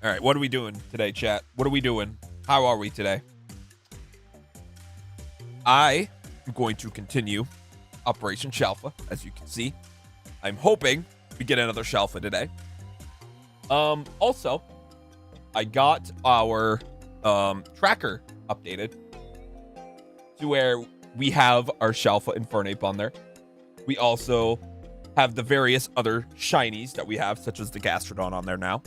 All right, what are we doing today, chat? What are we doing? How are we today? I am going to continue Operation Shalpha, as you can see. I'm hoping we get another Shalpha today. Also, I got our tracker updated to where we have our Shalpha Infernape on there. We also have the various other shinies that we have, such as the Gastrodon on there now.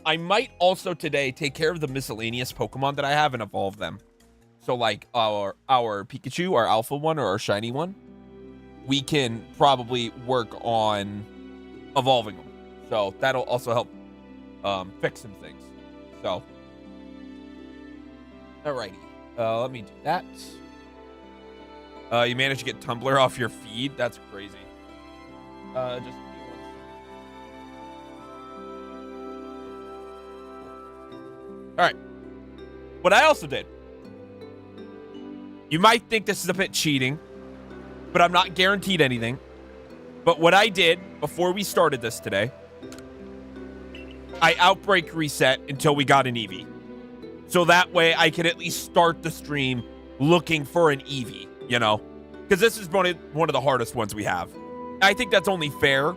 I might also today take care of the miscellaneous Pokemon that I have and evolve them. So like our Pikachu, our alpha one or our shiny one, we can probably work on evolving them. So that'll also help fix some things. So, alrighty, let me do that. You managed to get Tumblr off your feed? That's crazy. Just all right. What I also did, you might think this is a bit cheating, but I'm not guaranteed anything. But what I did before we started this today, I outbreak reset until we got an Eevee. So that way I could at least start the stream looking for an Eevee, you know? Because this is one of the hardest ones we have. I think that's only fair,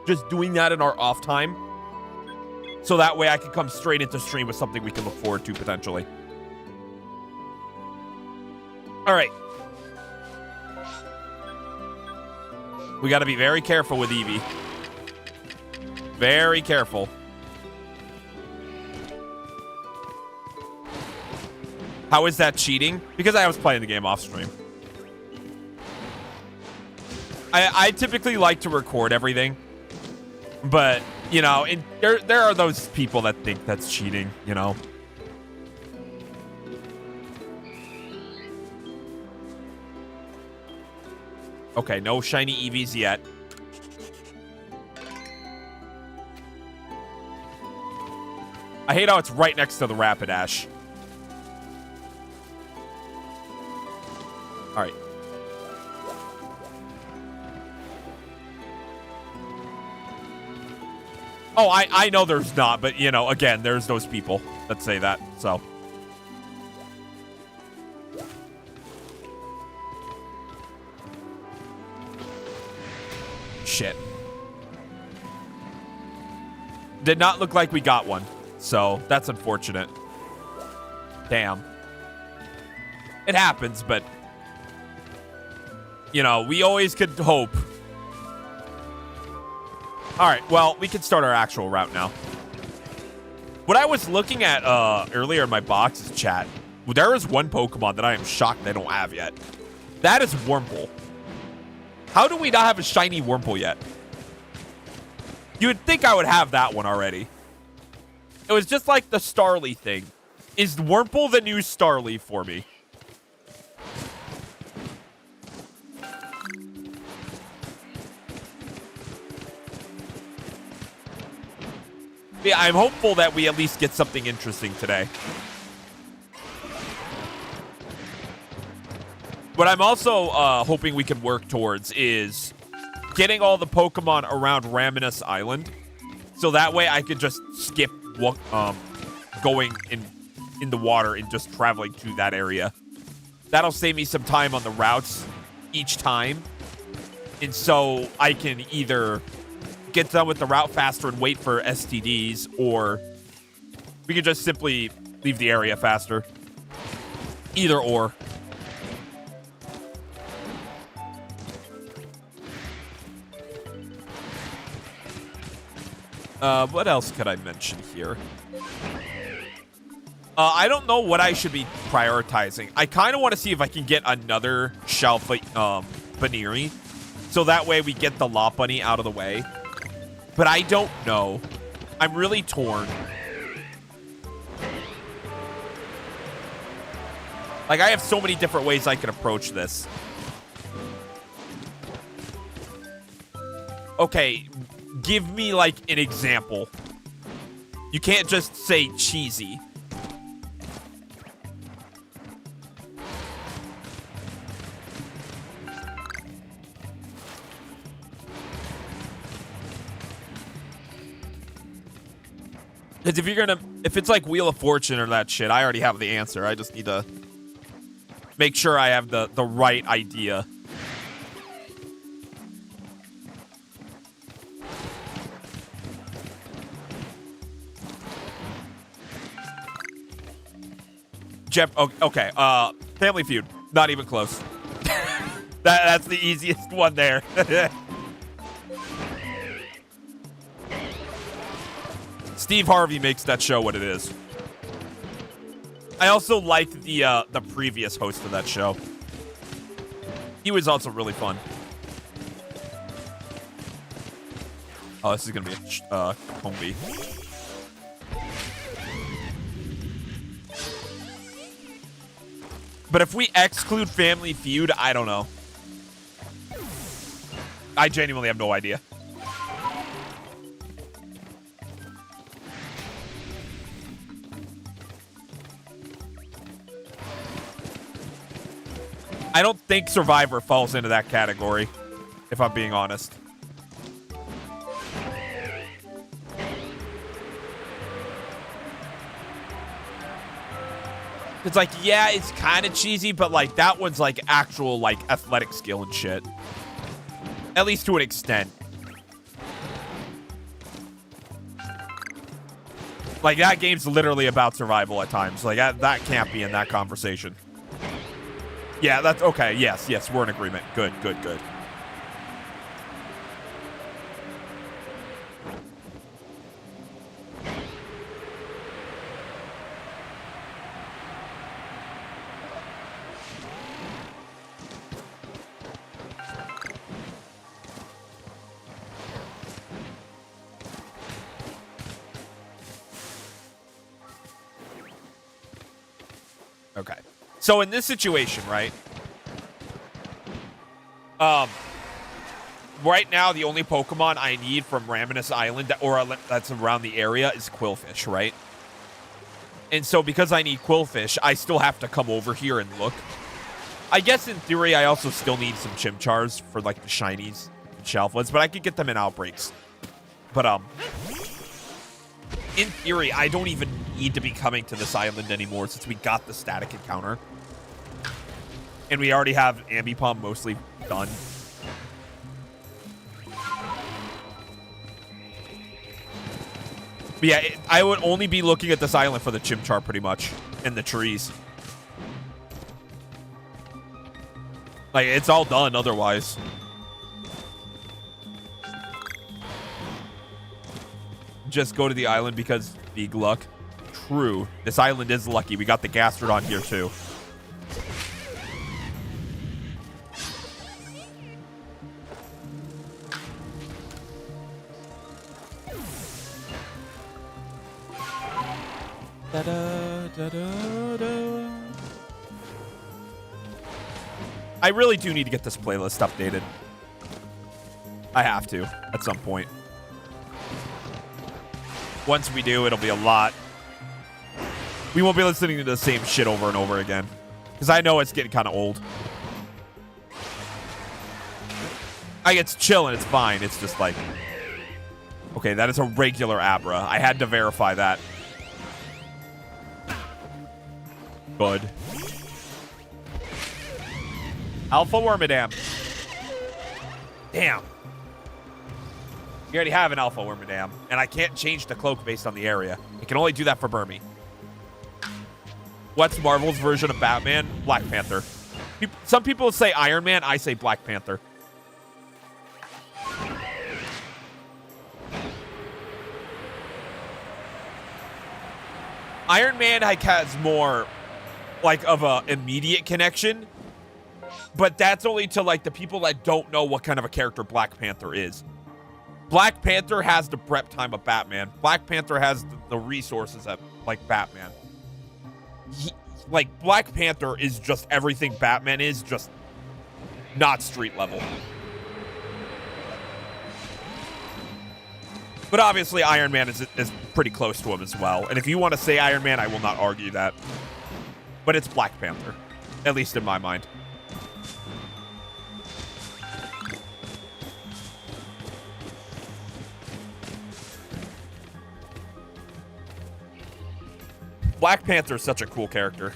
just doing that in our off time. So that way I can come straight into stream with something we can look forward to potentially. All right. We got to be very careful with Eevee. Very careful. How is that cheating? Because I was playing the game off stream. I typically like to record everything, but you know, there are those people that think that's cheating, you know. Okay, no shiny Eevees yet. I hate how it's right next to the Rapidash. All right. Oh, I know there's not, but, you know, again, there's those people that say that, so. Shit. Did not look like we got one, so that's unfortunate. Damn. It happens, but, you know, we always could hope. All right, well, we can start our actual route now. What I was looking at earlier in my boxes chat, there is one Pokemon that I am shocked they don't have yet. That is Wurmple. How do we not have a shiny Wurmple yet? You would think I would have that one already. It was just like the Starly thing. Is Wurmple the new Starly for me? Yeah, I'm hopeful that we at least get something interesting today. What I'm also hoping we can work towards is getting all the Pokemon around Raminus Island. So that way I could just skip going in the water and just traveling to that area. That'll save me some time on the routes each time. And so I can either get done with the route faster and wait for STDs, or we can just simply leave the area faster. Either or. What else could I mention here? I don't know what I should be prioritizing. I kind of want to see if I can get another Shalpha Baniri, so that way we get the Lopunny out of the way. But I don't know. I'm really torn. Like, I have so many different ways I can approach this. Okay, give me, like, an example. You can't just say cheesy. Because if it's like Wheel of Fortune or that shit, I already have the answer. I just need to make sure I have the right idea. Jeff, okay, Family Feud, not even close. That's the easiest one there. Steve Harvey makes that show what it is. I also like the previous host of that show. He was also really fun. Oh, this is gonna be a combi. But if we exclude Family Feud, I don't know. I genuinely have no idea. I don't think Survivor falls into that category, if I'm being honest. It's like, yeah, it's kind of cheesy, but like that one's like actual like athletic skill and shit. At least to an extent. Like that game's literally about survival at times. Like that can't be in that conversation. Yeah, that's okay. Yes, we're in agreement. Good. Okay. So in this situation, right? Right now, the only Pokemon I need from Raminus Island or that's around the area is Quillfish, right? And so because I need Quillfish, I still have to come over here and look. I guess in theory, I also still need some Chimchars for like the shinies and Shalphas, but I could get them in outbreaks. But in theory, I don't even need to be coming to this island anymore since we got the static encounter. And we already have Ambipom mostly done. But yeah, I would only be looking at this island for the Chimchar pretty much. And the trees. Like, it's all done otherwise. Just go to the island because big luck. True. This island is lucky. We got the Gastrodon here too. I really do need to get this playlist updated. I have to at some point. Once we do, it'll be a lot. We won't be listening to the same shit over and over again. Because I know it's getting kind of old. Like, it's chill and it's fine. It's just like... Okay, that is a regular Abra. I had to verify that. Good. Alpha Wormadam. Damn. You already have an Alpha Wormadam, and I can't change the cloak based on the area. I can only do that for Burmy. What's Marvel's version of Batman? Black Panther. Some people say Iron Man, I say Black Panther. Iron Man like has more like of a immediate connection, but that's only to like the people that don't know what kind of a character Black Panther is. Black Panther has the prep time of Batman. Black Panther has the resources that like Batman. Like Black Panther is just everything Batman is, just not street level. But obviously Iron Man is pretty close to him as well. And if you want to say Iron Man, I will not argue that. But it's Black Panther, at least in my mind. Black Panther is such a cool character.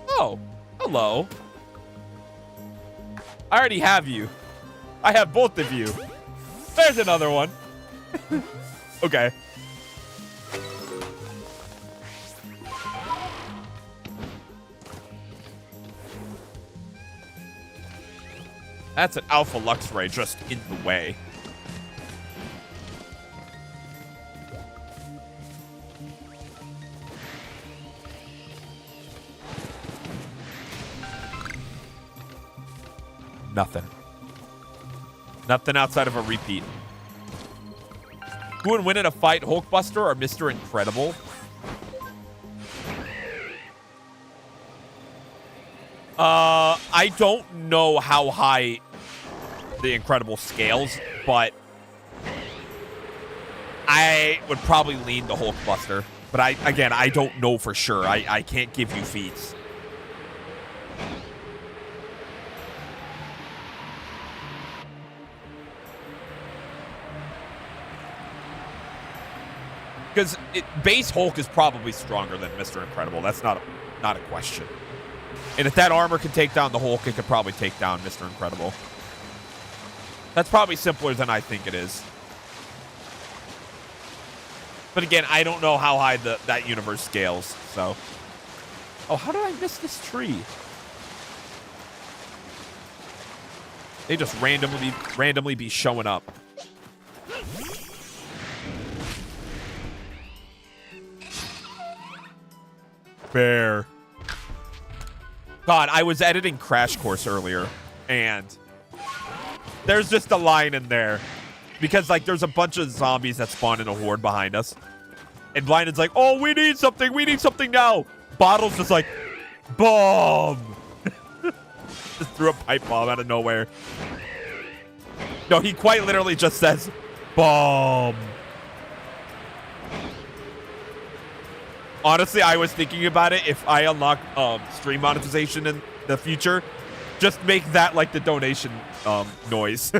Oh, hello. I already have you. I have both of you. There's another one. Okay. That's an Alpha Luxray just in the way. Nothing. Nothing outside of a repeat. Who would win in a fight, Hulkbuster or Mr. Incredible? I don't know how high the Incredible scales, but I would probably lean the Hulkbuster. But I don't know for sure. I can't give you feats. Because base Hulk is probably stronger than Mr. Incredible. That's not a question. And if that armor can take down the Hulk, it could probably take down Mr. Incredible. That's probably simpler than I think it is. But again, I don't know how high that universe scales, so. Oh, how did I miss this tree? They just randomly be showing up. Bear. God, I was editing Crash Course earlier, and there's just a line in there. Because, like, there's a bunch of zombies that spawn in a horde behind us. And Blinded's like, oh, we need something now. Bottle's just like, bomb. Just threw a pipe bomb out of nowhere. No, he quite literally just says, bomb. Honestly, I was thinking about it. If I unlock stream monetization in the future, just make that like the donation noise.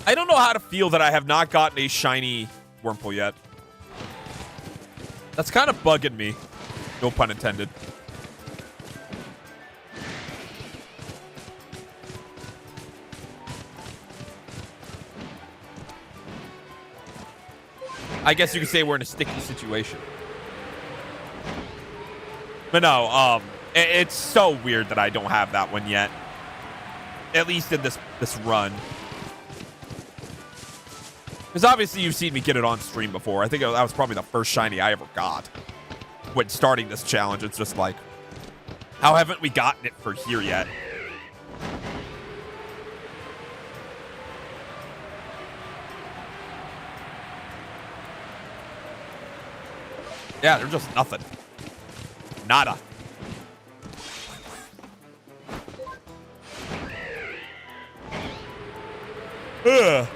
I don't know how to feel that I have not gotten a shiny Wurmple yet. That's kind of bugging me. No pun intended. I guess you could say we're in a sticky situation. But no, it's so weird that I don't have that one yet. At least in this run. Because obviously you've seen me get it on stream before. I think that was probably the first shiny I ever got. When starting this challenge, it's just like, how haven't we gotten it for here yet? Yeah, they're just nothing. Nada. Ugh.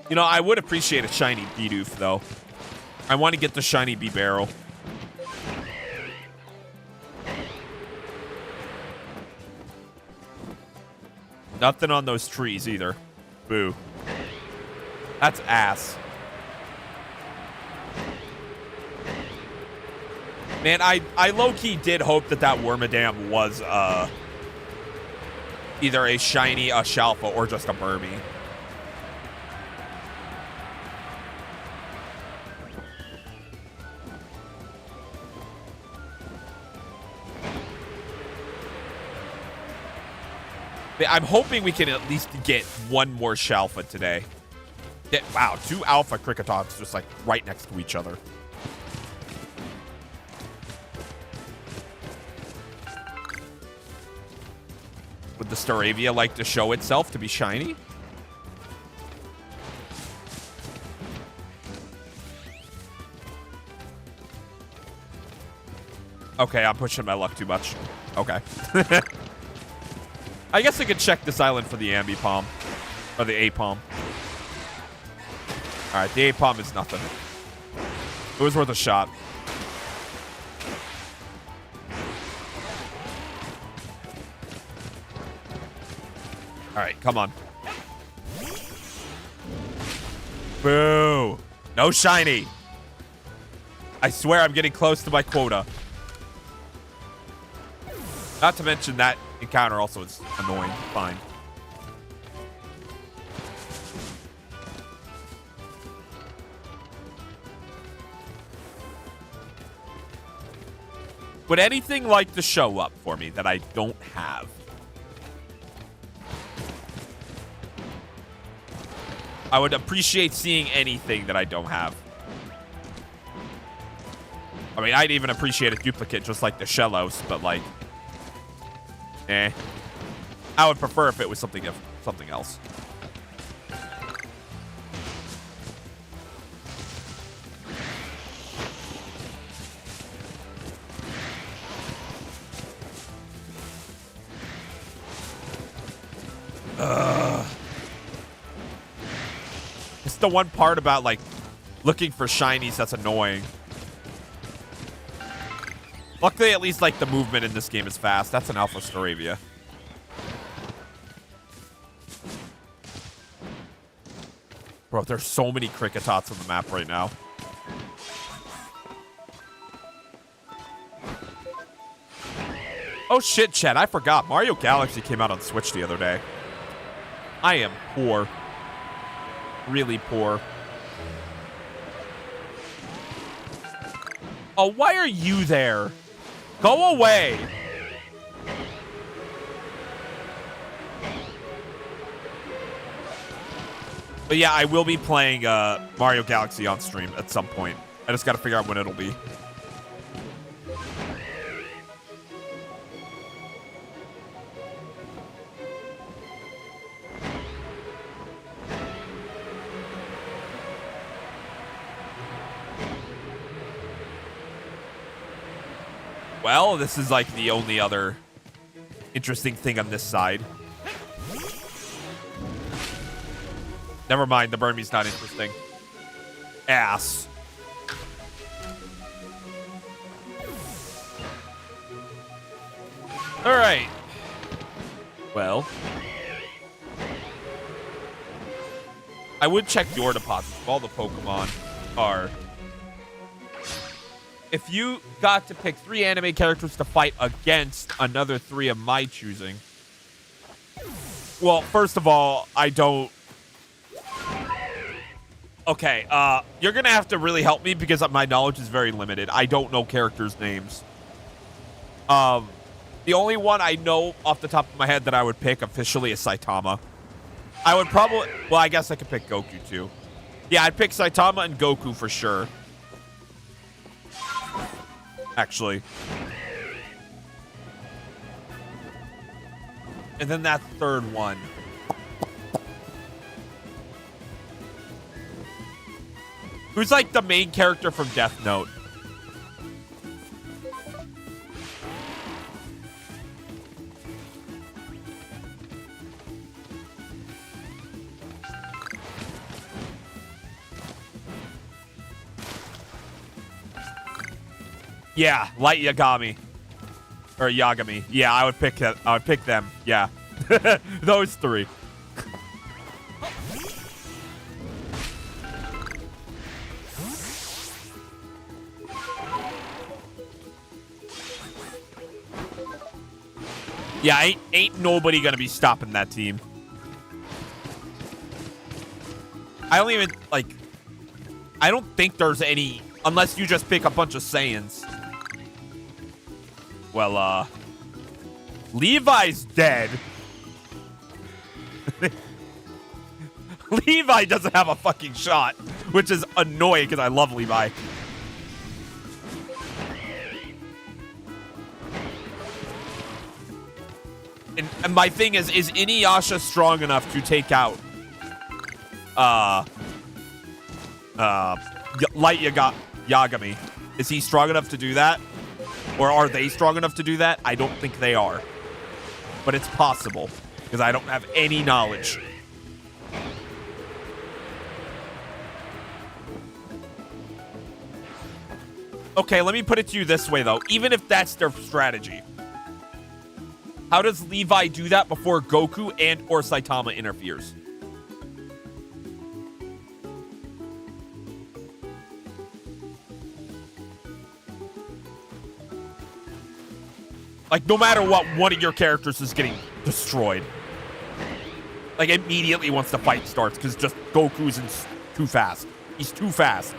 You know, I would appreciate a shiny Bidoof, though. I want to get the shiny B-Barrel. Nothing on those trees, either. Boo. That's ass. Man, I low-key did hope that Wormadam was either a shiny, a Shalpha, or just a Burmy. I'm hoping we can at least get one more Shalpha today. Wow, 2 Alpha Cricketops just like right next to each other. Would the Staravia like to show itself to be shiny? Okay, I'm pushing my luck too much. Okay. I guess I could check this island for the Ambipom. Or the A-Palm. Alright, the A-Palm is nothing. It was worth a shot. Alright, come on. Boo! No shiny! I swear I'm getting close to my quota. Not to mention that encounter also is annoying. Fine. Would anything like to show up for me that I don't have? I would appreciate seeing anything that I don't have. I mean, I'd even appreciate a duplicate just like the Shellos, but like... Eh. I would prefer if it was something else. It's the one part about, like, looking for shinies that's annoying. Luckily, at least, like, the movement in this game is fast. That's an Alpha Staravia. Bro, there's so many Cricketots on the map right now. Oh, shit, Chet. I forgot. Mario Galaxy came out on Switch the other day. I am poor. Really poor. Oh, why are you there? Go away. But yeah, I will be playing Mario Galaxy on stream at some point. I just got to figure out when it'll be. Well, this is like the only other interesting thing on this side. Never mind, the Burmese not interesting. Ass. All right. Well, I would check your deposits if all the Pokemon are... If you got to pick 3 anime characters to fight against another 3 of my choosing... Well, first of all, I don't... Okay, you're gonna have to really help me because my knowledge is very limited. I don't know characters' names. The only one I know off the top of my head that I would pick officially is Saitama. I would probably... Well, I guess I could pick Goku, too. Yeah, I'd pick Saitama and Goku for sure. Actually. And then that third one. Who's like the main character from Death Note? Yeah, Light Yagami. Or Yagami. Yeah, I would pick that. I would pick them. Yeah. Those 3. Yeah, ain't nobody gonna be stopping that team. I don't even, like... I don't think there's any... Unless you just pick a bunch of Saiyans. Well, Levi's dead. Levi doesn't have a fucking shot, which is annoying because I love Levi. And my thing is Inuyasha strong enough to take out Light Yagami? Is he strong enough to do that? Or are they strong enough to do that? I don't think they are. But it's possible, because I don't have any knowledge. Okay, let me put it to you this way, though. Even if that's their strategy, how does Levi do that before Goku and or Saitama interferes? Like, no matter what, one of your characters is getting destroyed. Like, immediately once the fight starts, because just Goku's too fast. He's too fast.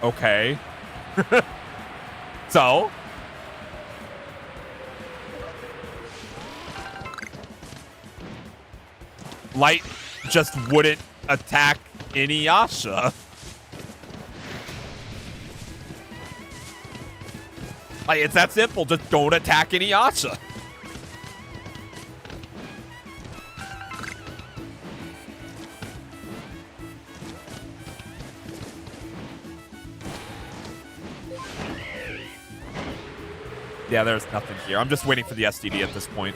Okay. So? Light just wouldn't attack Inuyasha. Like, it's that simple. Just don't attack Inuyasha. Yeah, there's nothing here. I'm just waiting for the STD at this point.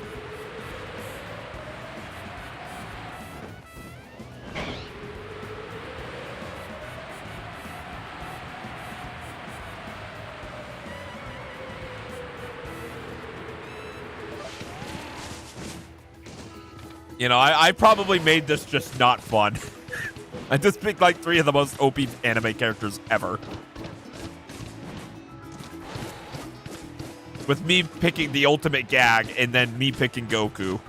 You know, I probably made this just not fun. I just picked like 3 of the most OP anime characters ever. With me picking the ultimate gag and then me picking Goku.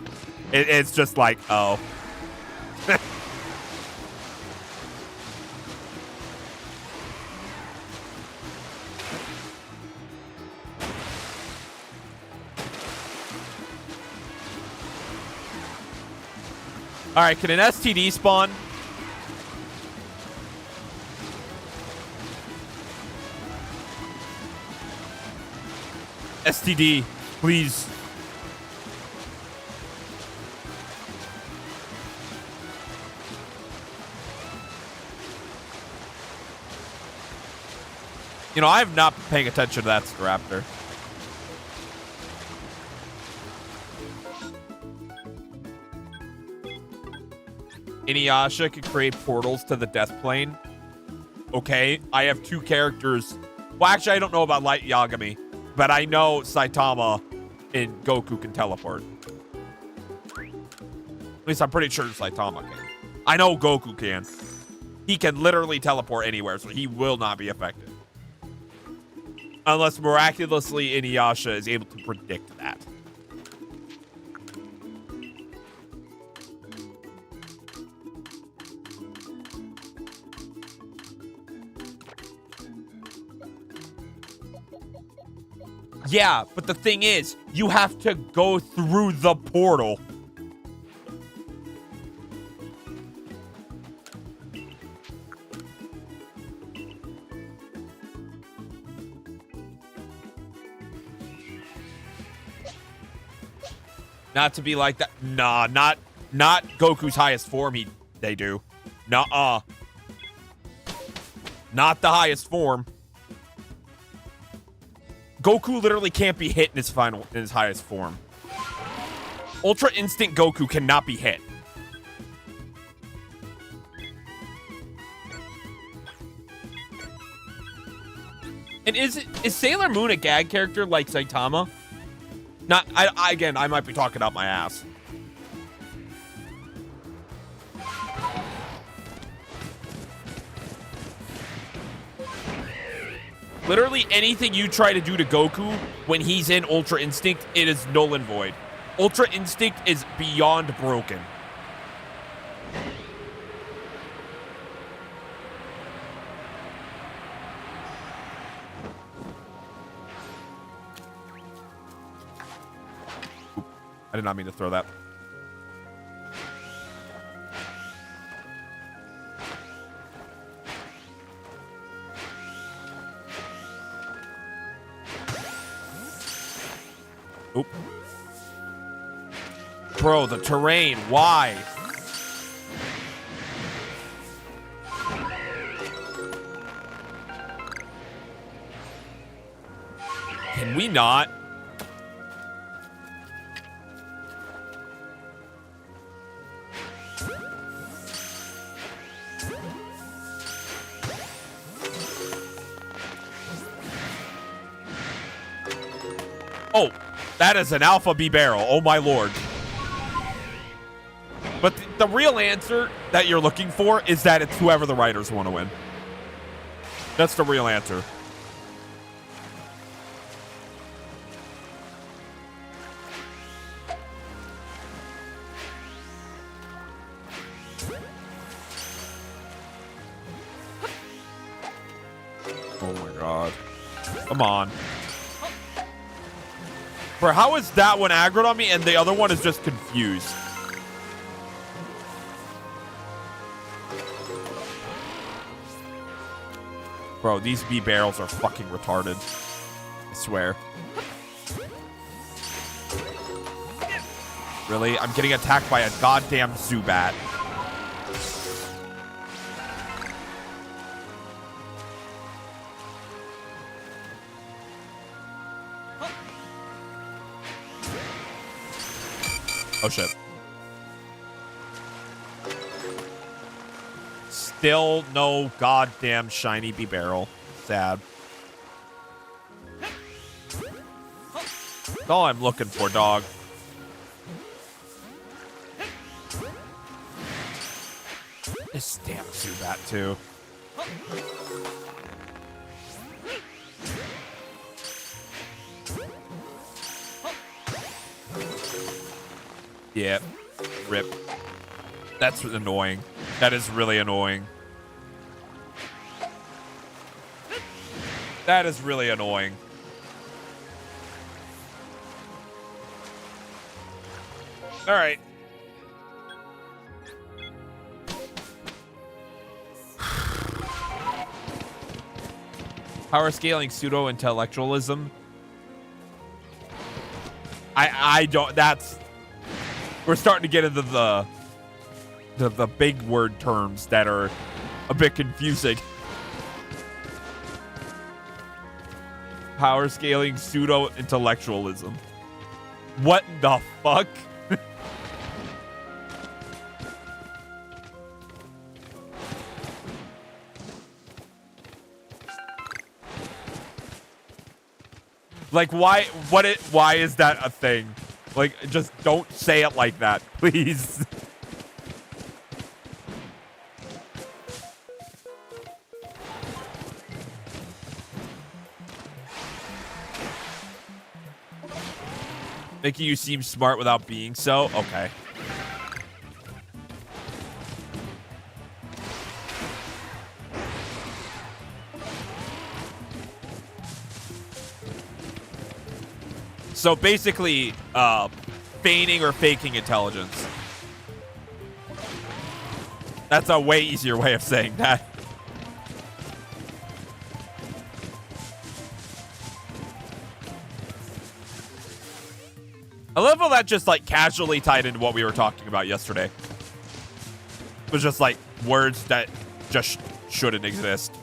It's just like, oh. All right, can an STD spawn? STD, please. You know, I have not been paying attention to that Raptor. Inuyasha can create portals to the death plane. Okay, I have 2 characters. Well, actually, I don't know about Light Yagami, but I know Saitama and Goku can teleport. At least I'm pretty sure Saitama can. I know Goku can. He can literally teleport anywhere, so he will not be affected. Unless miraculously Inuyasha is able to predict that. Yeah, but the thing is, you have to go through the portal. Not to be like that. Nah, not Goku's highest form. They do. Nuh-uh. Not the highest form. Goku literally can't be hit in his highest form. Ultra Instinct Goku cannot be hit. And is Sailor Moon a gag character like Saitama? Not. Again, I might be talking out my ass. Literally anything you try to do to Goku when he's in Ultra Instinct, it is null and void. Ultra Instinct is beyond broken. I did not mean to throw that. Oop. Bro, the terrain. Why? Can we not? Oh, that is an alpha B barrel. Oh my lord. But the real answer that you're looking for is that it's whoever the writers want to win. That's the real answer. Oh my god. Come on. Bro, how is that one aggroed on me and the other one is just confused? Bro, these B barrels are fucking retarded. I swear. Really? I'm getting attacked by a goddamn Zubat. Oh shit. Still no goddamn shiny B barrel. Sad. That's all I'm looking for, dog. This damn Zubat too. Yeah. Rip. That's annoying. That is really annoying. That is really annoying. All right. Power scaling pseudo-intellectualism. I don't, that's, we're starting to get into the big word terms that are a bit confusing. Power scaling pseudo-intellectualism. What the fuck? Like, why is that a thing? Like, just don't say it like that, please. Making you seem smart without being so? Okay. So basically, feigning or faking intelligence. That's a way easier way of saying that. I love how that just like casually tied into what we were talking about yesterday. It was just like words that just shouldn't exist.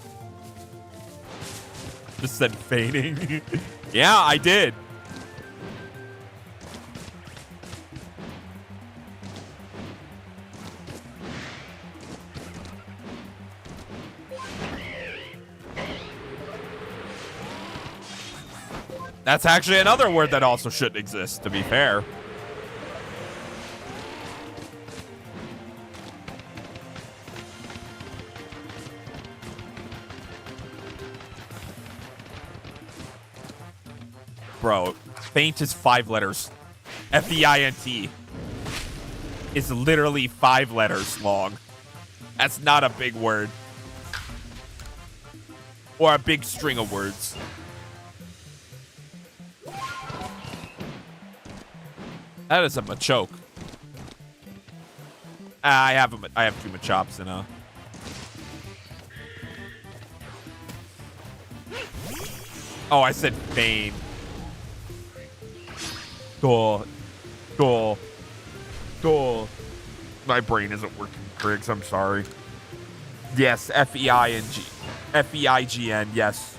Just said feigning. Yeah, I did. That's actually another word that also shouldn't exist, to be fair. Bro, feint is 5 letters. F-E-I-N-T is literally 5 letters long. That's not a big word. Or a big string of words. That is a Machoke. I have two Machops and Oh, I said Bane. Cool. My brain isn't working, Griggs. I'm sorry. Yes, F-E-I-G-N. Yes.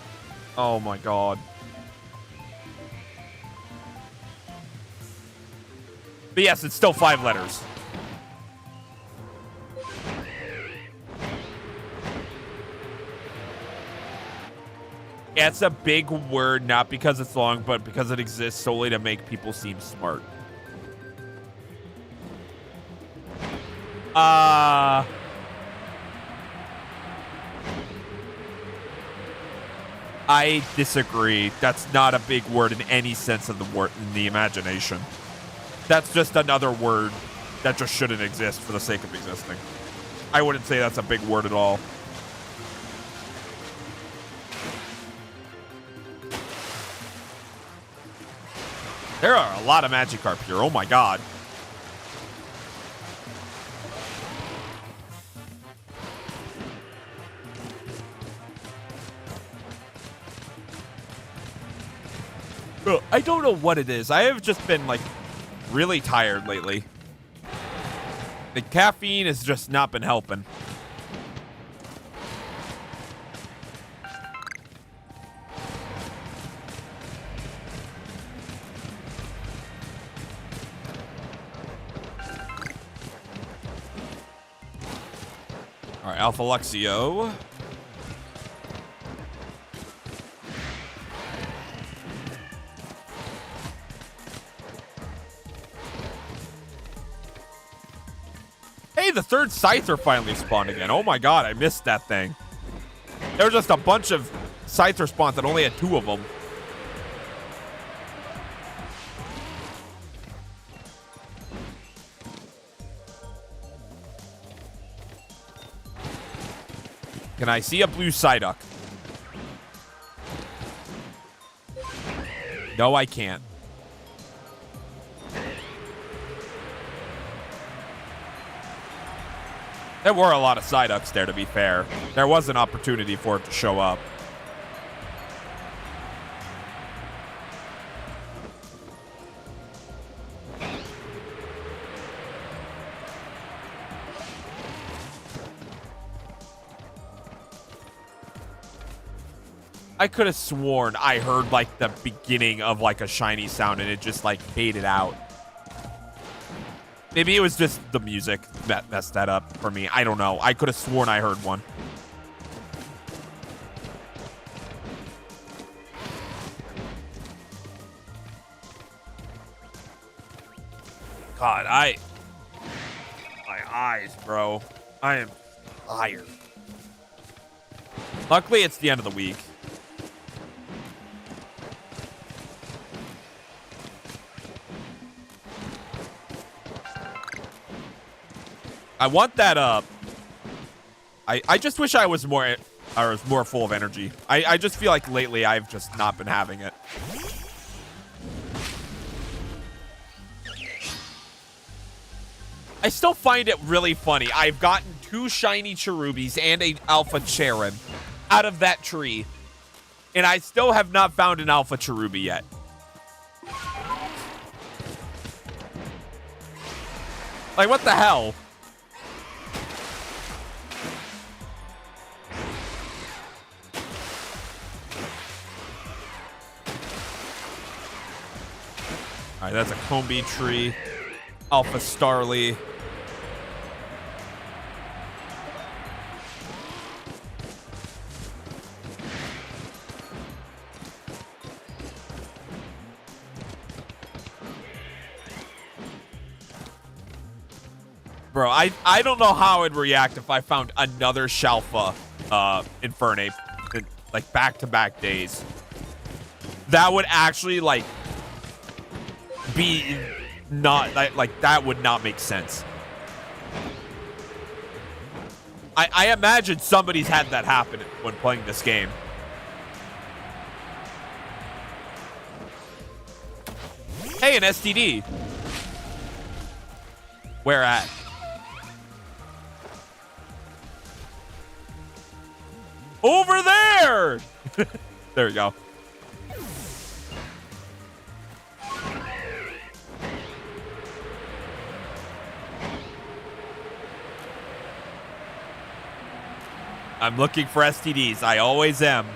Oh my god. But yes, it's still 5 letters. Yeah, it's a big word, not because it's long, but because it exists solely to make people seem smart. I disagree. That's not a big word in any sense of the word in the imagination. That's just another word that just shouldn't exist for the sake of existing. I wouldn't say that's a big word at all. There are a lot of Magikarp here. Oh my god. I don't know what it is. I have just been, like, really tired lately. The caffeine has just not been helping. All right, Alpha Luxio. Hey, the third Scyther finally spawned again. Oh my god, I missed that thing. There was just a bunch of Scyther spawns that only had 2 of them. Can I see a blue Psyduck? No, I can't. There were a lot of Psyducks there, to be fair. There was an opportunity for it to show up. I could have sworn I heard, like, the beginning of, like, a shiny sound and it just, like, faded out. Maybe it was just the music that messed that up for me. I don't know. I could have sworn I heard one. God, my eyes, bro. I am tired. Luckily, it's the end of the week. I want that I just wish I was more full of energy. I just feel like lately I've just not been having it. I still find it really funny. I've gotten 2 shiny Cherubies and an Alpha Charon out of that tree, and I still have not found an Alpha Cherubi yet. Like, what the hell? All right, that's a Combi tree. Alpha Starly. Bro, I don't know how I'd react if I found another Shalpha Infernape in, like, back-to-back days. That would actually, like, be not like that would not make sense. I imagine somebody's had that happen when playing this game. Hey, an STD. Where at? Over there! There we go. I'm looking for STDs. I always am.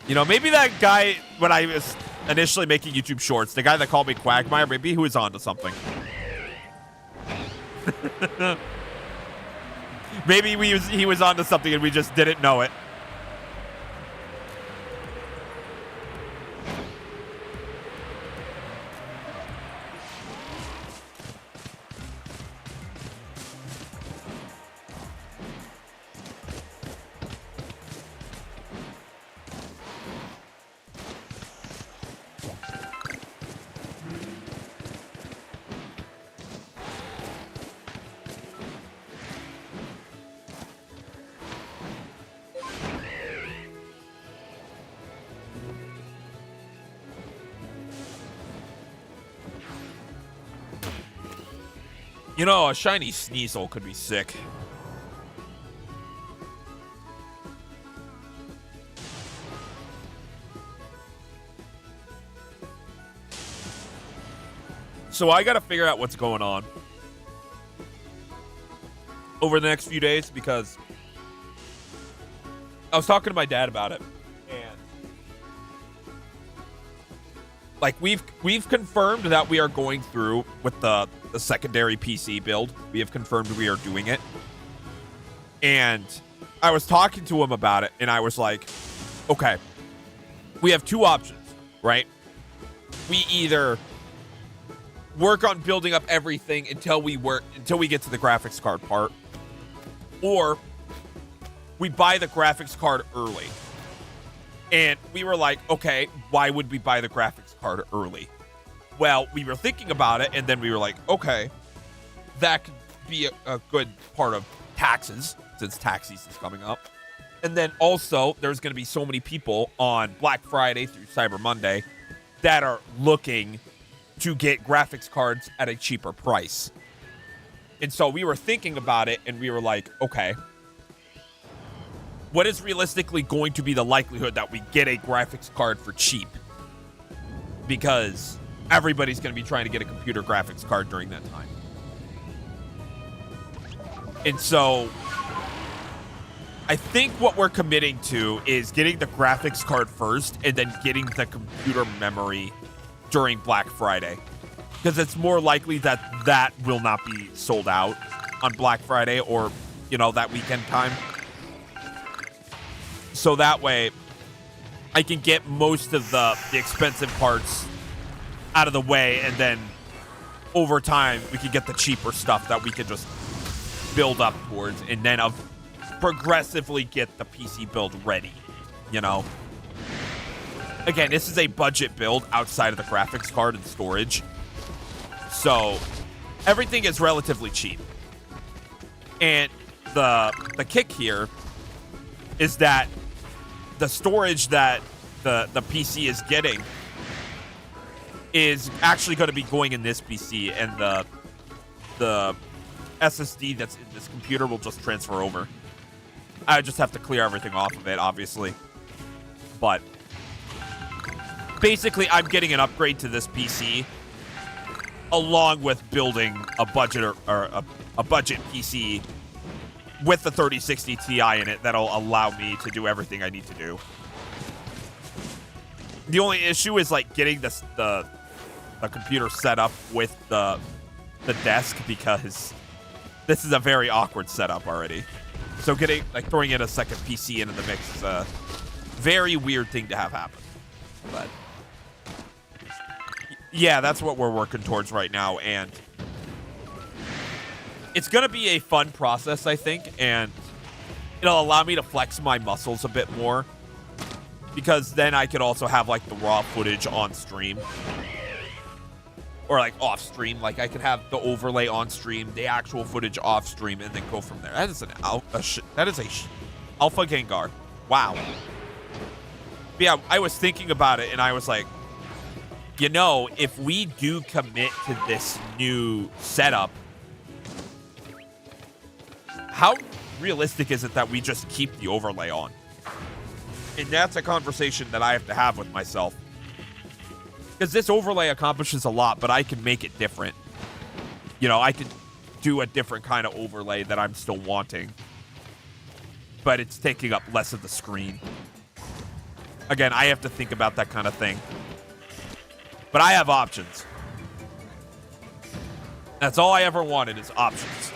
You know, maybe that guy, when I was initially making YouTube shorts, the guy that called me Quagmire, maybe he was onto something. Maybe he was onto something and we just didn't know it. You know, a shiny Sneasel could be sick. So I gotta figure out what's going on over the next few days, because I was talking to my dad about it, and like we've confirmed that we are going through with the secondary PC build. We have confirmed we are doing it. And I was talking to him about it, and I was like, okay, we have two options, right? We either work on building up everything until we get to the graphics card part, or we buy the graphics card early. And we were like, okay, why would we buy the graphics card early? Well, we were thinking about it, and then we were like, okay, that could be a good part of taxes, since tax season is coming up. And then also, there's going to be so many people on Black Friday through Cyber Monday that are looking to get graphics cards at a cheaper price. And so we were thinking about it, and we were like, okay, what is realistically going to be the likelihood that we get a graphics card for cheap? Because everybody's going to be trying to get a computer graphics card during that time. And so I think what we're committing to is getting the graphics card first and then getting the computer memory during Black Friday. Because it's more likely that that will not be sold out on Black Friday or, you know, that weekend time. So that way I can get most of the expensive parts out of the way, and then over time we could get the cheaper stuff that we could just build up towards, and then progressively get the PC build ready, you know? Again, this is a budget build outside of the graphics card and storage, so everything is relatively cheap. And the kick here is that the storage that the PC is getting is actually going to be going in this PC, and the SSD that's in this computer will just transfer over. I just have to clear everything off of it, obviously. But basically, I'm getting an upgrade to this PC along with building a budget or a budget PC with the 3060 Ti in it that'll allow me to do everything I need to do. The only issue is like getting the computer set up with the desk, because this is a very awkward setup already. So throwing in a second PC into the mix is a very weird thing to have happen. But yeah, that's what we're working towards right now, and it's going to be a fun process, I think, and it'll allow me to flex my muscles a bit more, because then I could also have like the raw footage on stream. Or like off stream, like I could have the overlay on stream, the actual footage off stream, and then go from there. That is Alpha Gengar. Wow. But yeah, I was thinking about it, and I was like, you know, if we do commit to this new setup, how realistic is it that we just keep the overlay on? And that's a conversation that I have to have with myself. Because this overlay accomplishes a lot, but I can make it different. You know, I could do a different kind of overlay that I'm still wanting. But it's taking up less of the screen. Again, I have to think about that kind of thing. But I have options. That's all I ever wanted is options.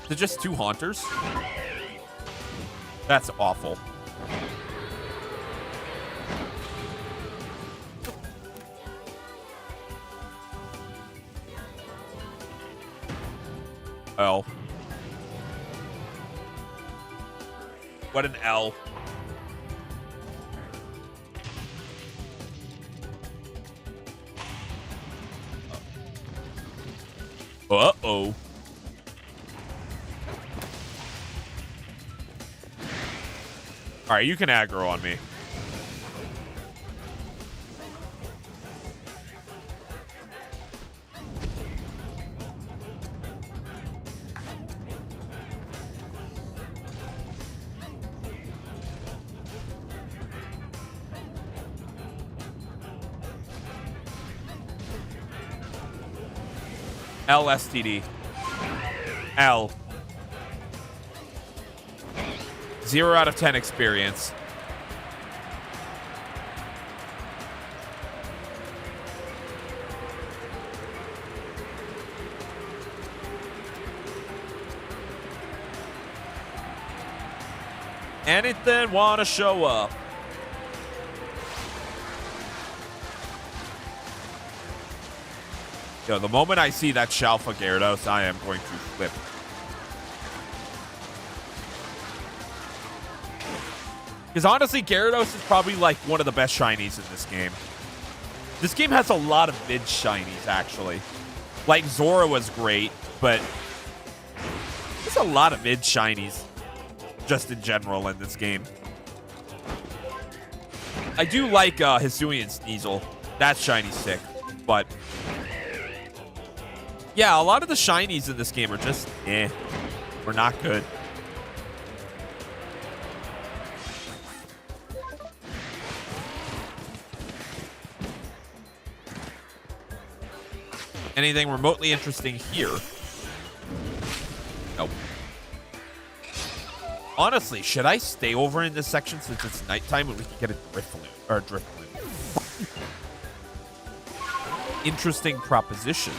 They're just 2 Haunters? That's awful. L. What an L. Uh-oh. All right, you can aggro on me. LSTD. L. 0 out of 10 experience. Anything wanna show up? Yo, the moment I see that Shalpha Gyarados, I am going to flip. Because honestly, Gyarados is probably like one of the best shinies in this game. This game has a lot of mid shinies, actually. Like, Zora was great, but there's a lot of mid shinies just in general in this game. I do like Hisuian Sneasel. That shiny's sick, but yeah, a lot of the shinies in this game are just we're not good. Anything remotely interesting here? Nope. Honestly, should I stay over in this section since it's nighttime and we can get a Drifloon? Or a Drifloon. Interesting proposition.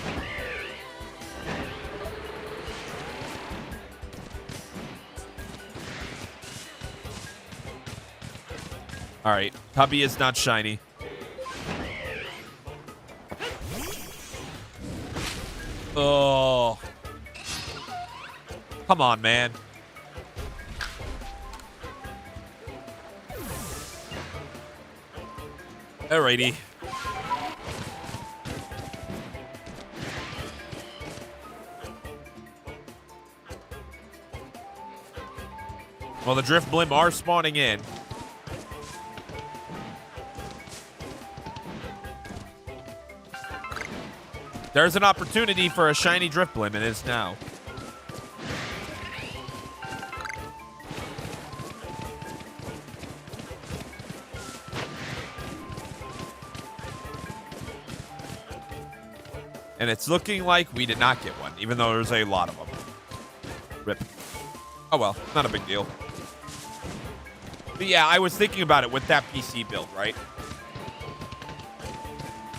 Alright, Hubby is not shiny. Oh. Come on, man. Alrighty. Well, the Drift Blim are spawning in. There's an opportunity for a shiny Drifblim, and it is now. And it's looking like we did not get one, even though there's a lot of them. Rip. Oh well, not a big deal. But yeah, I was thinking about it with that PC build, right?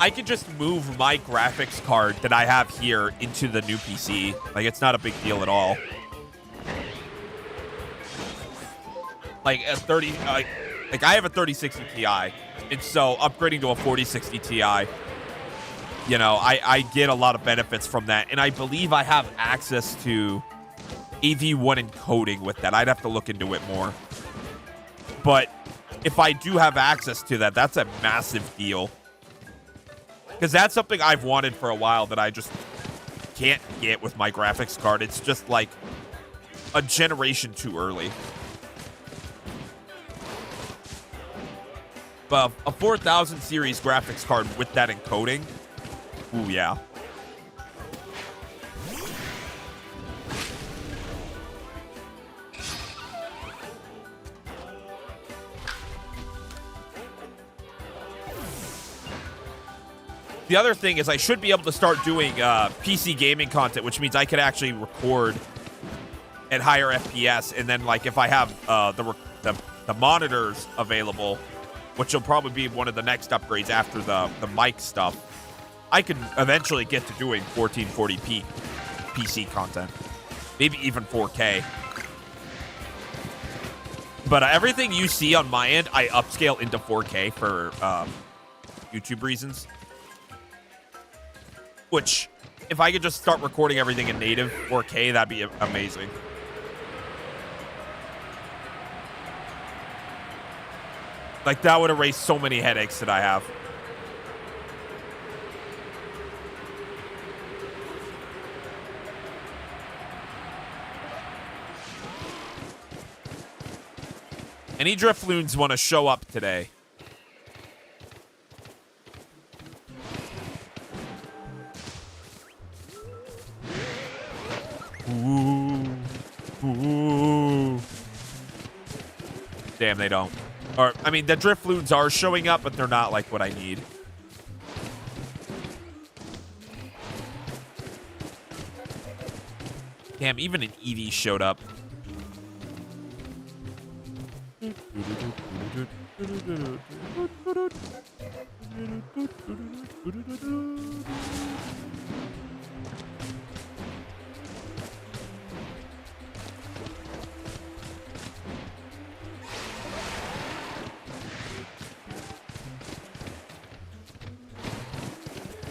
I can just move my graphics card that I have here into the new PC. Like, it's not a big deal at all. Like, a 30... like I have a 3060 Ti. And so, upgrading to a 4060 Ti, you know, I get a lot of benefits from that. And I believe I have access to AV1 encoding with that. I'd have to look into it more. But if I do have access to that, that's a massive deal. Because that's something I've wanted for a while that I just can't get with my graphics card. It's just like a generation too early. But a 4000 series graphics card with that encoding, ooh, yeah. The other thing is I should be able to start doing PC gaming content, which means I could actually record at higher FPS. And then, like, if I have the monitors available, which will probably be one of the next upgrades after the mic stuff, I can eventually get to doing 1440p PC content. Maybe even 4K. But everything you see on my end, I upscale into 4K for YouTube reasons. Which, if I could just start recording everything in native 4K, that'd be amazing. Like, that would erase so many headaches that I have. Any Drifloons want to show up today? Ooh. Damn, they don't. Or, I mean, the Drifloons are showing up, but they're not like what I need. Damn, even an Eevee showed up.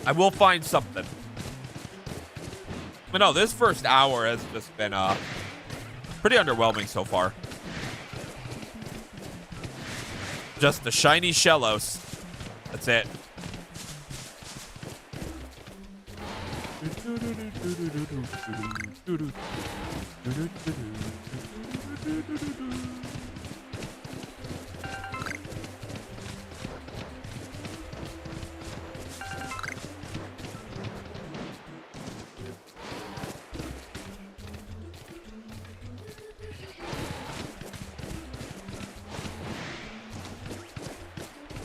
I will find something. But no, this first hour has just been pretty underwhelming so far. Just the shiny Shellos. That's it.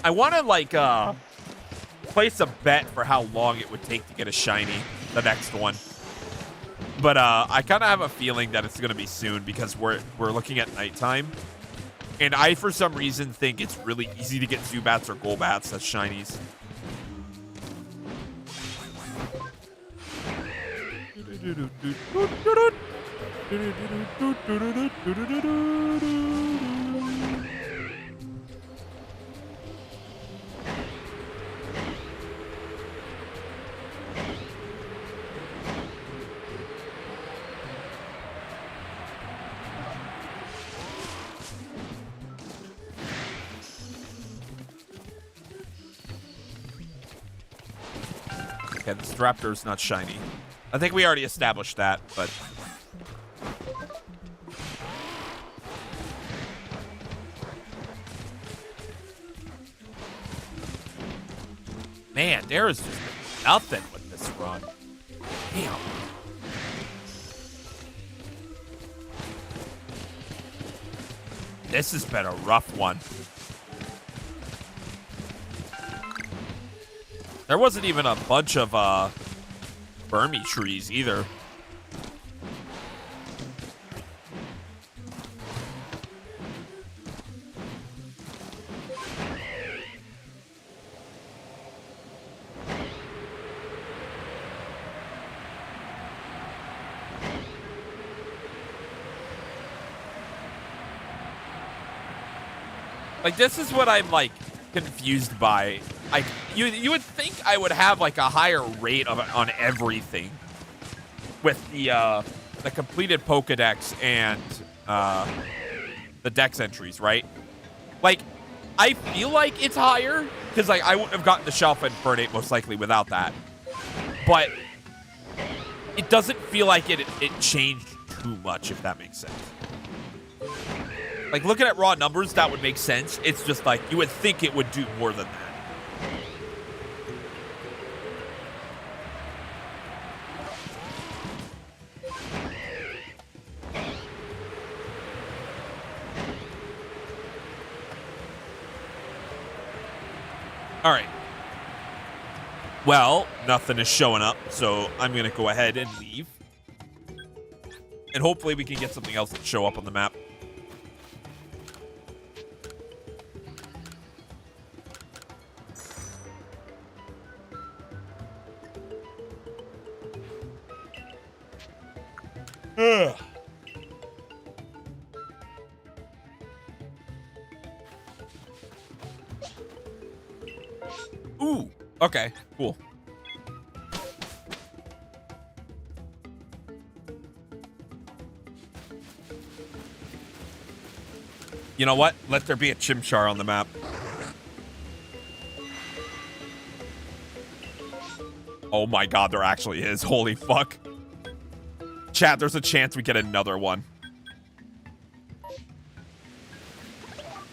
I want to, like, place a bet for how long it would take to get a shiny, the next one. But I kind of have a feeling that it's going to be soon because we're looking at nighttime. And I, for some reason, think it's really easy to get Zubats or Golbats as shinies. Okay, this Raptor's not shiny. I think we already established that, but... Man, there is just nothing with this run. Damn. This has been a rough one. There wasn't even a bunch of Burmy trees either. Like, this is what I'm, like, confused by. Like, you would think I would have, like, a higher rate of on everything with the the completed Pokedex and the Dex entries, right? Like, I feel like it's higher because like I wouldn't have gotten the Shalpha and Infernape most likely without that. But it doesn't feel like it changed too much, if that makes sense. Like, looking at raw numbers, that would make sense. It's just like, you would think it would do more than that. All right. Well, nothing is showing up, so I'm going to go ahead and leave. And hopefully we can get something else to show up on the map. Ugh. Ooh, okay, cool. You know what? Let there be a Chimchar on the map. Oh my god, there actually is. Holy fuck. Chat, there's a chance we get another one.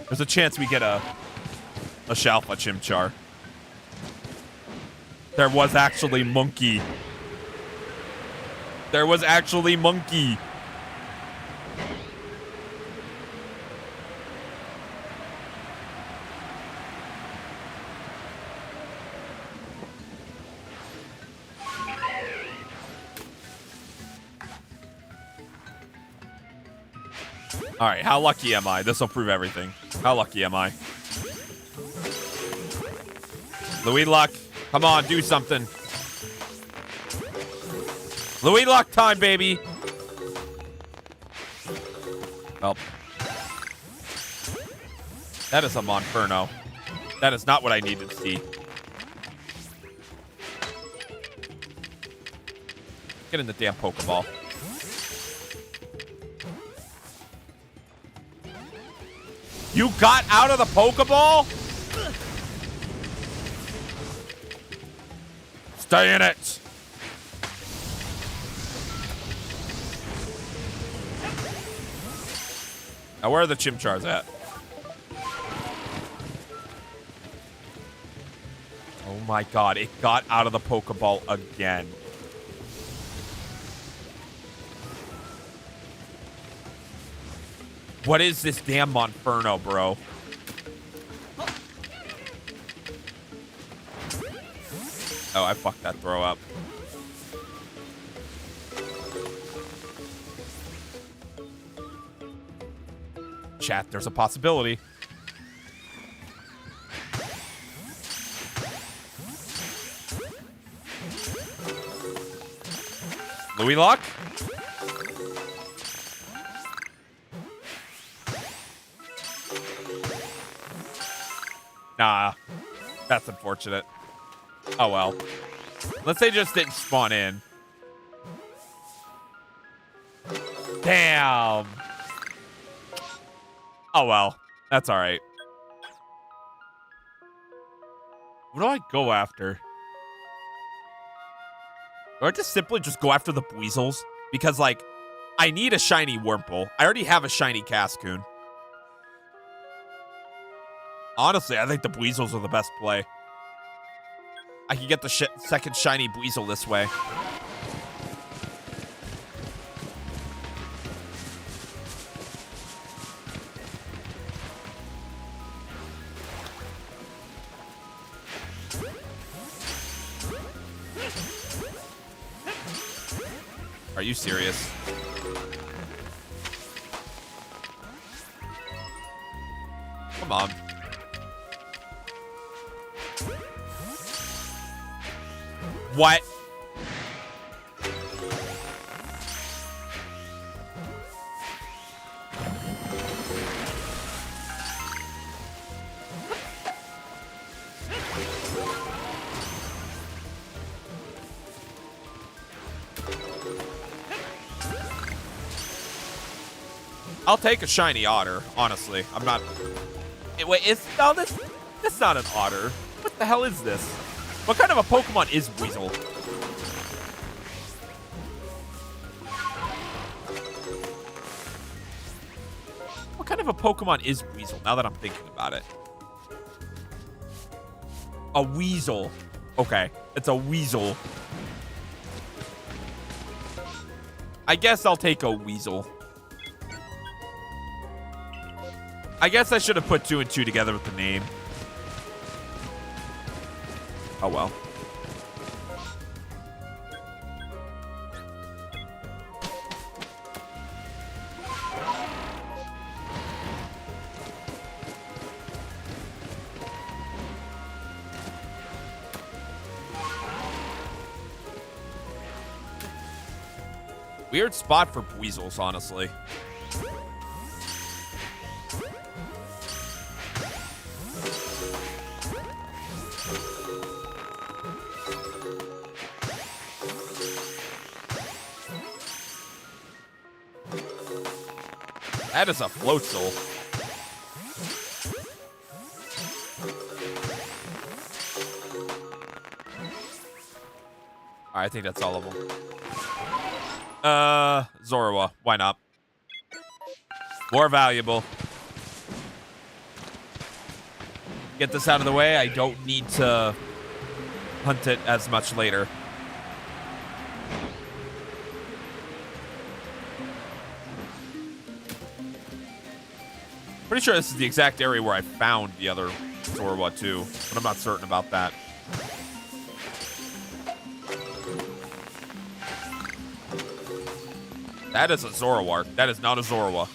There's a chance we get a Shalpha Chimchar. There was actually Monkey. There was actually Monkey. All right, how lucky am I? This will prove everything. How lucky am I? Louis Luck, come on, do something. Louis Luck time, baby. Well, that is a Monferno. That is not what I needed to see. Get in the damn Pokeball. You got out of the Pokeball? Stay in it. Now, where are the Chimchars at? Oh my god, it got out of the Pokeball again. What is this damn Monferno, bro? Oh, I fucked that throw up. Chat, there's a possibility. Louis Luck? Nah, that's unfortunate. Oh well. Let's say just didn't spawn in. Damn. Oh well, that's all right. What do I go after? Do I just simply just go after the Buizels? Because, like, I need a shiny Wurmple. I already have a shiny Cascoon. Honestly, I think the Buizels are the best play. I can get the second shiny Buizel this way. Are you serious? Come on. What? I'll take a shiny otter, honestly. I'm not... Wait, no, that's not an otter. What the hell is this? What kind of a Pokemon is Weasel? What kind of a Pokemon is Weasel, now that I'm thinking about it? A Weasel. Okay, it's a Weasel. I guess I'll take a Weasel. I guess I should have put 2 and 2 together with the name. Oh well. Weird spot for weasels, honestly. That is a Floatzel. I think that's all of them. Zorua. Why not? More valuable. Get this out of the way. I don't need to hunt it as much later. Pretty sure this is the exact area where I found the other Zorua too, but I'm not certain about that. That is a Zoroark. That is not a Zorua.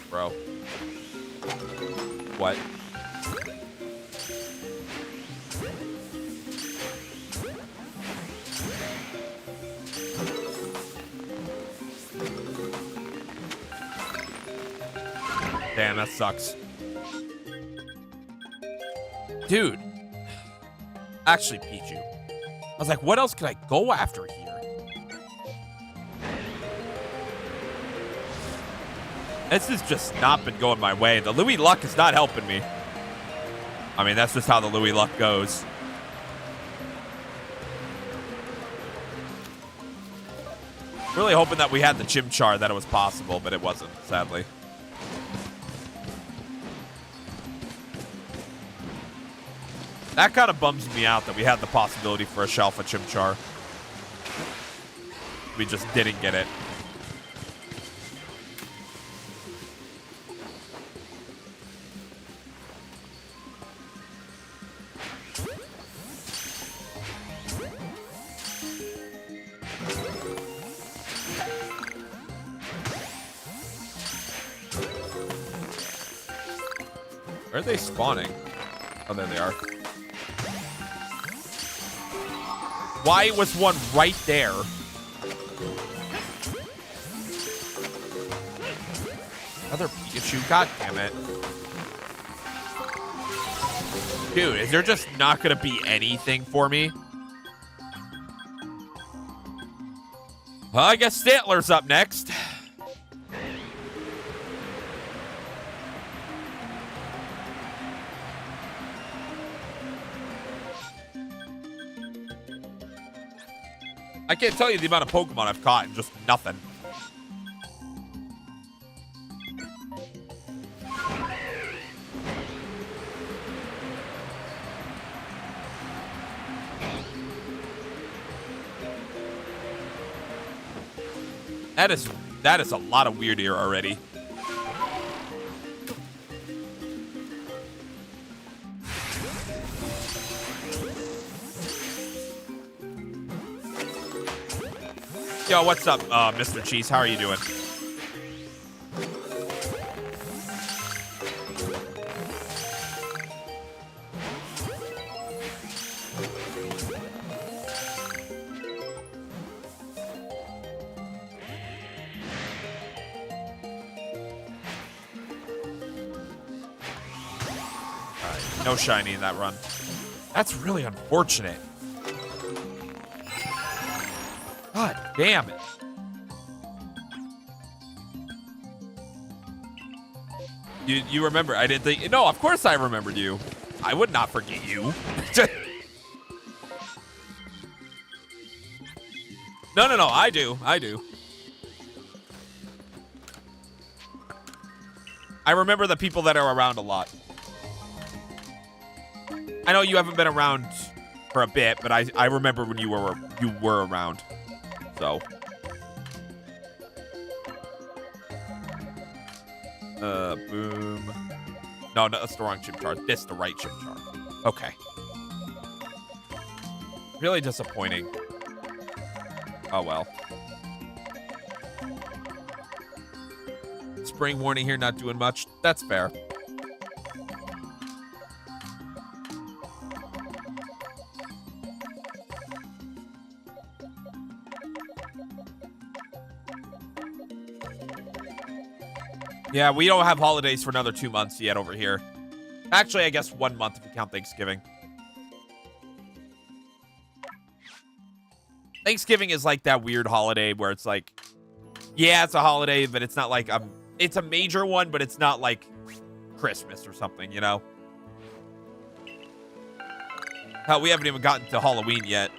Bro. What? Damn, that sucks. Dude. Actually, Pichu. I was like, what else could I go after here? This has just not been going my way. The Louis luck is not helping me. I mean, that's just how the Louis luck goes. Really hoping that we had the Chimchar, that it was possible, but it wasn't, sadly. That kind of bums me out that we had the possibility for a Shalpha Chimchar. We just didn't get it. Where are they spawning? Oh, there they are. Why was one right there? Another Pikachu, god damn it. Dude, is there just not gonna be anything for me? Well, I guess Stantler's up next. I can't tell you the amount of Pokemon I've caught and just nothing. That is a lot of weird here already. Yo, what's up, Mr. Cheese? How are you doing? All right, no shiny in that run. That's really unfortunate. God damn it. You remember? I didn't think. No, of course I remembered you. I would not forget you. No. I do. I remember the people that are around a lot. I know you haven't been around for a bit, but I remember when you were around. So. Boom. No, that's the wrong chip chart. This the right chip chart. Okay. Really disappointing. Oh well. Spring warning here, not doing much. That's fair. Yeah, we don't have holidays for another 2 months yet over here. Actually, I guess 1 month if you count Thanksgiving. Thanksgiving is like that weird holiday where it's like, yeah, it's a holiday, but it's not like it's a major one, but it's not like Christmas or something, you know? Hell, we haven't even gotten to Halloween yet.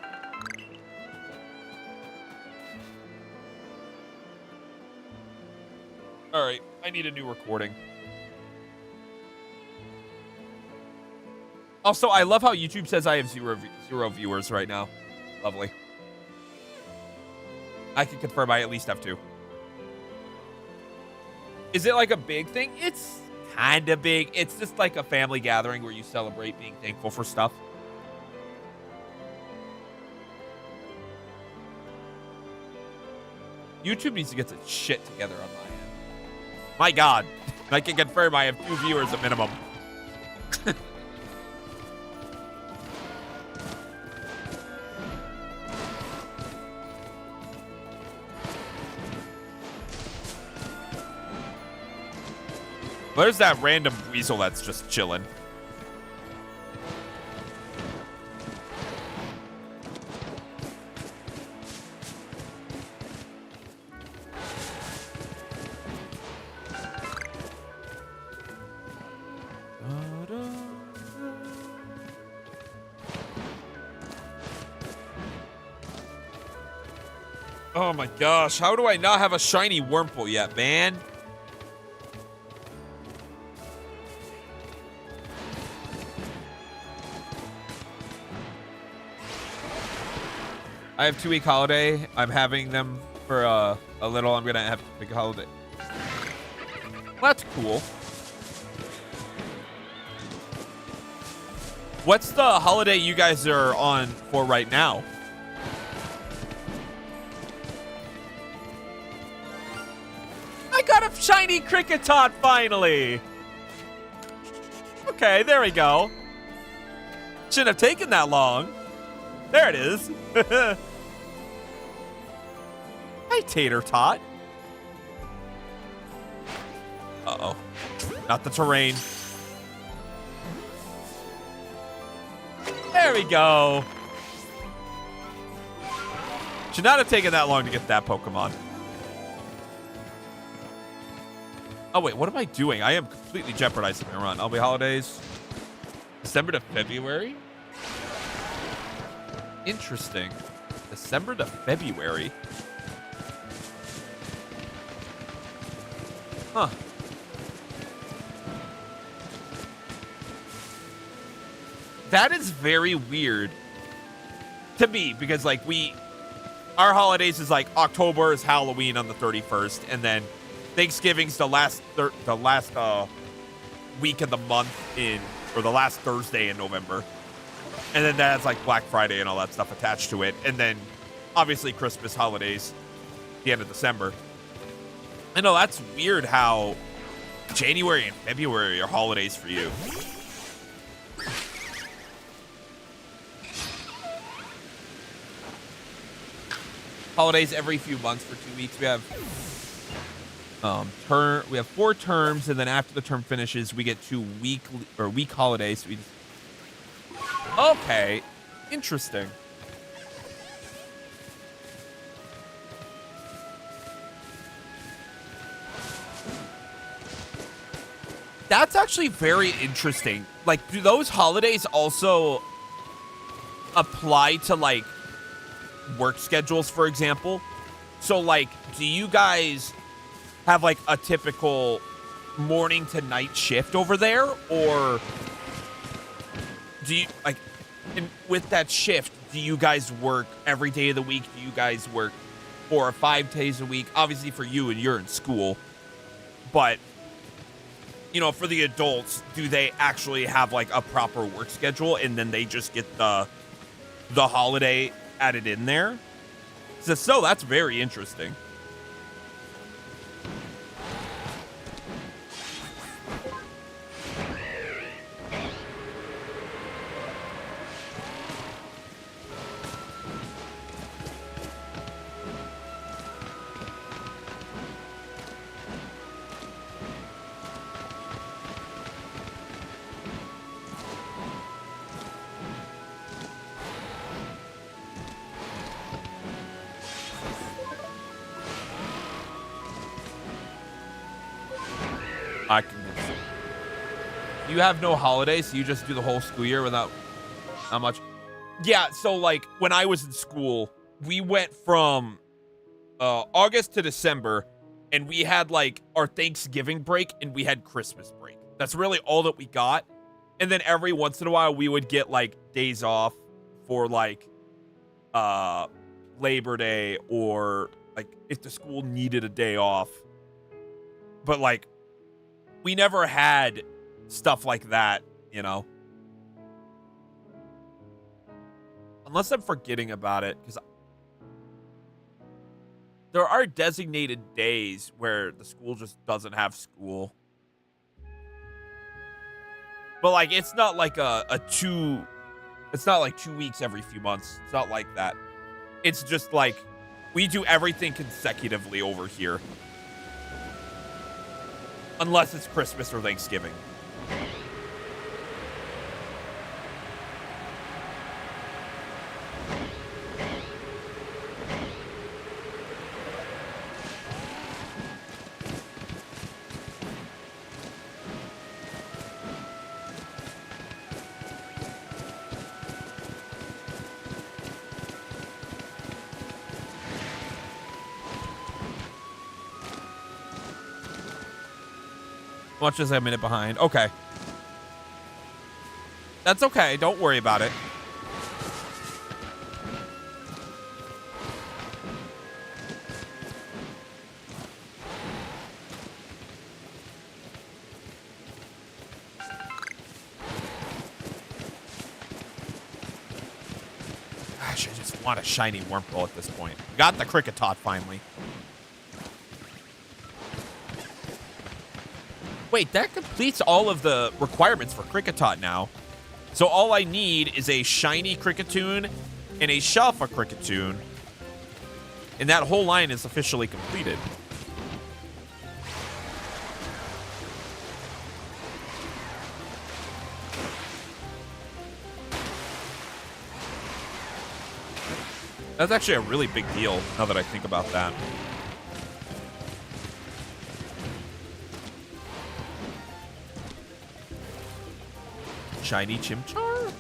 All right, I need a new recording. Also, I love how YouTube says I have zero viewers right now. Lovely. I can confirm I at least have 2. Is it like a big thing? It's kind of big. It's just like a family gathering where you celebrate being thankful for stuff. YouTube needs to get its shit together on my end. My God, I can confirm I have 2 viewers at minimum. There's that random weasel that's just chilling. Oh my gosh, how do I not have a shiny Wurmple yet, man? I have 2-week holiday. I'm having them for a little. I'm gonna have a big holiday. Well, that's cool. What's the holiday you guys are on for right now? I got a shiny Kricketot finally. Okay, there we go. Shouldn't have taken that long. There it is. Hi, Tater Tot. Uh-oh. Not the terrain. There we go. Should not have taken that long to get that Pokemon. Oh, wait. What am I doing? I am completely jeopardizing my run. I'll be holidays. December to February? Interesting. December to February. Huh. That is very weird to me because like our holidays is like October is Halloween on the 31st and then Thanksgiving's the last week of the month or the last Thursday in November. And then that has like Black Friday and all that stuff attached to it. And then obviously Christmas holidays, the end of December. I know that's weird how January and February are holidays for you. Holidays every few months for 2 weeks. We have we have 4 terms, and then after the term finishes, we get 2 week holidays. So Okay. Interesting. That's actually very interesting. Like, do those holidays also apply to, like, work schedules, for example? So, like, do you guys have, like, a typical morning to night shift over there? Or do you, like, with that shift, do you guys work every day of the week? Do you guys work 4 or 5 days a week? Obviously for you and you're in school, but you know, for the adults, do they actually have like a proper work schedule and then they just get the holiday added in there? So that's very interesting. I can. You have no holidays, so you just do the whole school year without how much? Yeah, so like when I was in school, we went from August to December, and we had like our Thanksgiving break and we had Christmas break. That's really all that we got. And then every once in a while we would get like days off for like Labor Day, or like if the school needed a day off. But like we never had stuff like that, you know? Unless I'm forgetting about it, because there are designated days where the school just doesn't have school. But like it's not like it's not like 2 weeks every few months. It's not like that. It's just like we do everything consecutively over here. Unless it's Christmas or Thanksgiving. Much as I'm a minute behind. Okay. That's okay. Don't worry about it. Gosh, I just want a shiny Wurmple at this point. Got the Kricketot finally. Wait, that completes all of the requirements for Kricketot now. So all I need is a shiny Kricketune and a Shalpha Kricketune. And that whole line is officially completed. That's actually a really big deal now that I think about that. Shiny Chimchar?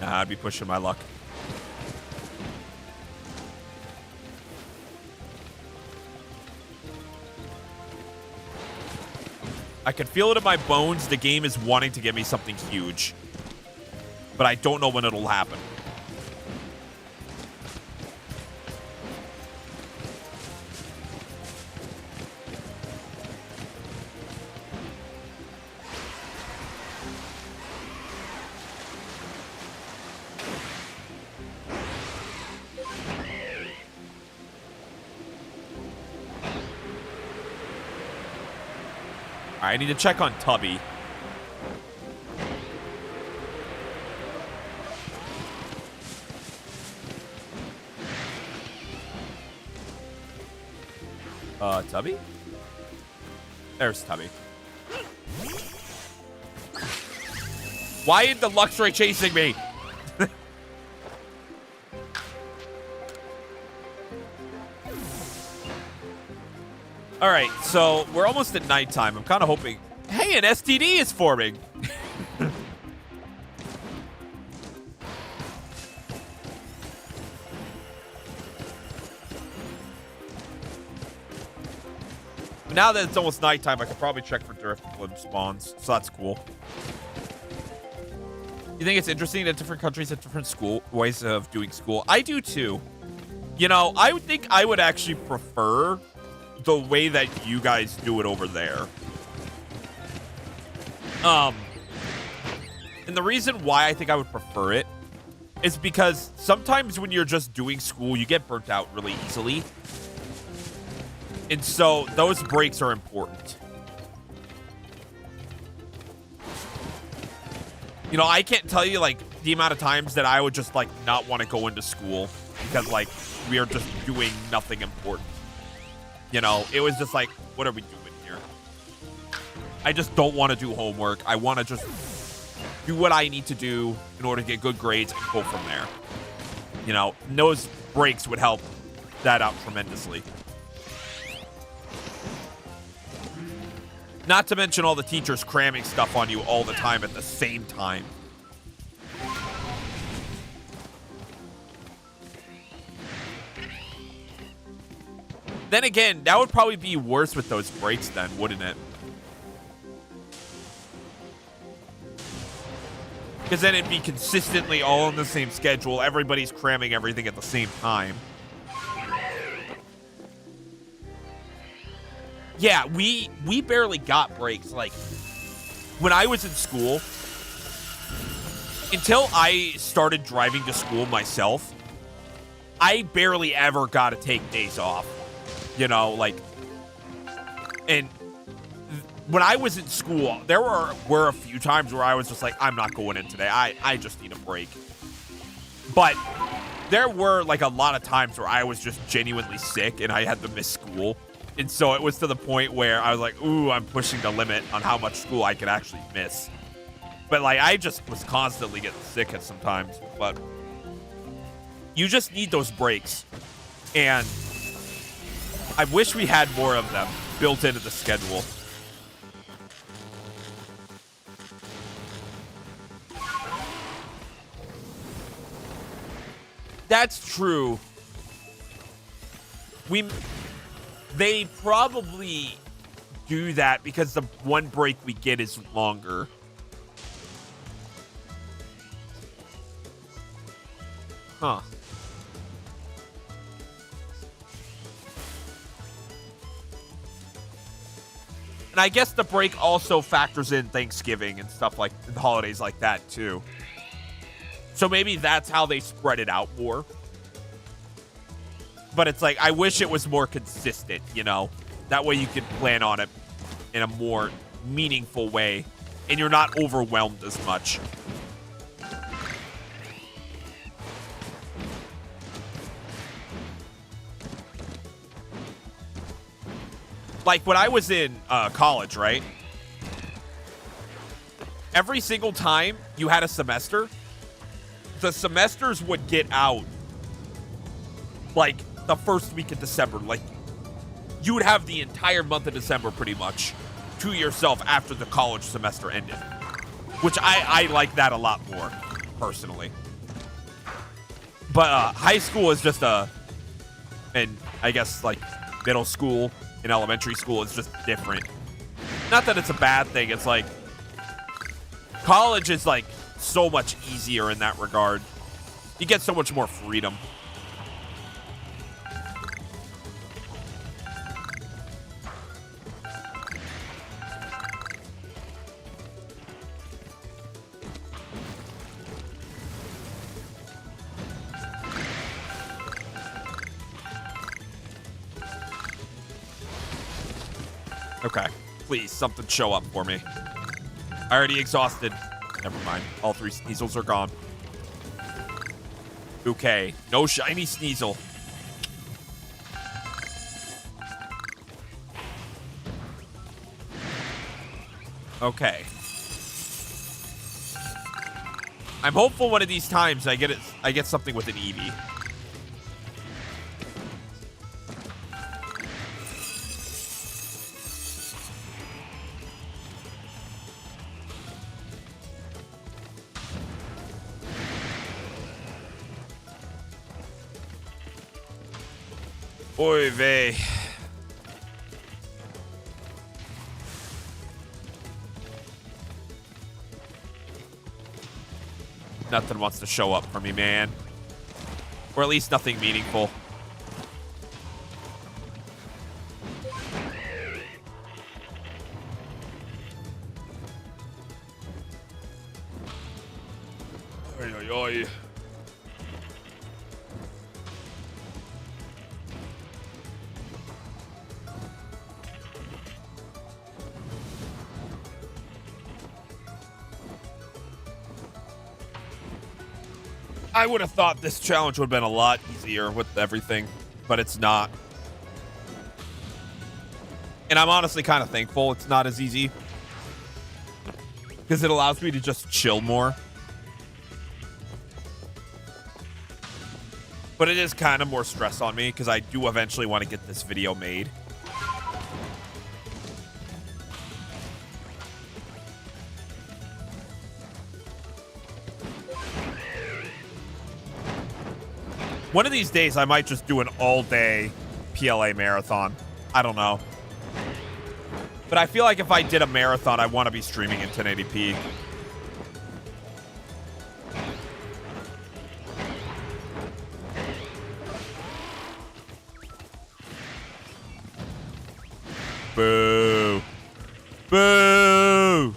Nah, I'd be pushing my luck. I can feel it in my bones. The game is wanting to give me something huge. But I don't know when it'll happen. I need to check on Tubby. Tubby? There's Tubby. Why is the Luxray chasing me? All right, so we're almost at nighttime. I'm kind of hoping... Hey, an STD is forming. Now that it's almost nighttime, I could probably check for Driftwood spawns, so that's cool. You think it's interesting that different countries have different ways of doing school? I do too. You know, I would think I would actually prefer the way that you guys do it over there. And the reason why I think I would prefer it is because sometimes when you're just doing school, you get burnt out really easily. And so those breaks are important. You know, I can't tell you, like, the amount of times that I would just, like, not want to go into school because, like, we are just doing nothing important. You know, it was just like, what are we doing here? I just don't want to do homework. I want to just do what I need to do in order to get good grades and go from there. You know, and those breaks would help that out tremendously. Not to mention all the teachers cramming stuff on you all the time at the same time. Then again, that would probably be worse with those breaks then, wouldn't it? Because then it'd be consistently all on the same schedule. Everybody's cramming everything at the same time. Yeah, we barely got breaks. Like, when I was in school, until I started driving to school myself, I barely ever got to take days off. You know, like, and when I was in school, there were a few times where I was just like, I'm not going in today. I just need a break. But there were, like, a lot of times where I was just genuinely sick and I had to miss school. And so it was to the point where I was like, ooh, I'm pushing the limit on how much school I could actually miss. But, like, I just was constantly getting sick at sometimes. But you just need those breaks. And I wish we had more of them built into the schedule. That's true. They probably do that because the one break we get is longer. Huh. And I guess the break also factors in Thanksgiving and stuff like the holidays like that too. So maybe that's how they spread it out more. But it's like, I wish it was more consistent, you know? That way you can plan on it in a more meaningful way, and you're not overwhelmed as much. Like, when I was in college, right? Every single time you had a semester, the semesters would get out, like, the first week of December. Like, you would have the entire month of December pretty much to yourself after the college semester ended, which I like that a lot more personally. But high school is just and I guess like middle school and elementary school is just different. Not that it's a bad thing. It's like college is like so much easier in that regard. You get so much more freedom. Okay, please, something show up for me. I already exhausted. Never mind. All 3 Sneasels are gone. Okay, no shiny Sneasel. Okay. I'm hopeful one of these times I get something with an Eevee. Oy vey. Nothing wants to show up for me, man. Or at least nothing meaningful. Oy, oy, oy. I would have thought this challenge would have been a lot easier with everything, but it's not. And I'm honestly kind of thankful it's not as easy, because it allows me to just chill more. But it is kind of more stress on me, because I do eventually want to get this video made. One of these days, I might just do an all-day PLA marathon. I don't know. But I feel like if I did a marathon, I want to be streaming in 1080p. Boo. Boo.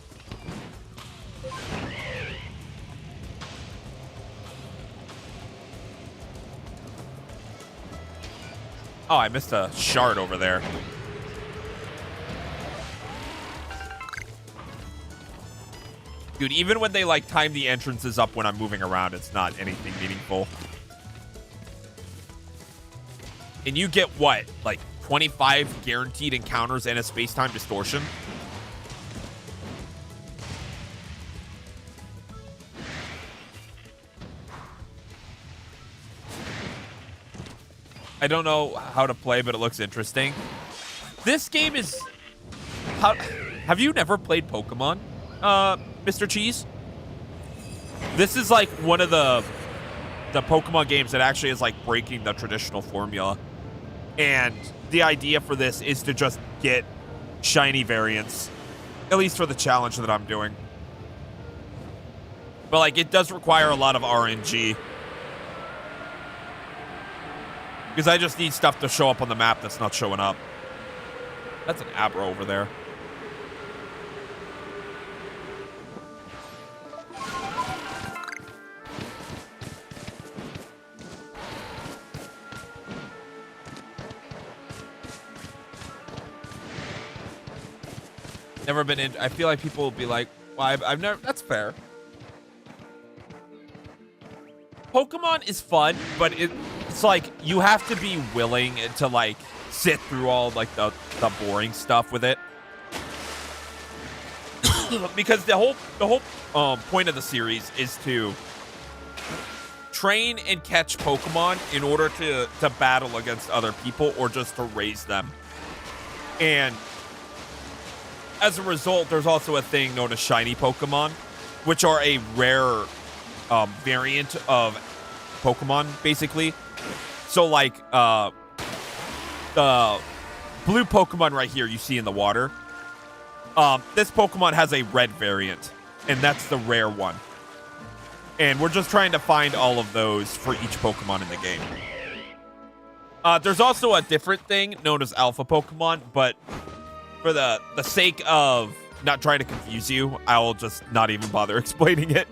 Oh, I missed a shard over there. Dude, even when they, like, time the entrances up when I'm moving around, it's not anything meaningful. And you get, what, like, 25 guaranteed encounters and a space-time distortion? I don't know how to play, but it looks interesting. This game is... Have you never played Pokemon, Mr. Cheese? This is like one of the Pokemon games that actually is like breaking the traditional formula. And the idea for this is to just get shiny variants, at least for the challenge that I'm doing. But like, it does require a lot of RNG. Because I just need stuff to show up on the map that's not showing up. That's an Abra over there. Never been in. I feel like people will be like, well, I've never. That's fair. Pokemon is fun, but it's like you have to be willing to like sit through all like the boring stuff with it. Because the whole point of the series is to train and catch Pokemon in order to battle against other people or just to raise them. And as a result, there's also a thing known as shiny Pokemon, which are a rare variant of Pokemon, basically. So, like, the blue Pokemon right here you see in the water, this Pokemon has a red variant, and that's the rare one. And we're just trying to find all of those for each Pokemon in the game. There's also a different thing known as Alpha Pokemon, but for the sake of not trying to confuse you, I will just not even bother explaining it.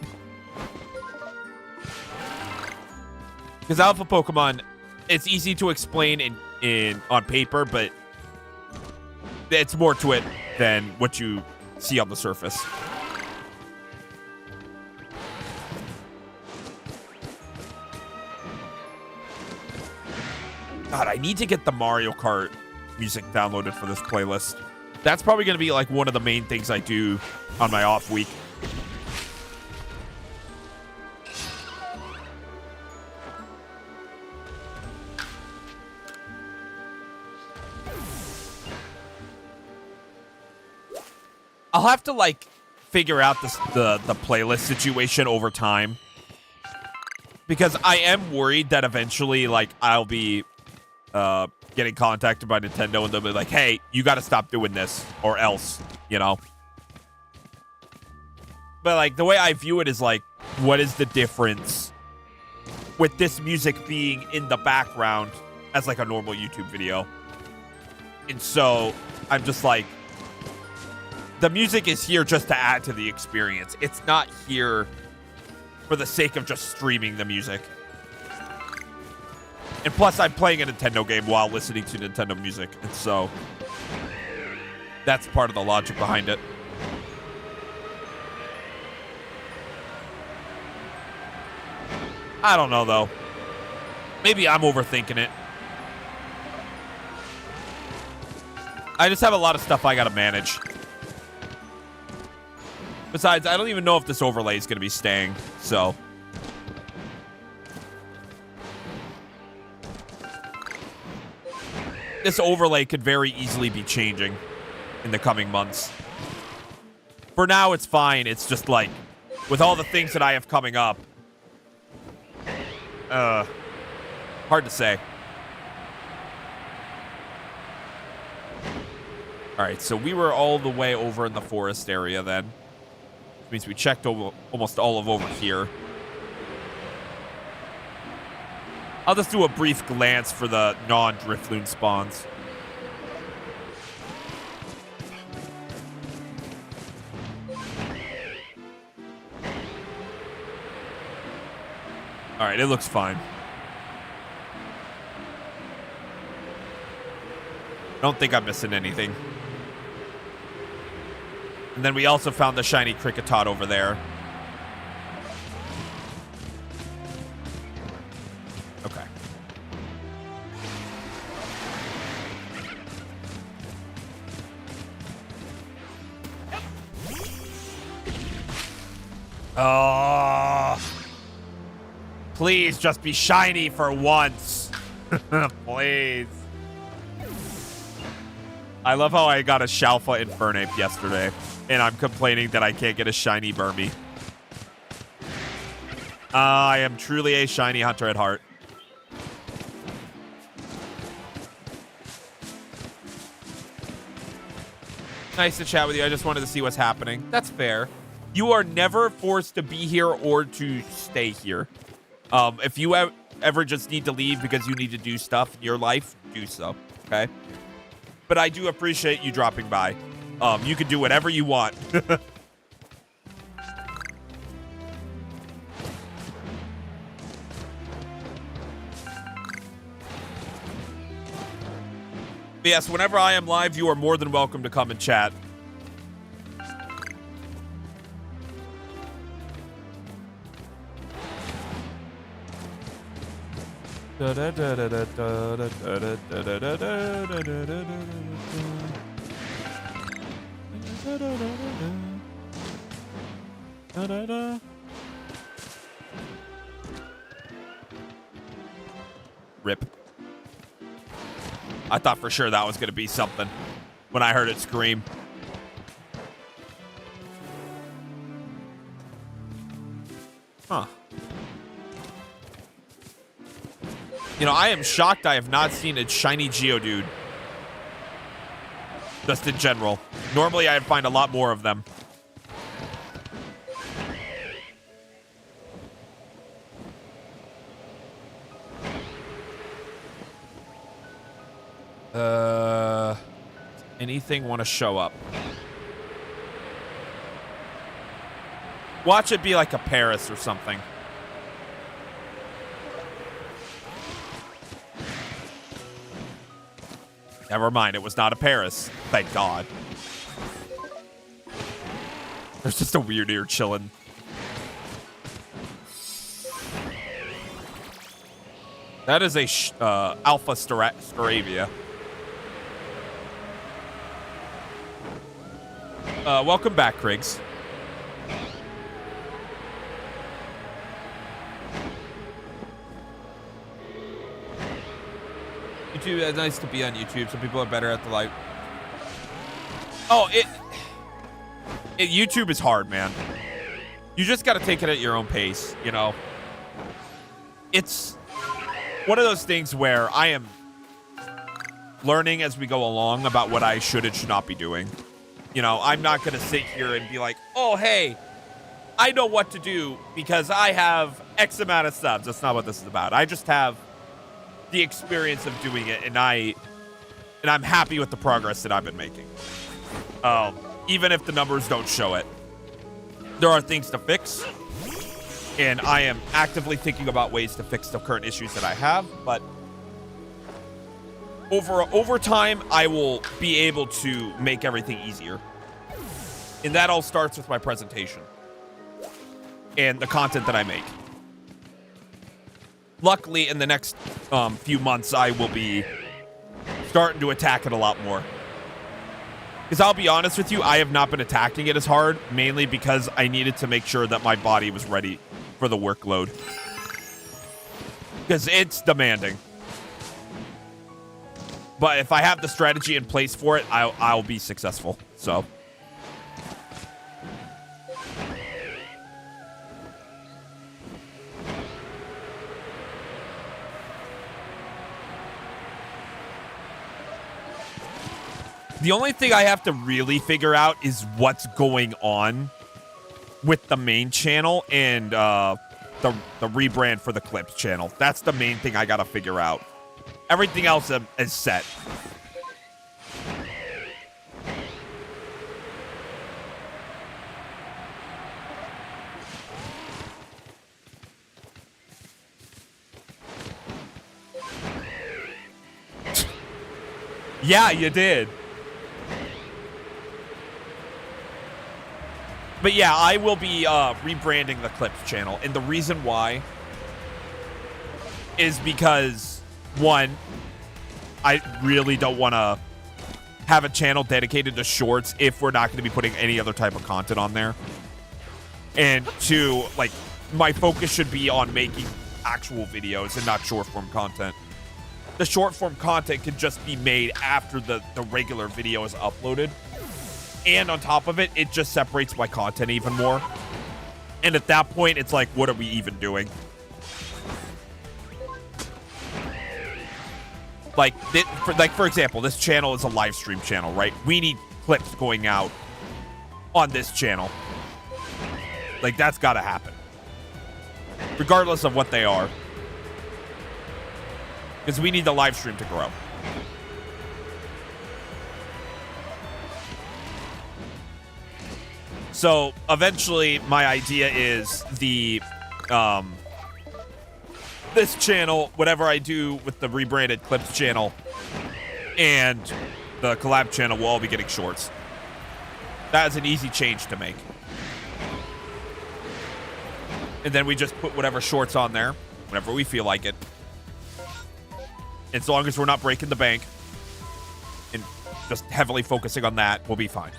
Because Alpha Pokemon, it's easy to explain on paper, but it's more to it than what you see on the surface. God, I need to get the Mario Kart music downloaded for this playlist. That's probably going to be like one of the main things I do on my off week. I'll have to like figure out the playlist situation over time, because I am worried that eventually like I'll be getting contacted by Nintendo and they'll be like, hey, you got to stop doing this or else, you know? But, like, the way I view it is, like, what is the difference with this music being in the background as, like, a normal YouTube video? And so I'm just like, the music is here just to add to the experience. It's not here for the sake of just streaming the music. And plus, I'm playing a Nintendo game while listening to Nintendo music. And so that's part of the logic behind it. I don't know, though. Maybe I'm overthinking it. I just have a lot of stuff I gotta manage. Besides, I don't even know if this overlay is gonna be staying, so. This overlay could very easily be changing in the coming months. For now, it's fine. It's just like, with all the things that I have coming up, hard to say. All right, so we were all the way over in the forest area then. Which means we checked almost all of over here. I'll just do a brief glance for the non-Drifloon spawns. All right, it looks fine. I don't think I'm missing anything. And then we also found the shiny Kricketot over there. Okay. Oh. Please just be shiny for once. Please. I love how I got a Shalpha Infernape yesterday, and I'm complaining that I can't get a shiny Burmy. I am truly a shiny hunter at heart. Nice to chat with you. I just wanted to see what's happening. That's fair. You are never forced to be here or to stay here. If you ever just need to leave because you need to do stuff in your life, do so, okay? But I do appreciate you dropping by. You can do whatever you want. Yes, whenever I am live, you are more than welcome to come and chat. Rip. I thought for sure that was going to be something when I heard it scream. Huh. You know, I am shocked I have not seen a shiny Geodude. Just in general. Normally, I'd find a lot more of them. Anything want to show up? Watch it be like a Paris or something. Never mind, it was not a Paris. Thank God. There's just a weird ear chilling. That is a Alpha Staravia. Welcome back, Kriggs. YouTube, it's nice to be on YouTube. Some people are better at the light. Oh, YouTube is hard, man. You just got to take it at your own pace, you know? It's one of those things where I am learning as we go along about what I should and should not be doing. You know, I'm not going to sit here and be like, oh, hey, I know what to do because I have X amount of subs. That's not what this is about. I just have the experience of doing it, and I'm happy with the progress that I've been making. Even if the numbers don't show it. There are things to fix, and I am actively thinking about ways to fix the current issues that I have, but over time, I will be able to make everything easier. And that all starts with my presentation and the content that I make. Luckily, in the next few months, I will be starting to attack it a lot more. Because I'll be honest with you, I have not been attacking it as hard, mainly because I needed to make sure that my body was ready for the workload. Because it's demanding. But if I have the strategy in place for it, I'll be successful. So. The only thing I have to really figure out is what's going on with the main channel and the rebrand for the Clips channel. That's the main thing I gotta figure out. Everything else is set. Yeah, you did. But yeah, I will be rebranding the Clips channel. And the reason why is because, one, I really don't want to have a channel dedicated to shorts if we're not going to be putting any other type of content on there. And two, like, my focus should be on making actual videos and not short form content. The short form content can just be made after the regular video is uploaded. And on top of it, it just separates my content even more. And at that point, it's like, what are we even doing? Like, for example, this channel is a live stream channel, right? We need clips going out on this channel. Like, that's got to happen. Regardless of what they are. Because we need the live stream to grow. So eventually my idea is this channel, whatever I do with the rebranded Clips channel and the collab channel will all be getting shorts. That is an easy change to make. And then we just put whatever shorts on there whenever we feel like it. As long as we're not breaking the bank and just heavily focusing on that, we'll be fine.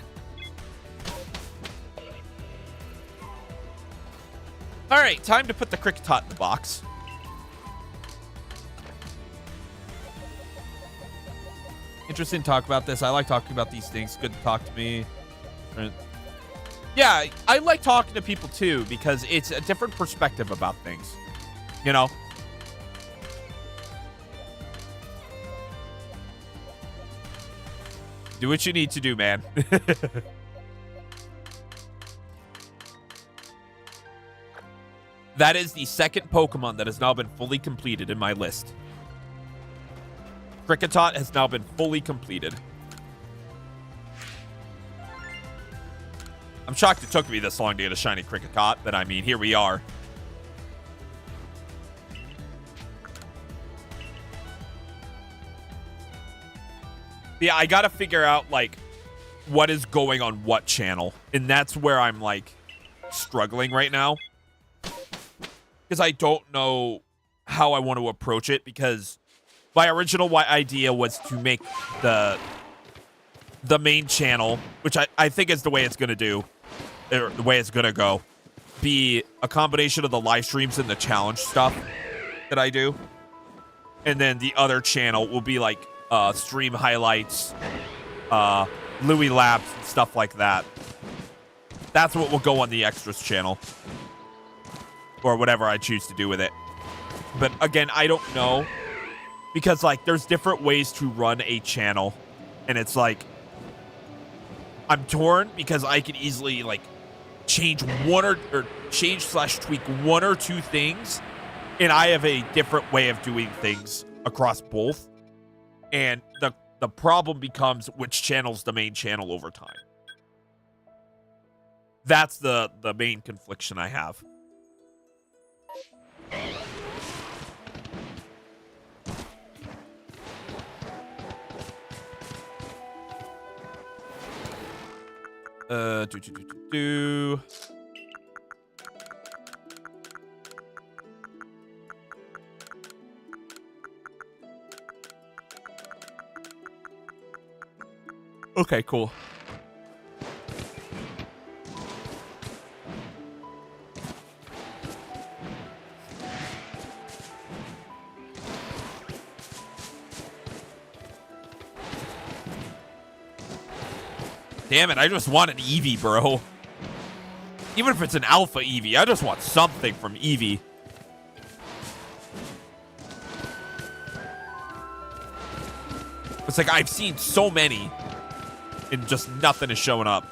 All right, time to put the Cricket in the box. Interesting to talk about this. I like talking about these things. Good to talk to me. Yeah, I like talking to people too because it's a different perspective about things. You know? Do what you need to do, man. That is the second Pokemon that has now been fully completed in my list. Kricketot has now been fully completed. I'm shocked it took me this long to get a shiny Kricketot, but I mean, here we are. Yeah, I gotta figure out, like, what is going on what channel. And that's where I'm, like, struggling right now. Because I don't know how I want to approach it, because my original idea was to make the main channel, which I think is the way it's going to do, or the way it's going to go, be a combination of the live streams and the challenge stuff that I do. And then the other channel will be like stream highlights, Louis Labs, stuff like that. That's what will go on the extras channel. Or whatever I choose to do with it. But again, I don't know. because like there's different ways to run a channel, and it's like I'm torn because I could easily like change change/tweak one or two things, and I have a different way of doing things across both, and the problem becomes which channel's the main channel over time. That's the main confliction I have. Okay, cool. Damn it, I just want an Eevee, bro. Even if it's an alpha Eevee, I just want something from Eevee. It's like I've seen so many, and just nothing is showing up.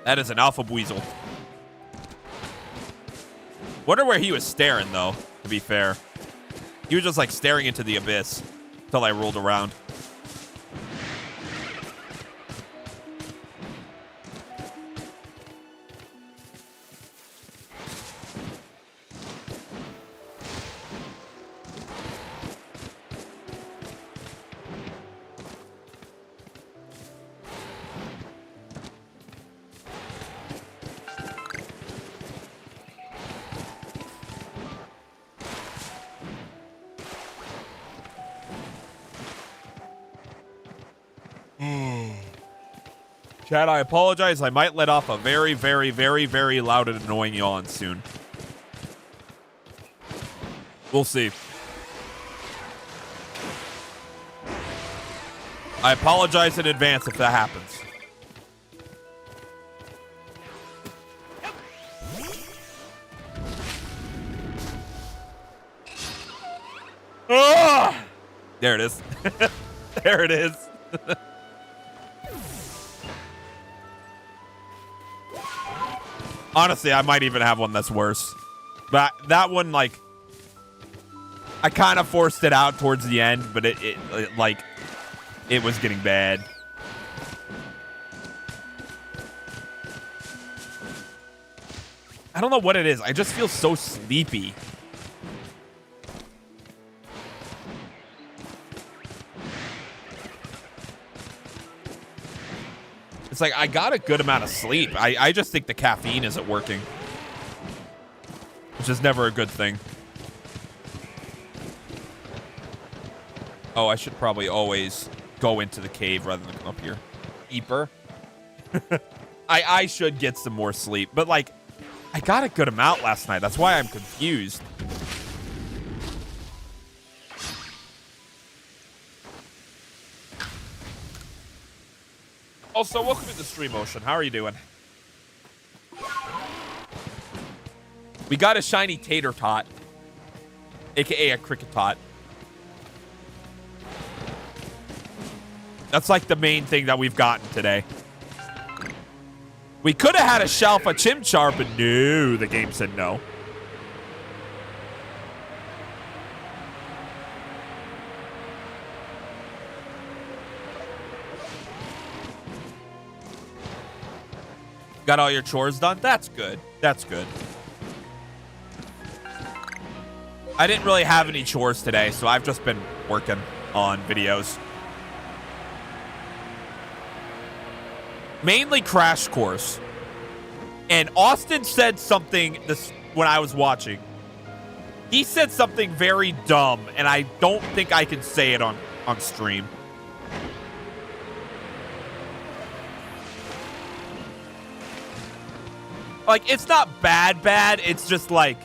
That is an alpha Buizel. Wonder where he was staring, though, to be fair. He was just, like, staring into the abyss until I rolled around. Chad, I apologize. I might let off a very, very, very, very loud and annoying yawn soon. We'll see. I apologize in advance if that happens. Ah! There it is. There it is. Honestly, I might even have one that's worse. But that one, like, I kind of forced it out towards the end, but it was getting bad. I don't know what it is. I just feel so sleepy. It's like I got a good amount of sleep. I just think the caffeine isn't working, which is never a good thing. Oh, I should probably always go into the cave rather than come up here. Eeper. I should get some more sleep, but like I got a good amount last night. That's why I'm confused. Also, welcome to the stream, Ocean. How are you doing? We got a shiny tater tot, aka a cricket tot. That's like the main thing that we've gotten today. We could have had a Shalpha-H.A, but no, the game said no. Got all your chores done? That's good. That's good. I didn't really have any chores today, so I've just been working on videos. Mainly Crash Course. And Austin said something this when I was watching. He said something very dumb, and I don't think I can say it on stream. Like, it's not bad, it's just like,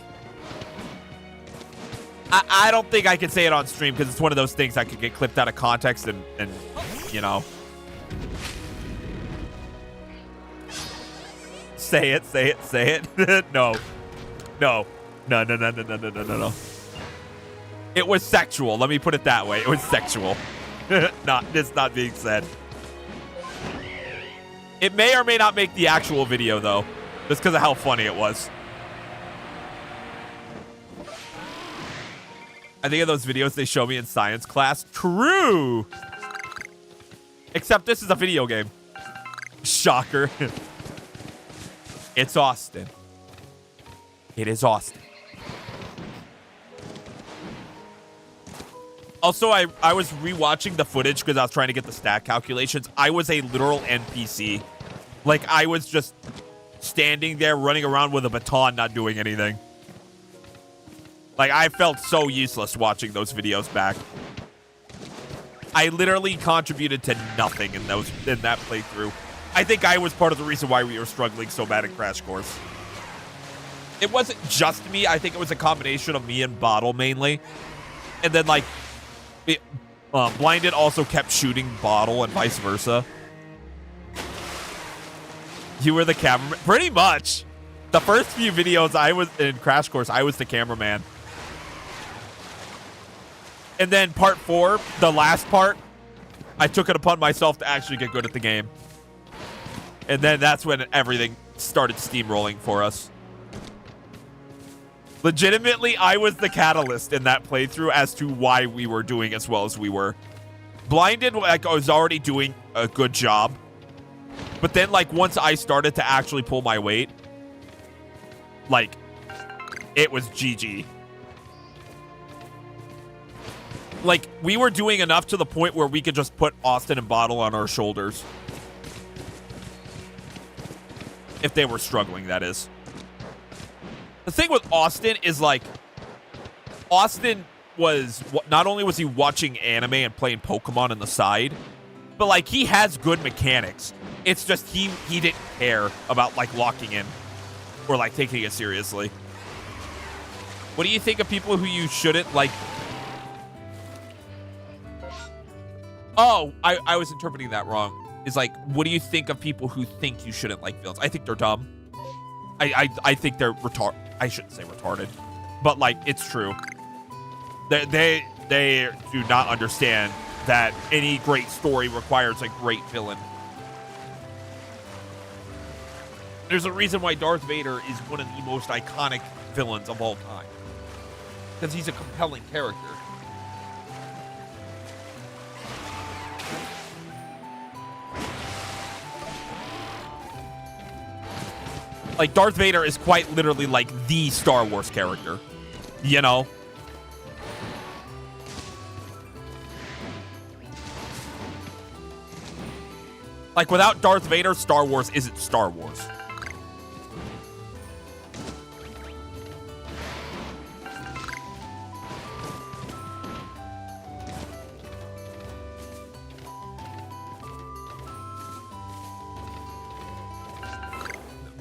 I don't think I can say it on stream because it's one of those things that could get clipped out of context and you know. Say it. No. It was sexual. Let me put it that way. It was sexual. It's not being said. It may or may not make the actual video, though, just because of how funny it was. I think of those videos they show me in science class. True. Except this is a video game. Shocker. It's Austin. It is Austin. Also, I was rewatching the footage because I was trying to get the stat calculations. I was a literal NPC. Like, I was just standing there running around with a baton, not doing anything. Like, I felt so useless watching those videos back. I literally contributed to nothing in that playthrough. I think I was part of the reason why we were struggling so bad in Crash Course. It wasn't just me. I think it was a combination of me and Bottle mainly. And then, like, Blinded also kept shooting Bottle and vice versa. You were the cameraman? Pretty much. The first few videos I was in Crash Course, I was the cameraman. And then part 4, the last part, I took it upon myself to actually get good at the game. And then that's when everything started steamrolling for us. Legitimately, I was the catalyst in that playthrough as to why we were doing as well as we were. Blinded, like, I was already doing a good job. But then, like, once I started to actually pull my weight, like, it was GG. Like, we were doing enough to the point where we could just put Austin and Bottle on our shoulders. If they were struggling, that is. The thing with Austin is, like, Austin was, not only was he watching anime and playing Pokemon on the side, but, like, he has good mechanics. It's just he didn't care about, like, locking in or, like, taking it seriously. What do you think of people who you shouldn't, like... Oh, I was interpreting that wrong. Is like, what do you think of people who think you shouldn't like villains? I think they're dumb. I think they're retarded. I shouldn't say retarded, but, like, it's true. They do not understand that any great story requires a great villain. There's a reason why Darth Vader is one of the most iconic villains of all time. Because he's a compelling character. Like, Darth Vader is quite literally, like, the Star Wars character. You know? Like, without Darth Vader, Star Wars isn't Star Wars.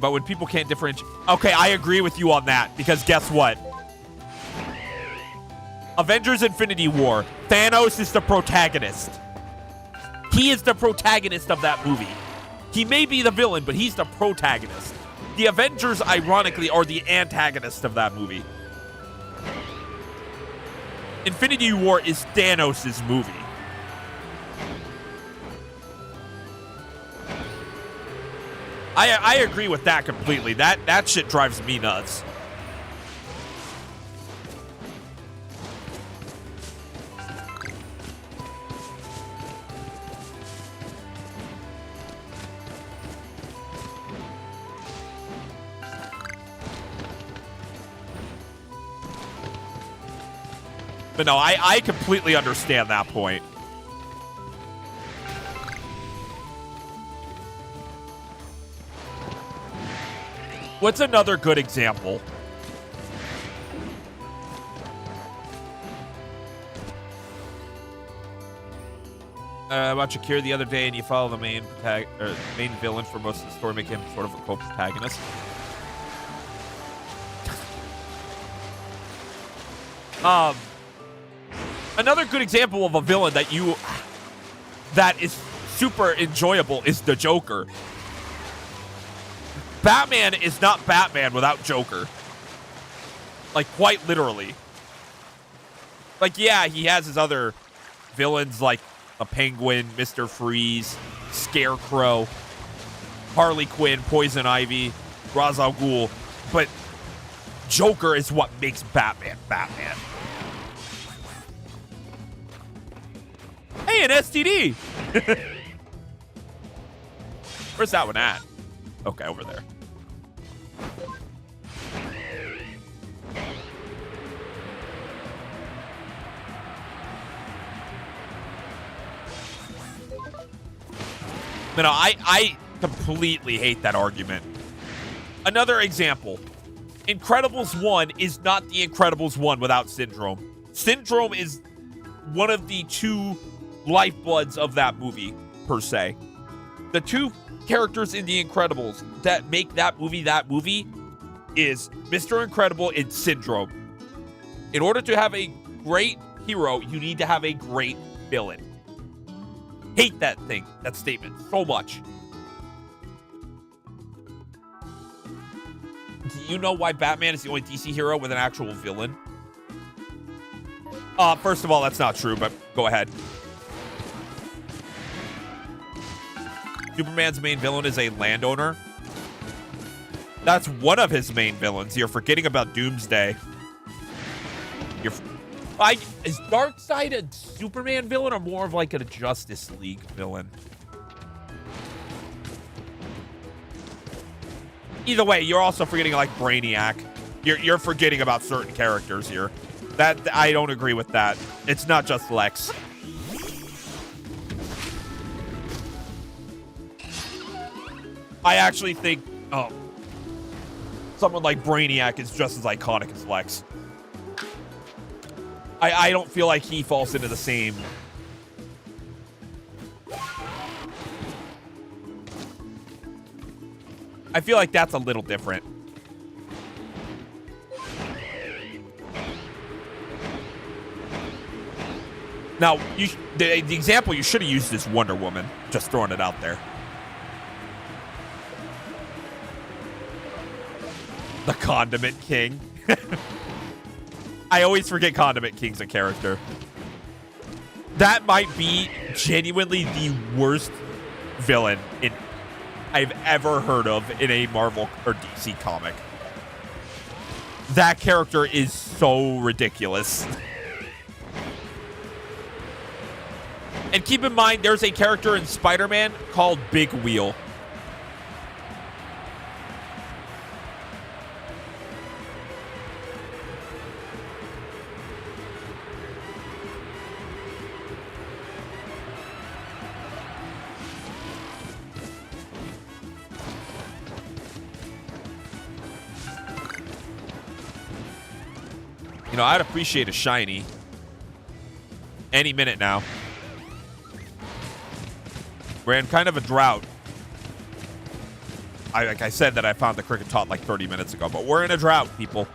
But when people can't differentiate... Okay, I agree with you on that, because guess what? Avengers Infinity War. Thanos is the protagonist. He is the protagonist of that movie. He may be the villain, but he's the protagonist. The Avengers, ironically, are the antagonist of that movie. Infinity War is Thanos' movie. I agree with that completely. That shit drives me nuts. But no, I completely understand that point. What's another good example? About Shakir the other day, and you follow the main villain for most of the story, make him sort of a co-protagonist. Another good example of a villain that is super enjoyable is the Joker. Batman is not Batman without Joker. Like, quite literally. Like, yeah, he has his other villains like the Penguin, Mr. Freeze, Scarecrow, Harley Quinn, Poison Ivy, Ra's al Ghul, but Joker is what makes Batman Batman. Hey, an STD! Where's that one at? Okay, over there. No, I completely hate that argument. Another example. Incredibles 1 is not the Incredibles 1 without Syndrome. Syndrome is one of the two lifebloods of that movie, per se. The two characters in The Incredibles that make that movie is Mr. Incredible and Syndrome. In order to have a great hero, you need to have a great villain. Hate that statement so much. Do you know why Batman is the only DC hero with an actual villain? First of all, that's not true, but go ahead. Superman's main villain is a landowner. That's one of his main villains. You're forgetting about Doomsday. Is Darkseid a Superman villain or more of like a Justice League villain? Either way, you're also forgetting like Brainiac. You're forgetting about certain characters here. That I don't agree with that. It's not just Lex. I actually think someone like Brainiac is just as iconic as Lex. I don't feel like he falls into the same. I feel like that's a little different. Now, the example you should have used is Wonder Woman. Just throwing it out there. The Condiment King. I always forget Condiment King's a character. That might be genuinely the worst villain I've ever heard of in a Marvel or DC comic. That character is so ridiculous. And keep in mind, there's a character in Spider-Man called Big Wheel. You know, I'd appreciate a shiny any minute now. We're in kind of a drought. Like I said that I found the cricket tot like 30 minutes ago, but we're in a drought, people.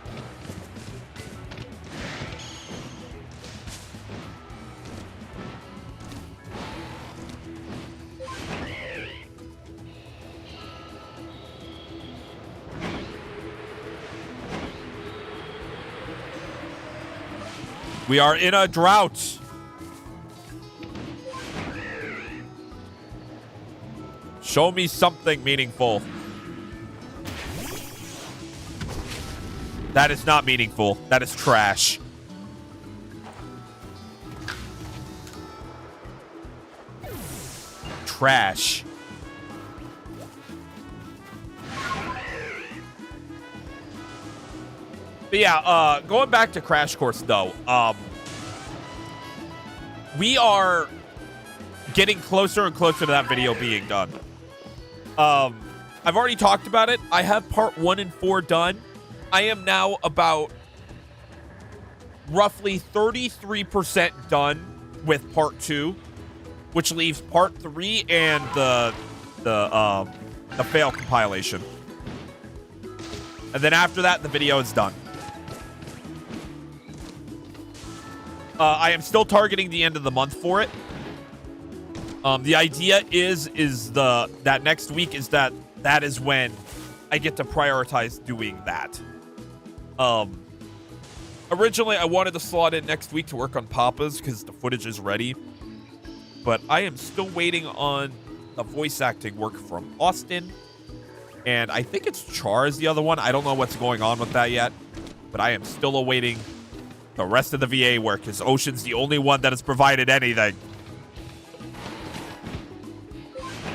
We are in a drought. Show me something meaningful. That is not meaningful. That is trash. Trash. But yeah, going back to Crash Course though, we are getting closer and closer to that video being done. I've already talked about it. I have part 1 and 4 done. I am now about roughly 33% done with part 2, which leaves part 3 and the fail compilation. And then after that, the video is done. I am still targeting the end of the month for it. The idea is that next week is that is when I get to prioritize doing that. Originally, I wanted to slot in next week to work on Papa's because the footage is ready. But I am still waiting on the voice acting work from Austin. And I think it's Char is the other one. I don't know what's going on with that yet. But I am still awaiting the rest of the VA work because Ocean's the only one that has provided anything.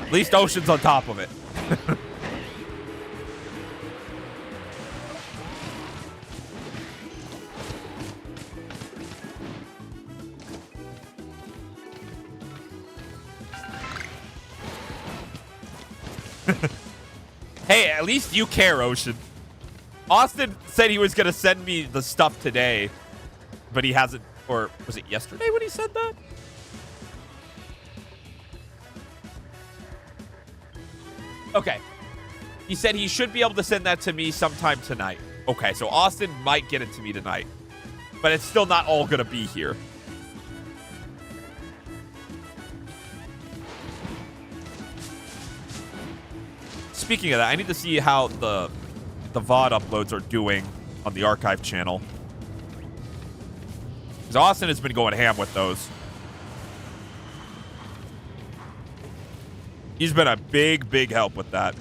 At least Ocean's on top of it. Hey, at least you care, Ocean. Austin said he was going to send me the stuff today, but he hasn't. Or was it yesterday when he said that? Okay. He said he should be able to send that to me sometime tonight. Okay, so Austin might get it to me tonight. But it's still not all going to be here. Speaking of that, I need to see how the VOD uploads are doing on the archive channel. Because Austin has been going ham with those. He's been a big, big help with that.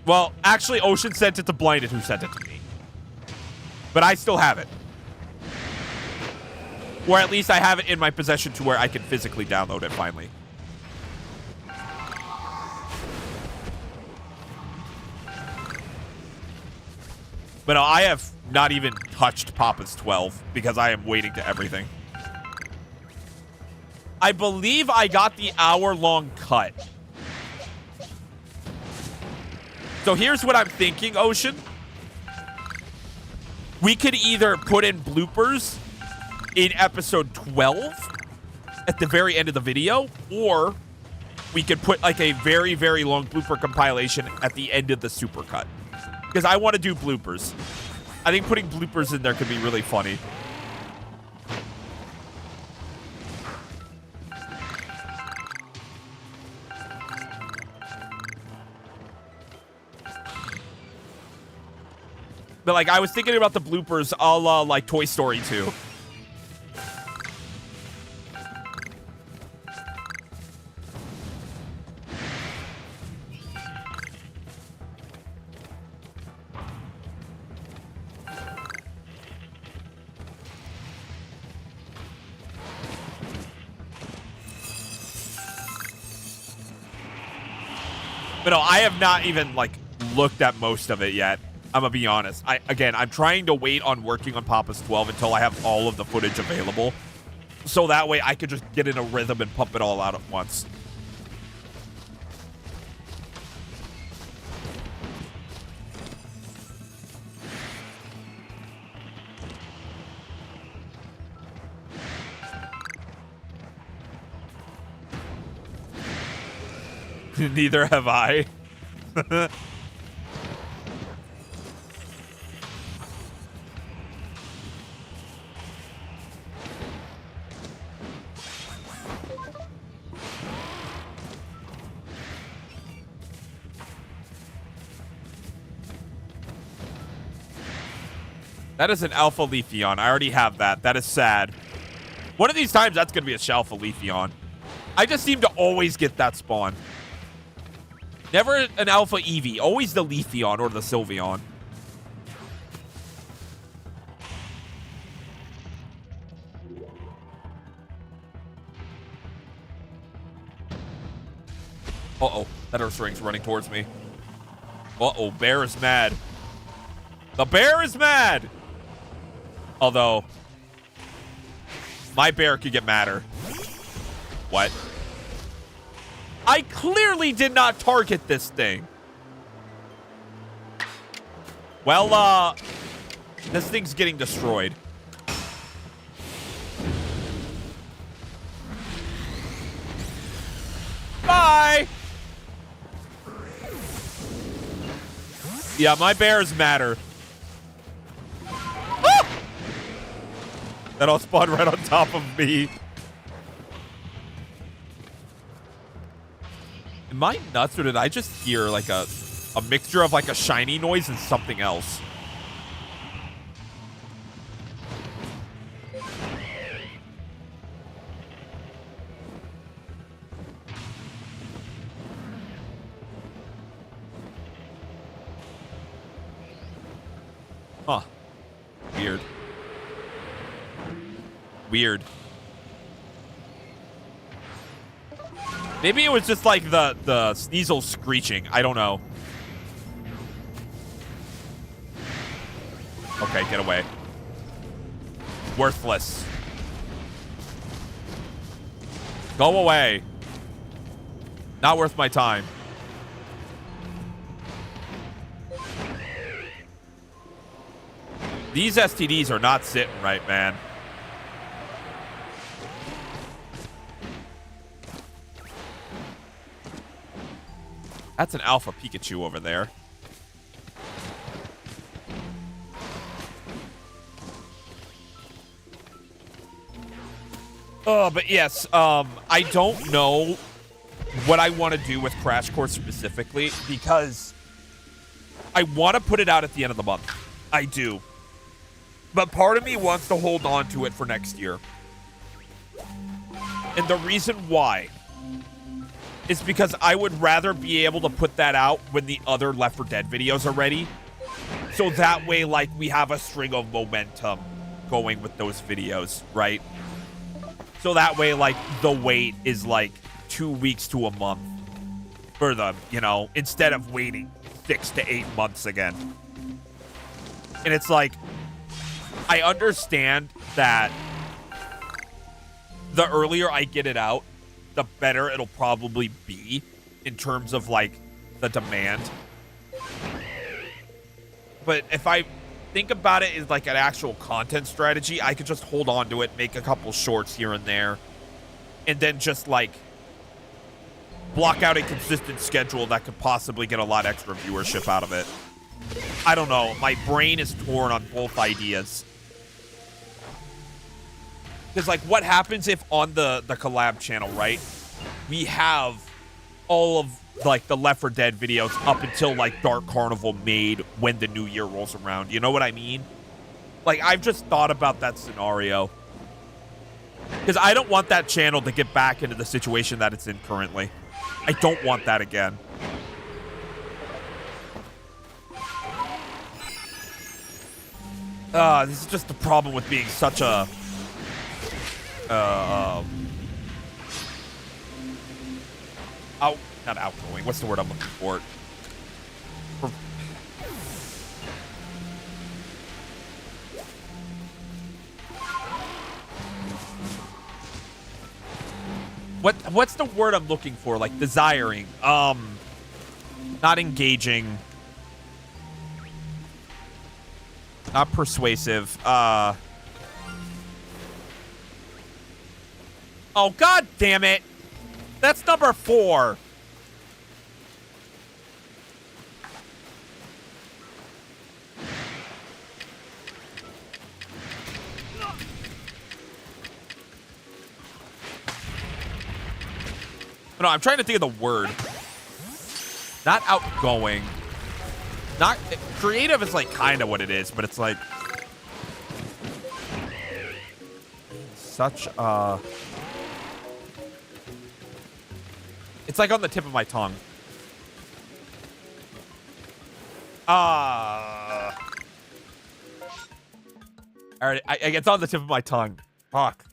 Well, actually, Ocean sent it to Blinded, who sent it to me. But I still have it. Or at least I have it in my possession to where I can physically download it finally. But no, I have not even touched Papa's 12 because I am waiting to everything. I believe I got the hour-long cut. So here's what I'm thinking, Ocean. We could either put in bloopers in episode 12 at the very end of the video, or we could put like a very, very long blooper compilation at the end of the supercut. Because I want to do bloopers. I think putting bloopers in there could be really funny. But like, I was thinking about the bloopers a la like Toy Story 2. But no, I have not even, like, looked at most of it yet. I'm gonna be honest. Again, I'm trying to wait on working on Papa's 12 until I have all of the footage available. So that way I could just get in a rhythm and pump it all out at once. Neither have I. That is an Alpha Leafeon. I already have that. That is sad. One of these times, that's going to be a Shalpha Leafeon. I just seem to always get that spawn. Never an Alpha Eevee. Always the Leafeon or the Sylveon. Uh-oh. That Ursaring's running towards me. Uh-oh. Bear is mad. The bear is mad! Although, my bear could get madder. What? I clearly did not target this thing. Well, this thing's getting destroyed. Bye! Yeah, my bear is madder. Ah! That all spawned right on top of me. Am I nuts, or did I just hear like a mixture of like a shiny noise and something else? Huh. Weird. Weird. Maybe it was just like the Sneasel screeching. I don't know. Okay, get away. Worthless. Go away. Not worth my time. These STDs are not sitting right, man. That's an alpha Pikachu over there. Oh, but yes, I don't know what I want to do with Crash Course specifically, because I want to put it out at the end of the month. I do. But part of me wants to hold on to it for next year. And the reason why is because I would rather be able to put that out when the other Left 4 Dead videos are ready. So that way, like, we have a string of momentum going with those videos, right? So that way, like, the wait is, like, 2 weeks to a month for them, you know, instead of waiting 6 to 8 months again. And it's like, I understand that the earlier I get it out, the better it'll probably be in terms of, like, the demand. But if I think about it as, like, an actual content strategy, I could just hold on to it, make a couple shorts here and there, and then just, like, block out a consistent schedule that could possibly get a lot extra viewership out of it. I don't know. My brain is torn on both ideas. Because, like, what happens if on the collab channel, right, we have all of, like, the Left 4 Dead videos up until, like, Dark Carnival made when the new year rolls around? You know what I mean? Like, I've just thought about that scenario. Because I don't want that channel to get back into the situation that it's in currently. I don't want that again. This is just the problem with being such a... not outgoing. What's the word I'm looking for? What's the word I'm looking for? Like, desiring. Not engaging. Not persuasive. Oh, god damn it. That's number 4. No, I'm trying to think of the word. Not outgoing. Not creative is like kind of what it is, but it's like such a... It's like on the tip of my tongue. Alright, it's on the tip of my tongue. Fuck.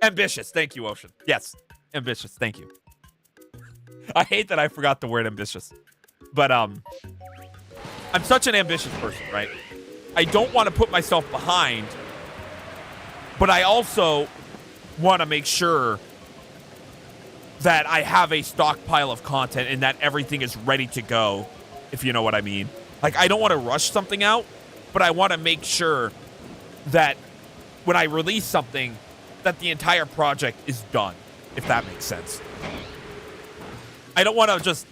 Ambitious. Thank you, Ocean. Yes. Ambitious. Thank you. I hate that I forgot the word ambitious. But, I'm such an ambitious person, right? I don't want to put myself behind, but I also want to make sure that I have a stockpile of content and that everything is ready to go, if you know what I mean. Like, I don't want to rush something out, but I want to make sure that when I release something, that the entire project is done, if that makes sense. I don't want to just,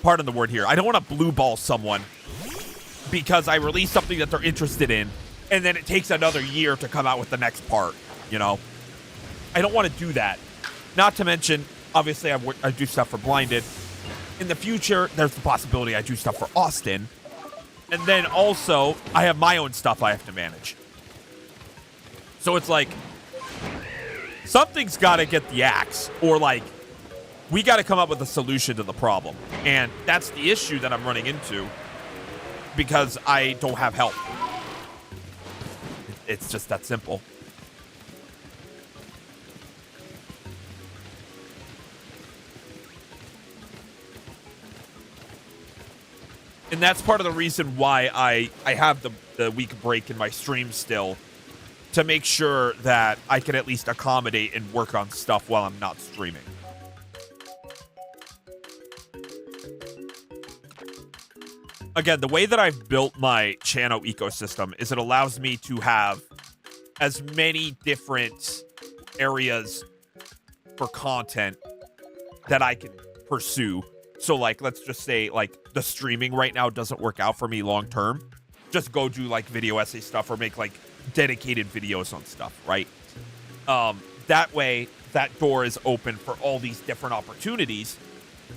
pardon the word here, I don't want to blue ball someone because I release something that they're interested in and then it takes another year to come out with the next part, you know? I don't want to do that. Not to mention, obviously, I do stuff for Blinded. In the future, there's the possibility I do stuff for Austin. And then also, I have my own stuff I have to manage. So it's like, something's got to get the axe, or like, we got to come up with a solution to the problem. And that's the issue that I'm running into because I don't have help. It's just that simple. And that's part of the reason why I have the week break in my stream still, to make sure that I can at least accommodate and work on stuff while I'm not streaming. Again, the way that I've built my channel ecosystem is it allows me to have as many different areas for content that I can pursue. So, like, let's just say, like, the streaming right now doesn't work out for me long term. Just go do, like, video essay stuff or make, like, dedicated videos on stuff, right? That way, that door is open for all these different opportunities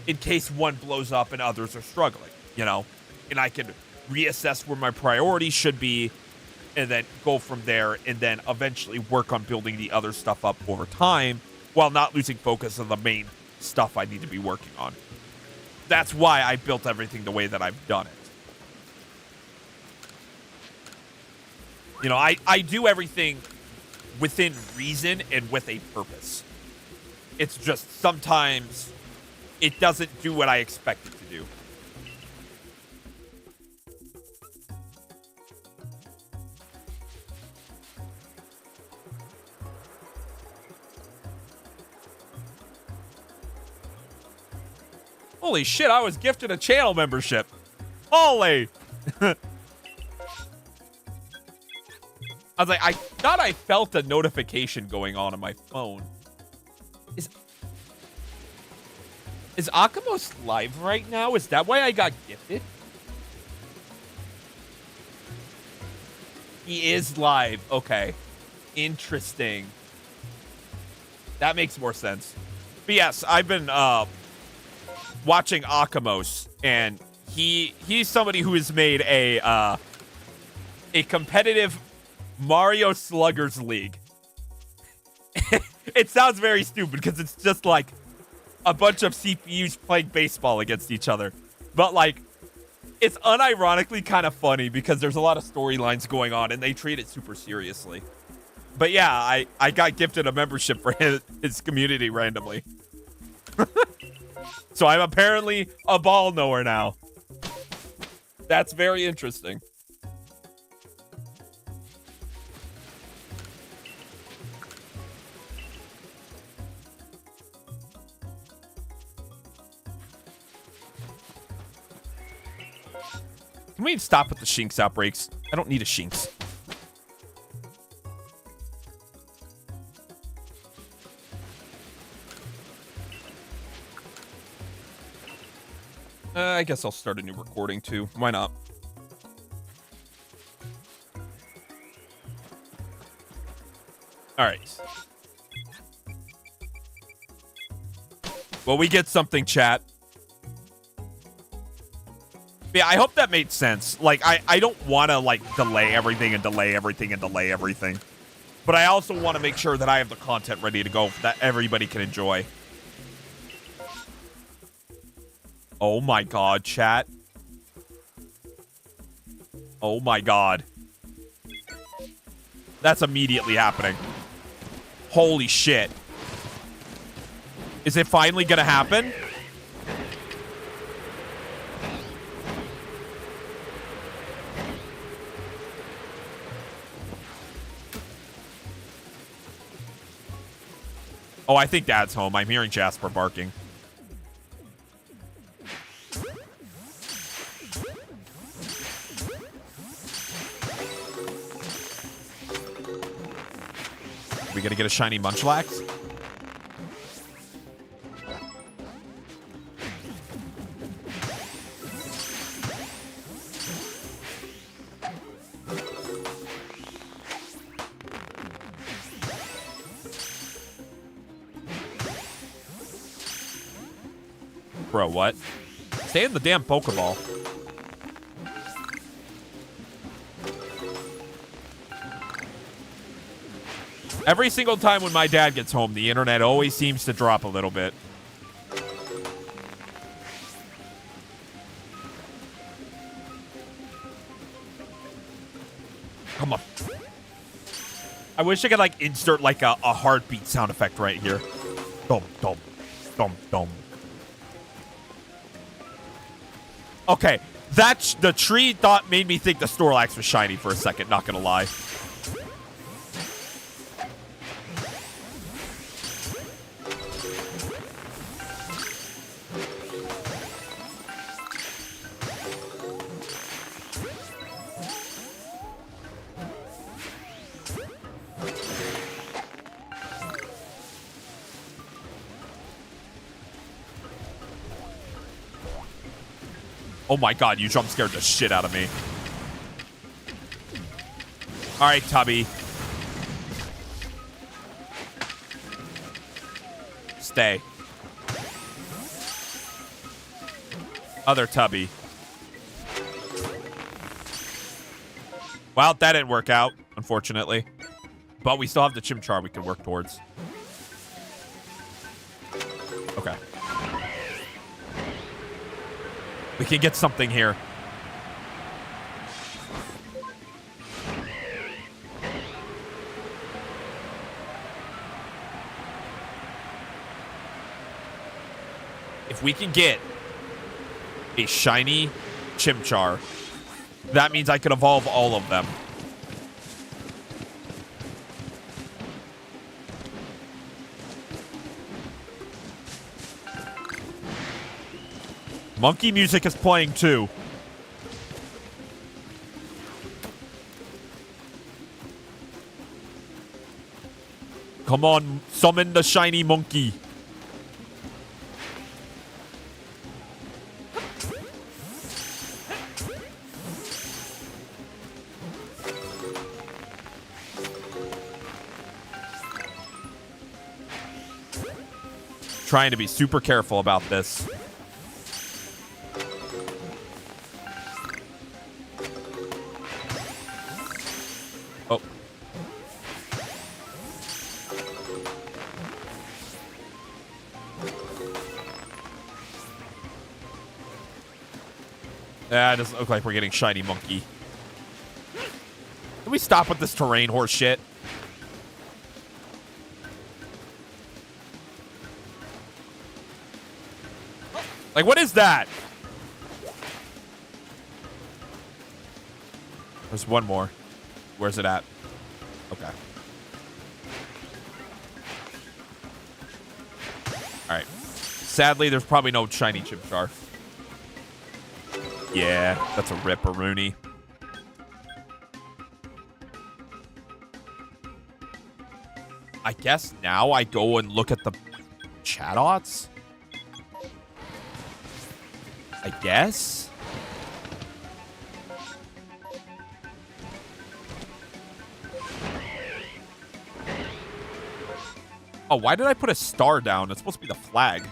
in case one blows up and others are struggling, you know? And I can reassess where my priorities should be and then go from there and then eventually work on building the other stuff up over time while not losing focus on the main stuff I need to be working on. That's why I built everything the way that I've done it. You know, I do everything within reason and with a purpose. It's just sometimes it doesn't do what I expect it to do. Holy shit, I was gifted a channel membership. Holy. I was like, I thought I felt a notification going on my phone. Is Akamos live right now? Is that why I got gifted? He is live. Okay. Interesting. That makes more sense. But yes, I've been watching Akamos, and he's somebody who has made a competitive Mario Sluggers League. It sounds very stupid because it's just like a bunch of CPUs playing baseball against each other. But like, it's unironically kind of funny because there's a lot of storylines going on and they treat it super seriously. But yeah, I got gifted a membership for his community randomly. So I'm apparently a ball knower now. That's very interesting. Can we stop with the Shinx outbreaks? I don't need a Shinx. I guess I'll start a new recording too. Why not? All right. Well, we get something, chat. Yeah, I hope that made sense. Like, I don't want to, like, delay everything and delay everything and delay everything. But I also want to make sure that I have the content ready to go that everybody can enjoy. Oh my god, chat. Oh my god. That's immediately happening. Holy shit. Is it finally gonna happen? Oh, I think Dad's home. I'm hearing Jasper barking. We gotta get a shiny Munchlax? Bro, what? Stay in the damn Pokeball. Every single time when my dad gets home, the internet always seems to drop a little bit. Come on. I wish I could, like, insert, like, a heartbeat sound effect right here. Dum, dum, dum, dum. Okay, the tree thought made me think the Snorlax was shiny for a second, not gonna lie. Oh my god, you jump scared the shit out of me. Alright, Tubby. Stay. Other Tubby. Well, that didn't work out, unfortunately. But we still have the Chimchar we can work towards. Okay. We can get something here. If we can get a shiny Chimchar, that means I can evolve all of them. Monkey music is playing too. Come on, summon the shiny monkey. Trying to be super careful about this. Oh. Yeah, it doesn't look like we're getting shiny monkey. Can we stop with this terrain horse shit? Like, what is that? There's one more. Where's it at? Okay. Alright. Sadly, there's probably no shiny Chimchar. Yeah, that's a ripperoonie. I guess now I go and look at the Chadots? I guess? Oh, why did I put a star down? It's supposed to be the flag.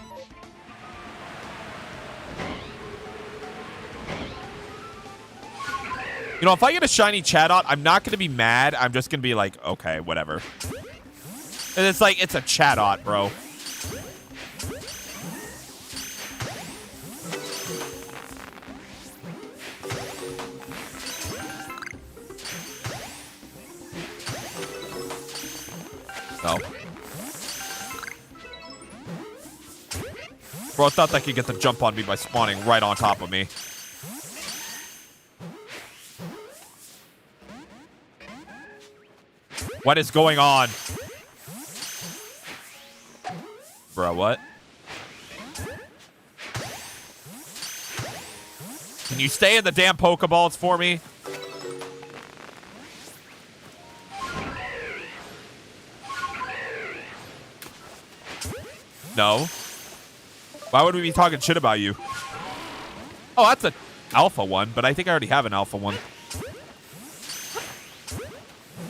You know, if I get a shiny Chatot, I'm not going to be mad. I'm just going to be like, okay, whatever. And it's like, it's a Chatot, bro. No. Bro, I thought that could get the jump on me by spawning right on top of me. What is going on? Bro, what? Can you stay in the damn Pokeballs for me? No. Why would we be talking shit about you? Oh, that's an alpha one, but I think I already have an alpha one.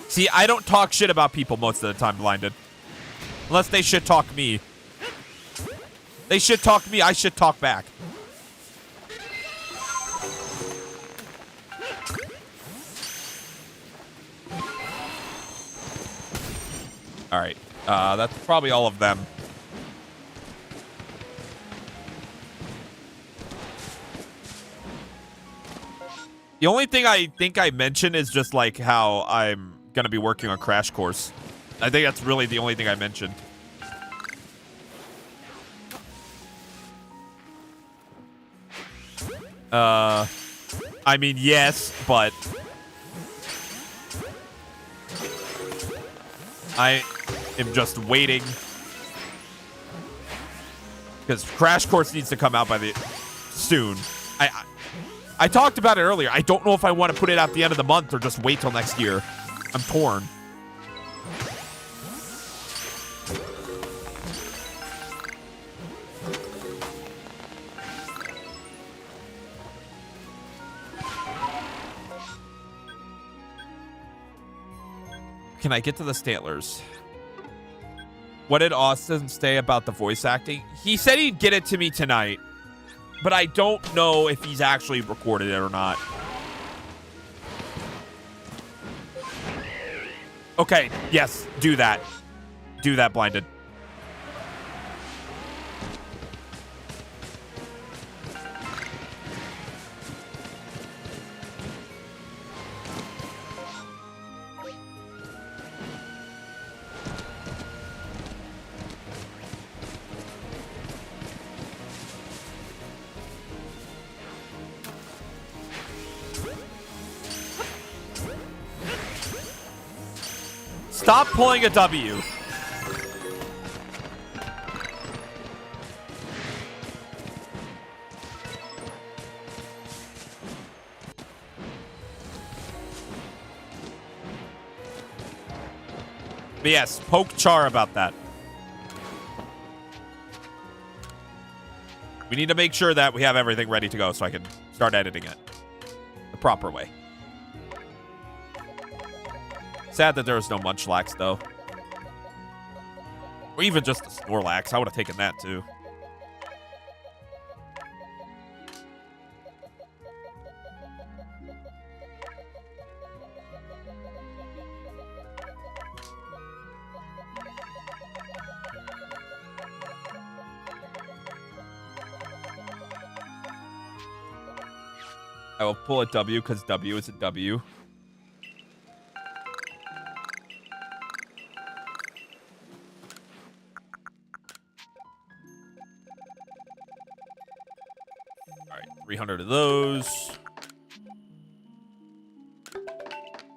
See, I don't talk shit about people most of the time, Blinded. Unless they shit talk me. They shit talk me. I should talk back. All right. That's probably all of them. The only thing I think I mentioned is just like how I'm going to be working on Crash Course. I think that's really the only thing I mentioned. I mean, yes, but I am just waiting because Crash Course needs to come out soon. I talked about it earlier. I don't know if I want to put it out the end of the month or just wait till next year. I'm torn. Can I get to the Stantlers? What did Austin say about the voice acting? He said he'd get it to me tonight, but I don't know if he's actually recorded it or not. Okay, yes, do that. Do that, Blinded. Stop pulling a W. But yes, poke Char about that. We need to make sure that we have everything ready to go so I can start editing it the proper way. Sad that there was no Munchlax, though. Or even just the Snorlax. I would have taken that, too. I will pull a W because W is a W. All right, 300 of those.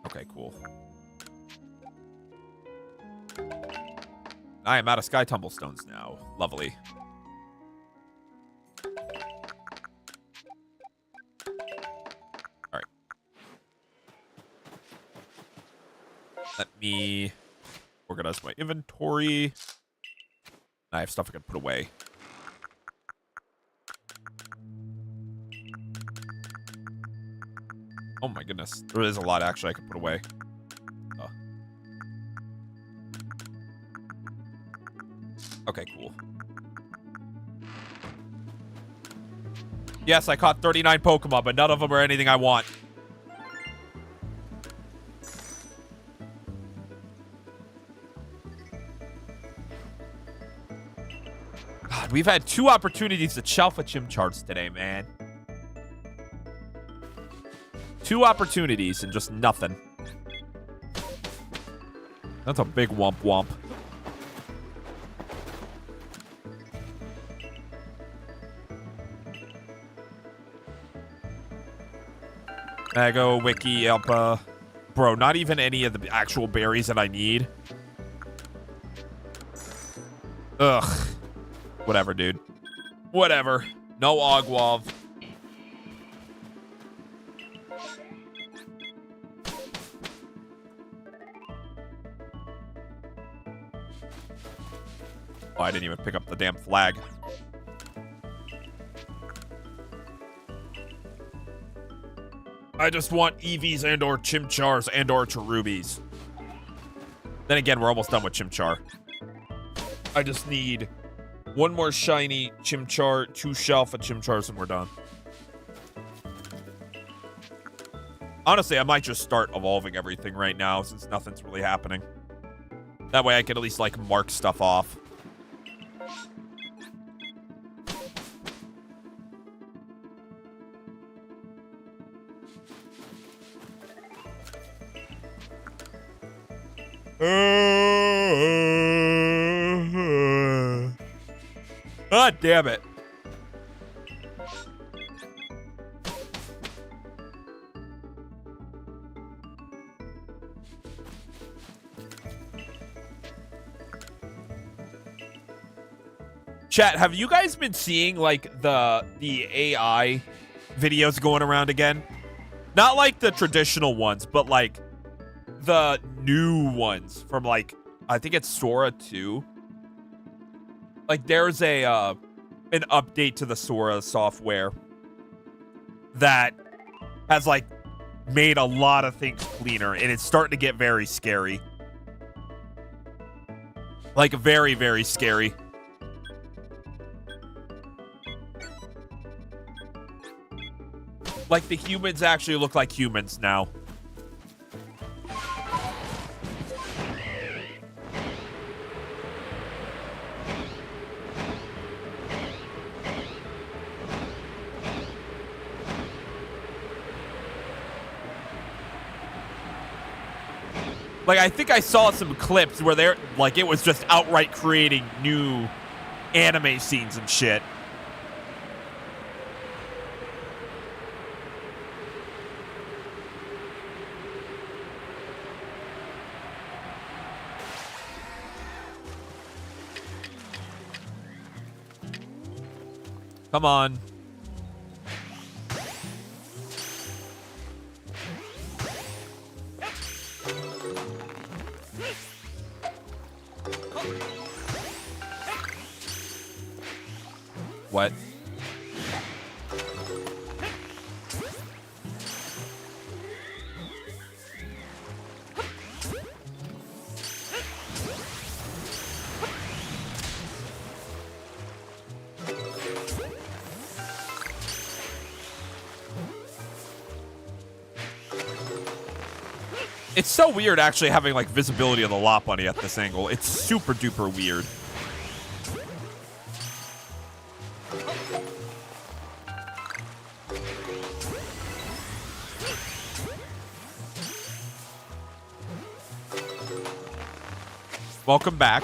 Okay, cool. I am out of Sky Tumblestones now. Lovely. Let me organize my inventory. I have stuff I can put away. Oh my goodness. There is a lot actually I can put away. Oh. Okay, cool. Yes, I caught 39 Pokemon, but none of them are anything I want. We've had 2 opportunities to Shalpha Chimcharts today, man. 2 opportunities and just nothing. That's a big womp womp. Mago, Wiki, Elpa. Bro, not even any of the actual berries that I need. Ugh. Whatever, dude. Whatever. No Ogwalv. Oh, I didn't even pick up the damn flag. I just want Eevees and or Chimchars and or Cherubies. Then again, we're almost done with Chimchar. I just need One more shiny Chimchar, 2 Shalpha Chimchars, and we're done. Honestly, I might just start evolving everything right now since nothing's really happening. That way I can at least, like, mark stuff off. God damn it. Chat, have you guys been seeing, like, the AI videos going around again? Not like the traditional ones, but like the new ones from, like, I think it's Sora 2. Like, there's a an update to the Sora software that has, like, made a lot of things cleaner, and it's starting to get very scary. Like, very, very scary. Like, the humans actually look like humans now. Like, I think I saw some clips where they're, like, it was just outright creating new anime scenes and shit. Come on. What? It's so weird actually having, like, visibility of the lot bunny at this angle. It's super duper weird. Welcome back.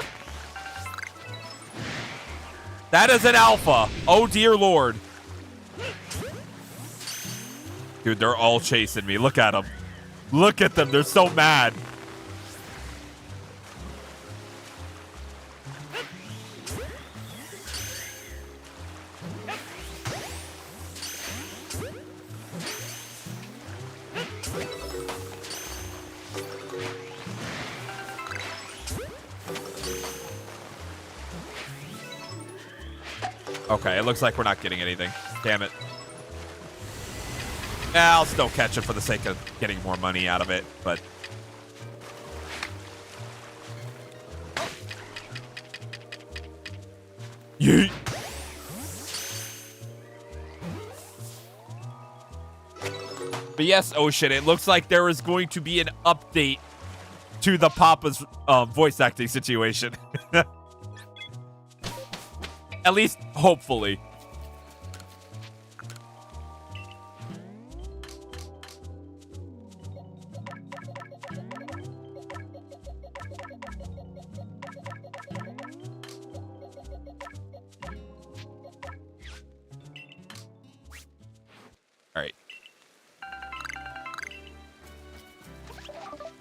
That is an alpha. Oh, dear Lord. Dude, they're all chasing me. Look at them. Look at them. They're so mad. Okay, it looks like we're not getting anything. Damn it. Yeah, I'll still catch it for the sake of getting more money out of it, but... Yeet! But yes, oh shit, it looks like there is going to be an update to the Papa's voice acting situation. At least, hopefully. All right.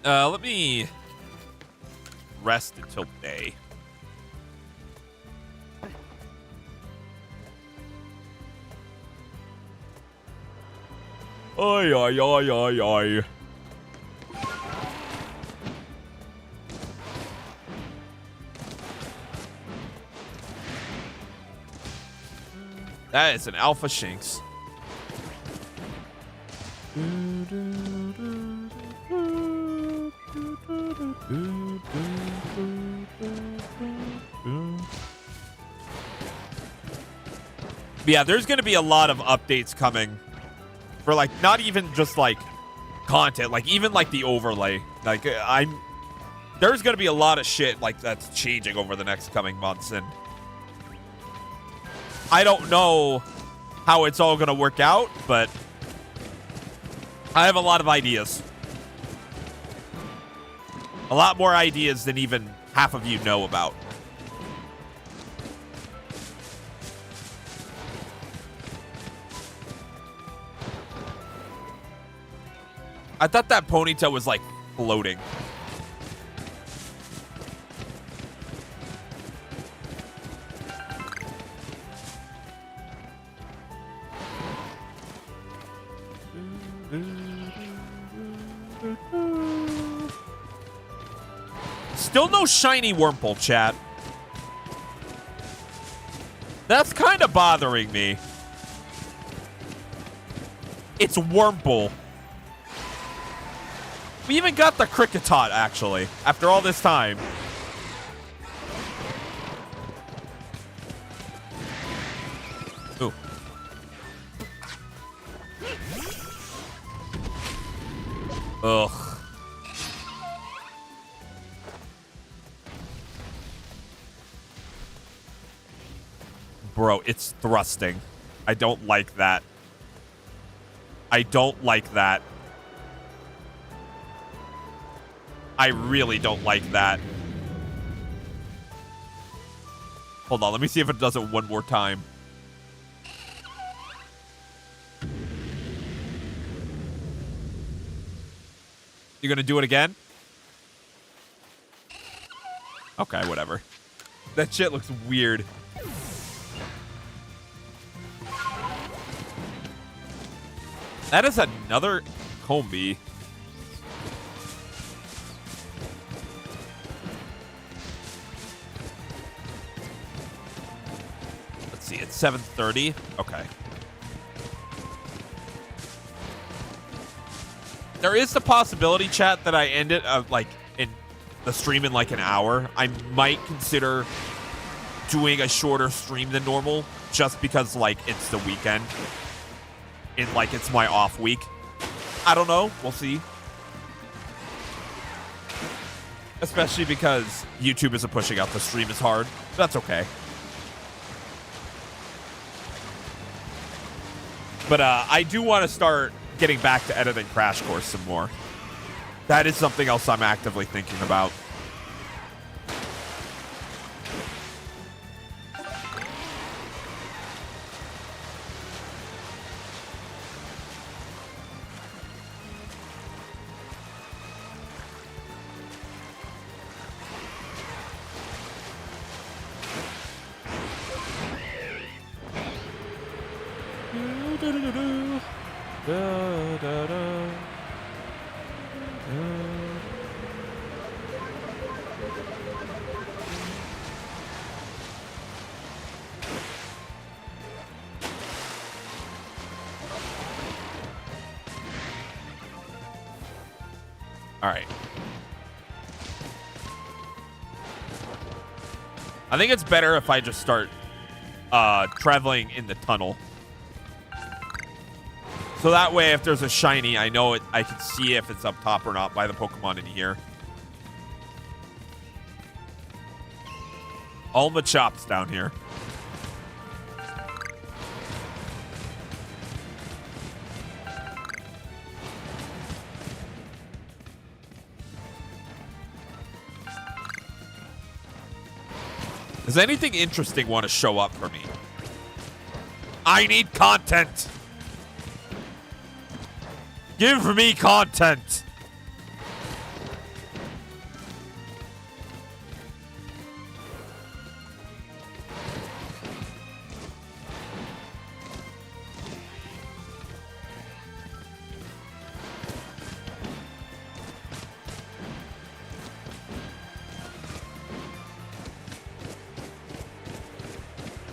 Let me rest until day. Oi, oi, oi, oi, oi. That is an alpha Shinx. Yeah, there's going to be a lot of updates coming for, like, not even just, like, content, like, even, like, the overlay. Like, there's going to be a lot of shit, like, that's changing over the next coming months, and I don't know how it's all going to work out, but I have a lot of ideas. A lot more ideas than even half of you know about. I thought that ponytail was, like, floating. Still no shiny Wurmple, chat. That's kind of bothering me. It's Wurmple. We even got the Kricketot, actually, after all this time. Ooh. Ugh. Bro, it's thrusting. I don't like that. I don't like that. I really don't like that. Hold on, let me see if it does it one more time. You gonna do it again? Okay, whatever. That shit looks weird. That is another Combi. Let's see, it's 7:30. Okay. There is the possibility, chat, that I end it like in the stream in like an hour. I might consider doing a shorter stream than normal, just because like it's the weekend. And like it's my off week. I don't know. We'll see. Especially because YouTube isn't pushing out the stream as hard. That's okay. But I do want to start getting back to editing Crash Course some more. That is something else I'm actively thinking about. All right. I think it's better if I just start traveling in the tunnel. So that way, if there's a shiny, I know it. I can see if it's up top or not by the Pokemon in here. All the chops down here. Does anything interesting want to show up for me? I need content. Give me content.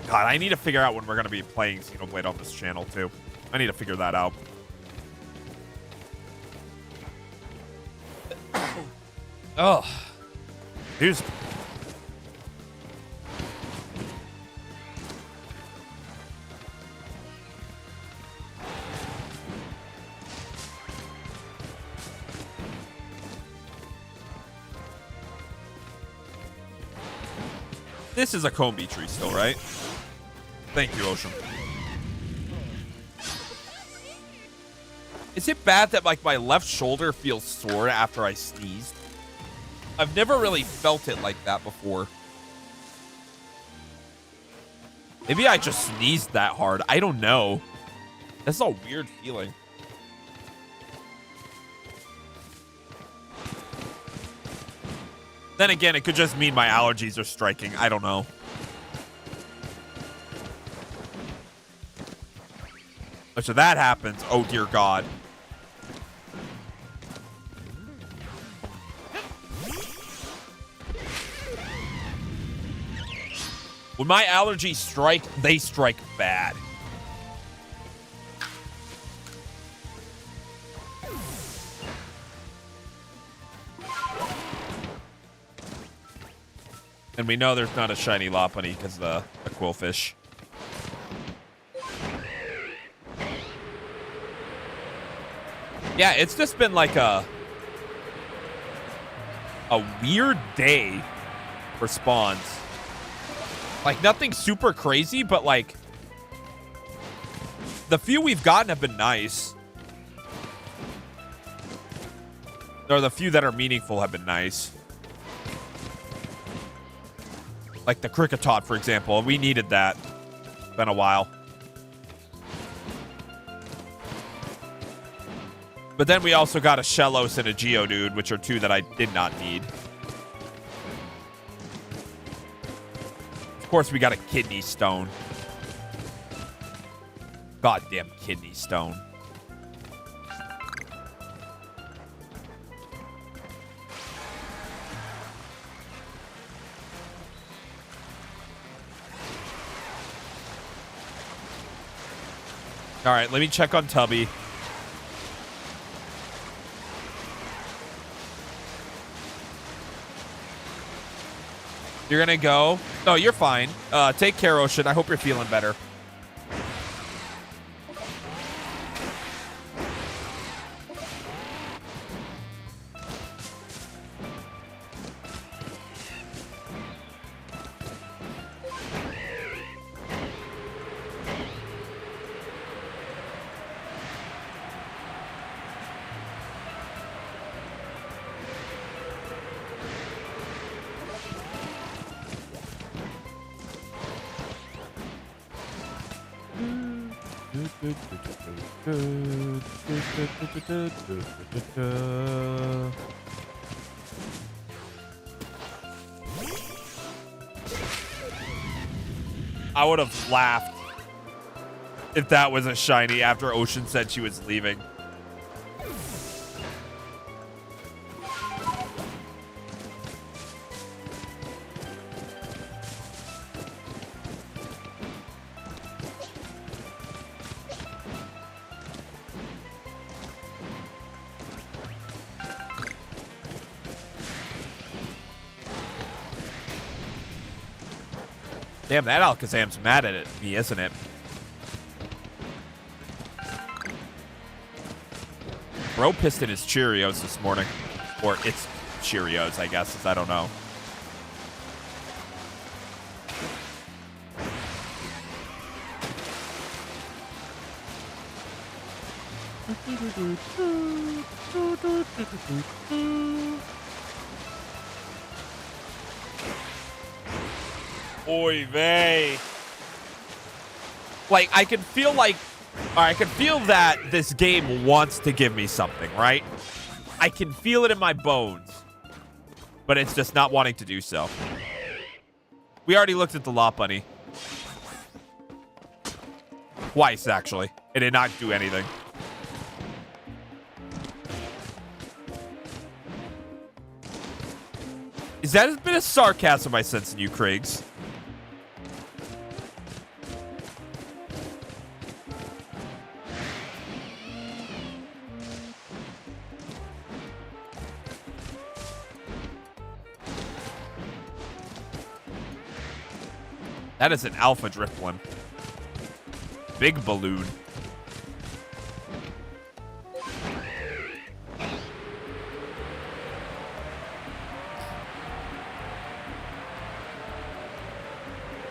God, I need to figure out when we're going to be playing Xenoblade on this channel, too. I need to figure that out. Oh. Here's... This is a Combi tree still, right? Thank you, Ocean. Is it bad that like my left shoulder feels sore after I sneezed? I've never really felt it like that before. Maybe I just sneezed that hard. I don't know. That's a weird feeling. Then again, it could just mean my allergies are striking. I don't know. So that happens. Oh, dear God. When my allergies strike, they strike bad. And we know there's not a shiny Lopunny because of the Quillfish. Yeah, it's just been like a weird day for spawns. Like, nothing super crazy, but, like, the few we've gotten have been nice. Or the few that are meaningful have been nice. Like the Kricketot, for example. We needed that. It's been a while. But then we also got a Shellos and a Geodude, which are two that I did not need. Of course, we got a Kidney Stone. Goddamn Kidney Stone. All right, let me check on Tubby. You're gonna go? No, you're fine. Take care, Ocean. I hope you're feeling better. I would have laughed if that was a shiny after Ocean said she was leaving. Damn, that Alakazam's mad at me, isn't it? Bro pissed in his Cheerios this morning. Or it's Cheerios, I guess, I don't know. Oy vey. Like, I can feel like, or I can feel that this game wants to give me something, right? I can feel it in my bones, but it's just not wanting to do so. We already looked at the Lopunny. Twice, actually. It did not do anything. Is that a bit of sarcasm I sense in you, Kriggs? That is an Alpha Drifblim. Big balloon.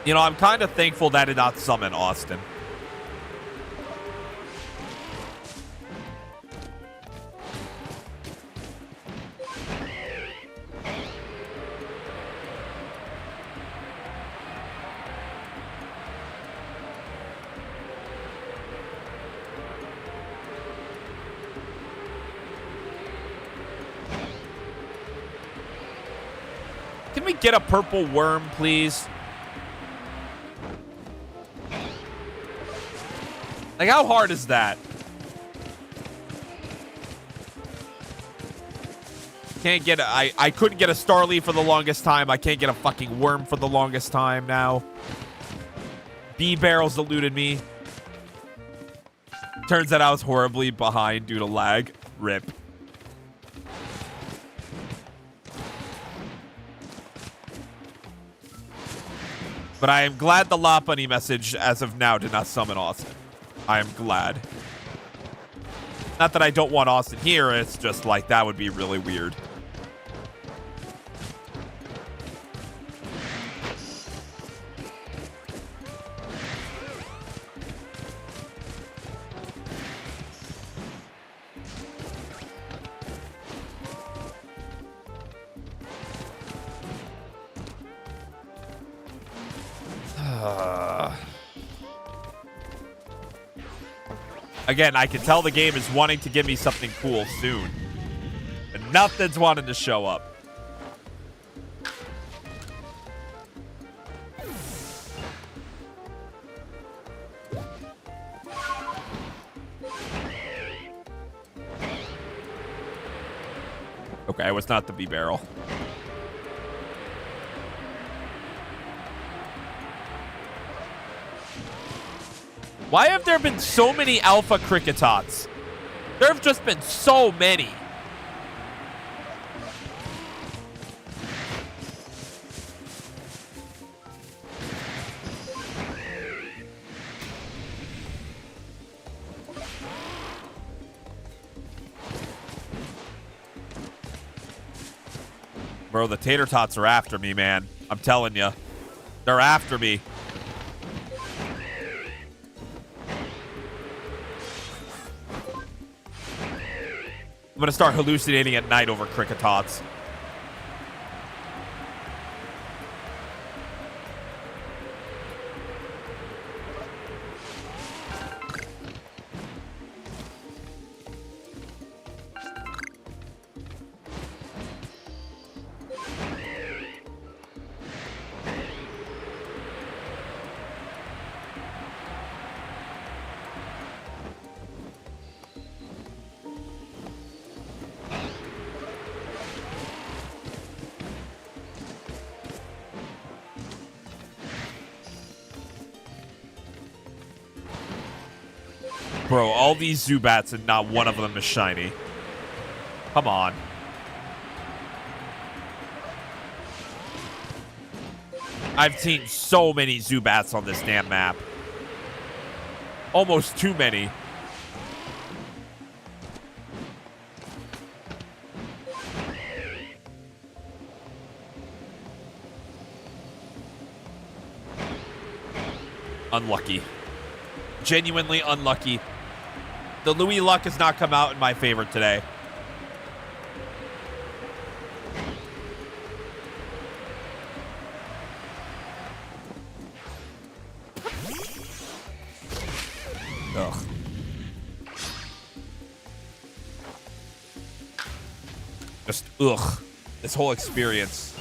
You know, I'm kind of thankful that did not summon Austin. Can we get a purple worm, please? Like, how hard is that? Can't get I couldn't get a Starly for the longest time. I can't get a fucking worm for the longest time now. B-Barrels eluded me. Turns out I was horribly behind due to lag. RIP. But I am glad the Lopunny message, as of now, did not summon Austin. I am glad. Not that I don't want Austin here, it's just like, that would be really weird. Again, I can tell the game is wanting to give me something cool soon. But nothing's wanting to show up. Okay, it was not the B-Barrel. Why have there been so many alpha Cricketots? There have just been so many. Bro, the tater tots are after me, man. I'm telling you. They're after me. I'm gonna start hallucinating at night over Cricketots. Bro, all these Zubats and not one of them is shiny. Come on. I've seen so many Zubats on this damn map. Almost too many. Unlucky. Genuinely unlucky. The Louis luck has not come out in my favor today. Ugh. Just ugh. This whole experience.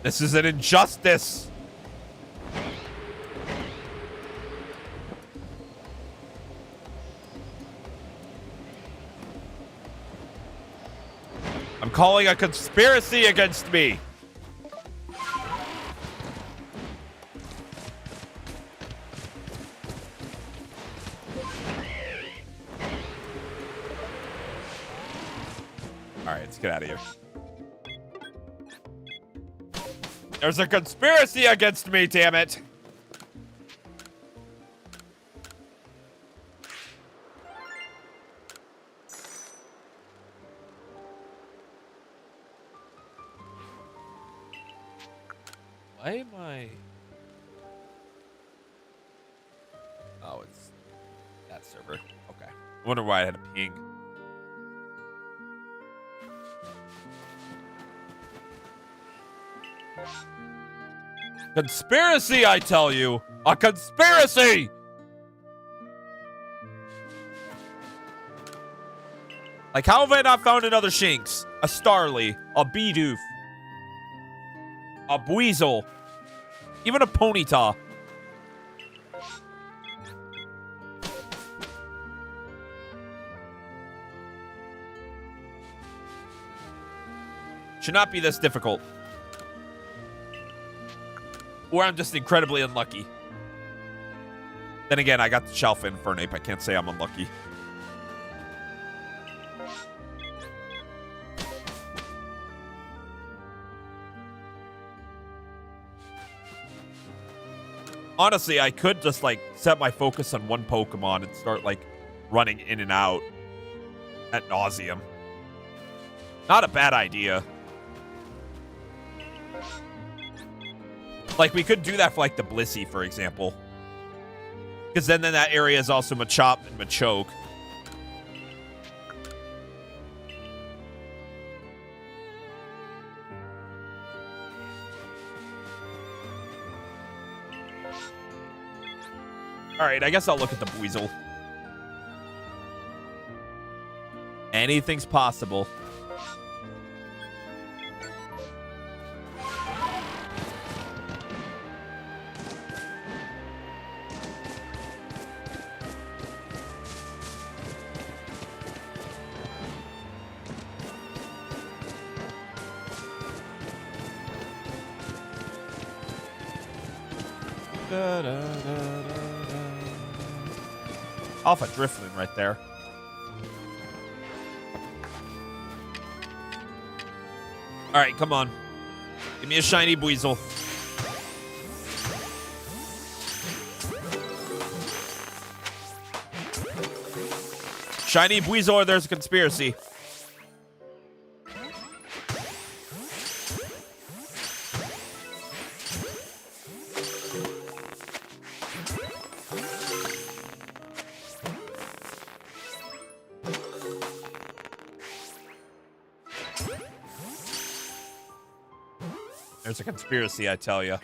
This is an injustice. I'm calling a conspiracy against me. All right, let's get out of here. There's a conspiracy against me, damn it. Why am I... Oh, it's that server. Okay. I wonder why I had a ping. Conspiracy, I tell you! A conspiracy! Like, how have I not found another Shinx? A Starly, a Bidoof, a Buizel, even a Ponyta. Should not be this difficult. Or I'm just incredibly unlucky. Then again, I got the Shalpha and Infernape. I can't say I'm unlucky. Honestly, I could just, like, set my focus on one Pokemon and start, like, running in and out ad nauseum. Not a bad idea. Like, we could do that for, like, the Blissey, for example. Because then that area is also Machop and Machoke. Alright, I guess I'll look at the Buizel. Anything's possible. Alpha Drifloon right there. All right, come on. Give me a shiny Buizel. Shiny Buizel or there's a conspiracy. There's a conspiracy, I tell you.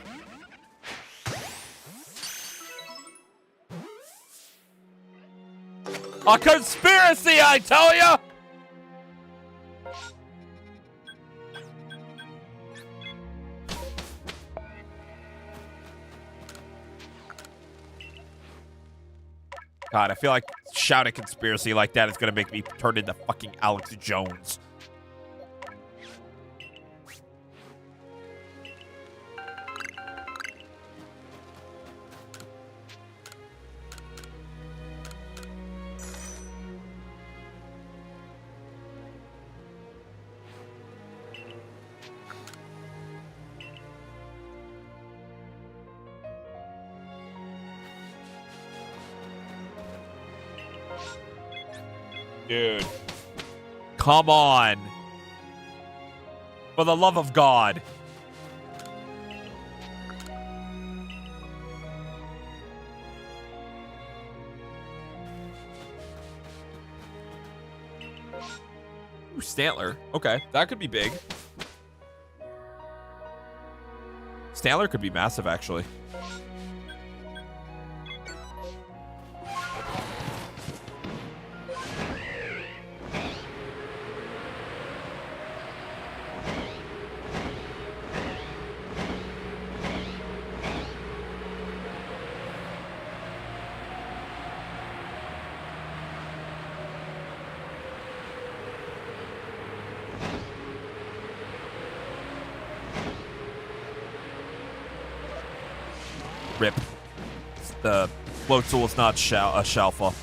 A conspiracy, I tell you! God, I feel like shouting conspiracy like that is going to make me turn into fucking Alex Jones. Dude. Come on. For the love of God. Ooh, Stantler. Okay, that could be big. Stantler could be massive, actually. Rip. The float tool is not a Shalpha.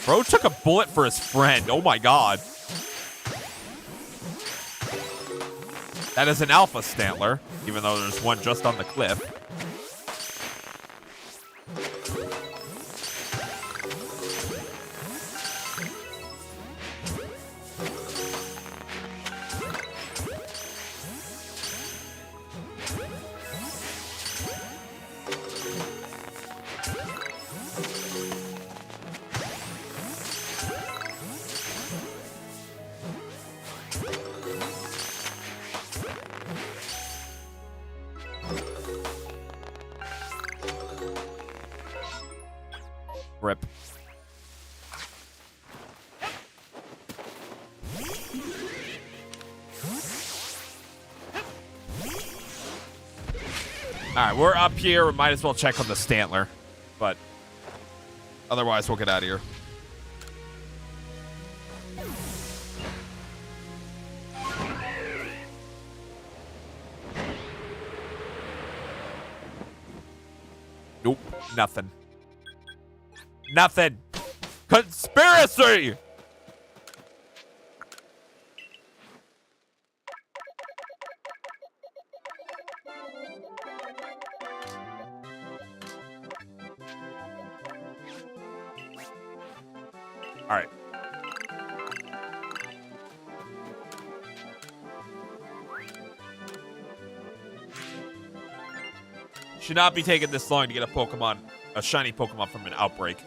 Bro took a bullet for his friend. Oh my God. That is an alpha Stantler, even though there's one just on the cliff. Rip. Alright, we're up here. We might as well check on the Stantler. But otherwise, we'll get out of here. Nope, nothing. Nothing. Conspiracy! All right. Should not be taking this long to get a Pokemon, a shiny Pokemon from an outbreak.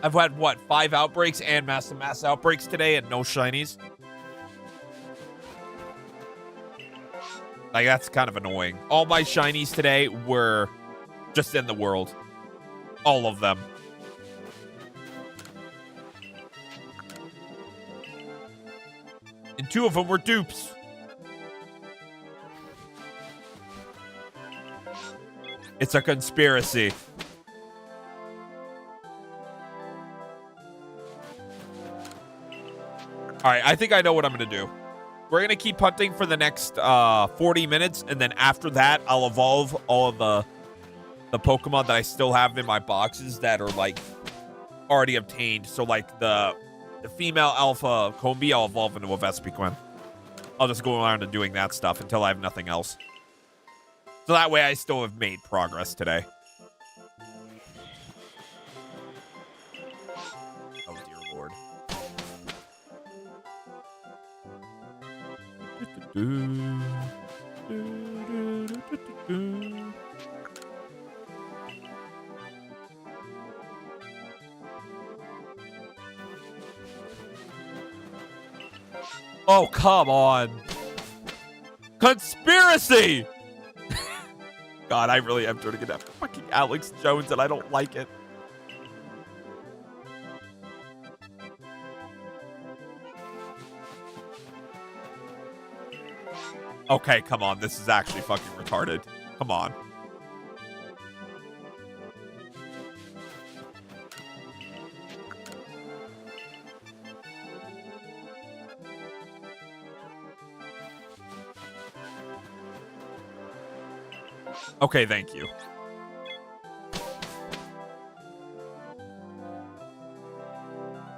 I've had, what, 5 outbreaks and mass outbreaks today and no shinies? Like, that's kind of annoying. All my shinies today were just in the world. All of them. And 2 of them were dupes. It's a conspiracy. All right, I think I know what I'm going to do. We're going to keep hunting for the next 40 minutes, and then after that, I'll evolve all of the Pokemon that I still have in my boxes that are, like, already obtained. So, like, the female alpha Combi, I'll evolve into a Vespiquen. I'll just go around and doing that stuff until I have nothing else. So that way I still have made progress today. Oh, dear Lord. Oh, come on. Conspiracy! God, I really am turning into fucking Alex Jones, and I don't like it. Okay, come on. This is actually fucking retarded. Come on. Okay, thank you.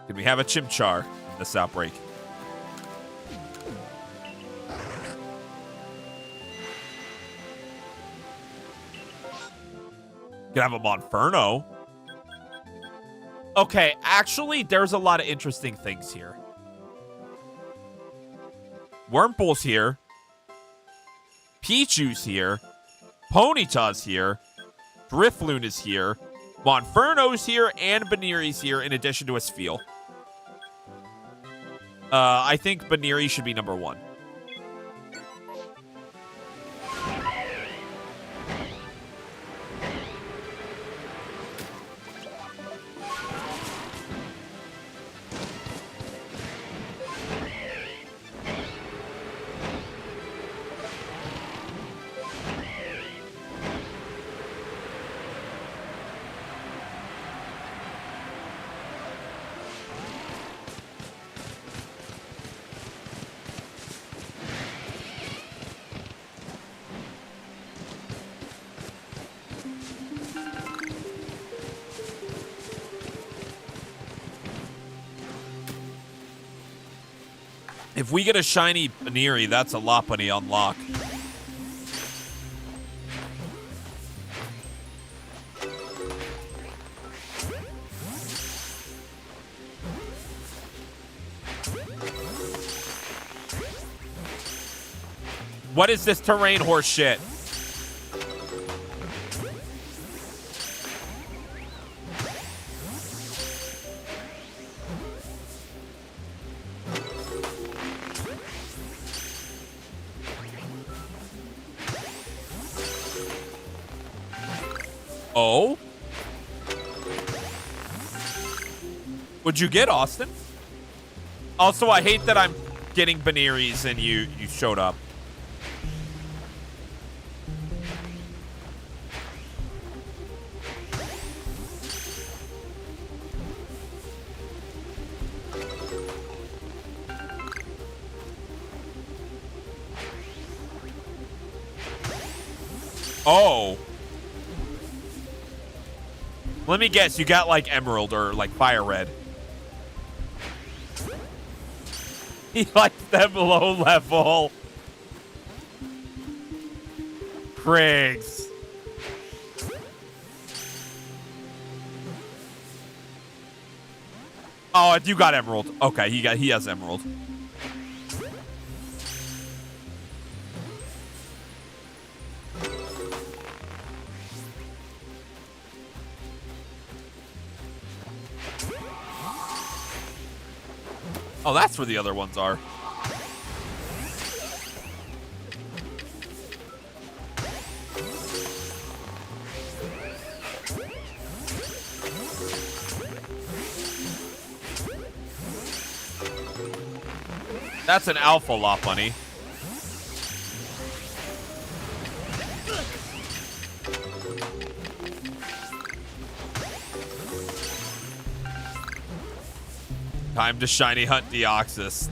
Can we have a Chimchar in this outbreak? Can have a Monferno. Okay, actually, there's a lot of interesting things here. Wurmple's here. Pichu's here. Ponyta's here. Drifloon is here. Monferno's here, and Baneri's here, in addition to a Sfeel. I think Baneri should be number 1. If we get a shiny Baneri, that's a Lopunny unlock. What is this terrain horse shit? Oh? What'd you get, Austin? Also, I hate that I'm getting Baneries and you showed up. Oh. Let me guess, you got like Emerald or like Fire Red. He likes them low level. Prigs. Oh, you got Emerald. Okay, he has Emerald. Oh, that's where the other ones are. That's an alpha Lopunny. Time to shiny hunt Deoxys.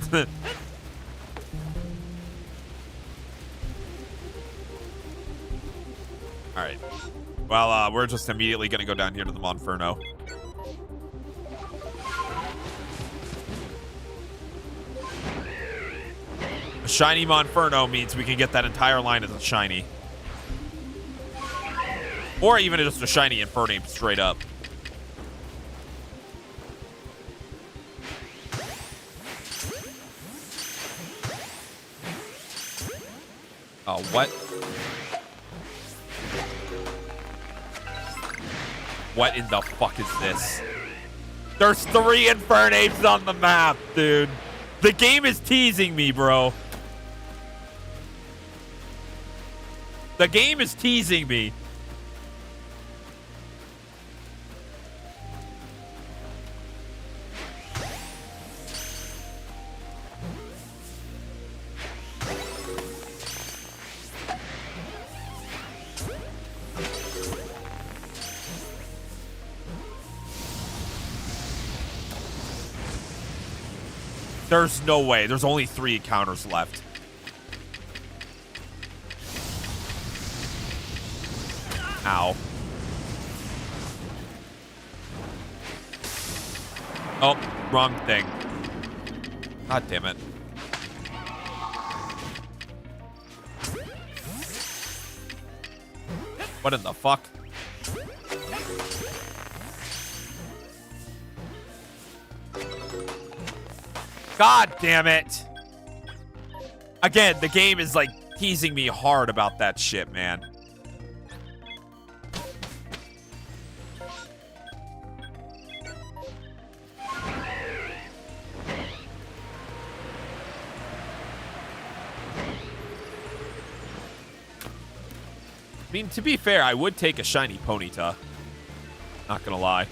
Alright. Well, we're just immediately gonna go down here to the Monferno. A shiny Monferno means we can get that entire line as a shiny. Or even just a shiny Infernape straight up. Oh, what? What in the fuck is this? There's 3 Infernapes on the map, dude. The game is teasing me, bro. The game is teasing me. There's no way. There's only 3 encounters left. Ow. Oh, wrong thing. God damn it. What in the fuck? God damn it. Again, the game is like teasing me hard about that shit, man. I mean, to be fair, I would take a shiny Ponyta. Not gonna lie.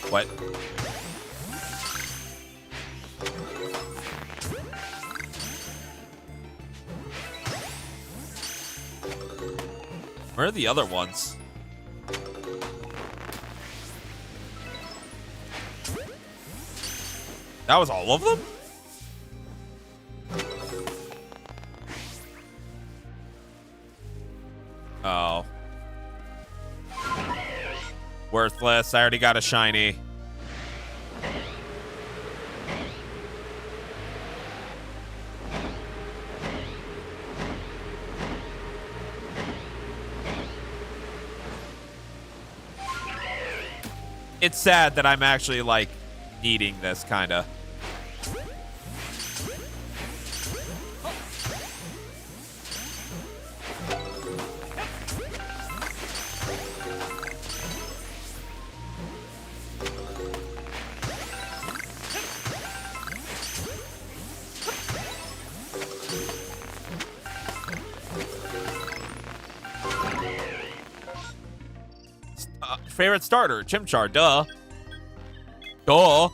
What? Where are the other ones? That was all of them? worthless. I already got a shiny. It's sad that I'm actually, like, needing this, kind of. Favorite starter, Chimchar, duh. Duh.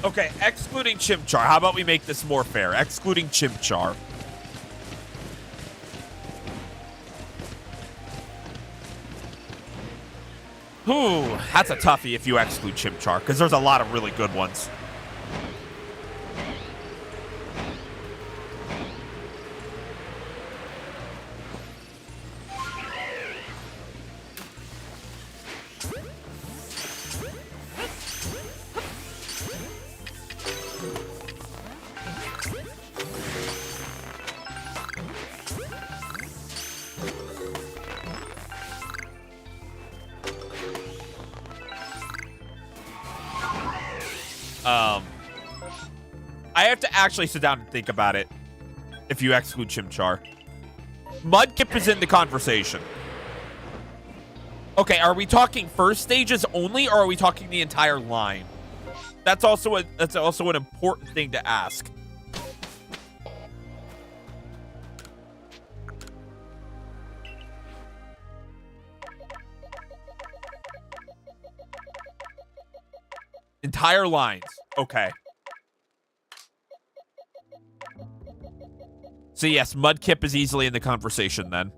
Okay, excluding Chimchar. How about we make this more fair? Excluding Chimchar. Ooh, that's a toughie if you exclude Chimchar, because there's a lot of really good ones. I have to actually sit down and think about it if you exclude Chimchar. Mudkip is in the conversation. Okay, are we talking first stages only, or are we talking the entire line? That's also an important thing to ask. Entire lines. Okay. So yes, Mudkip is easily in the conversation then.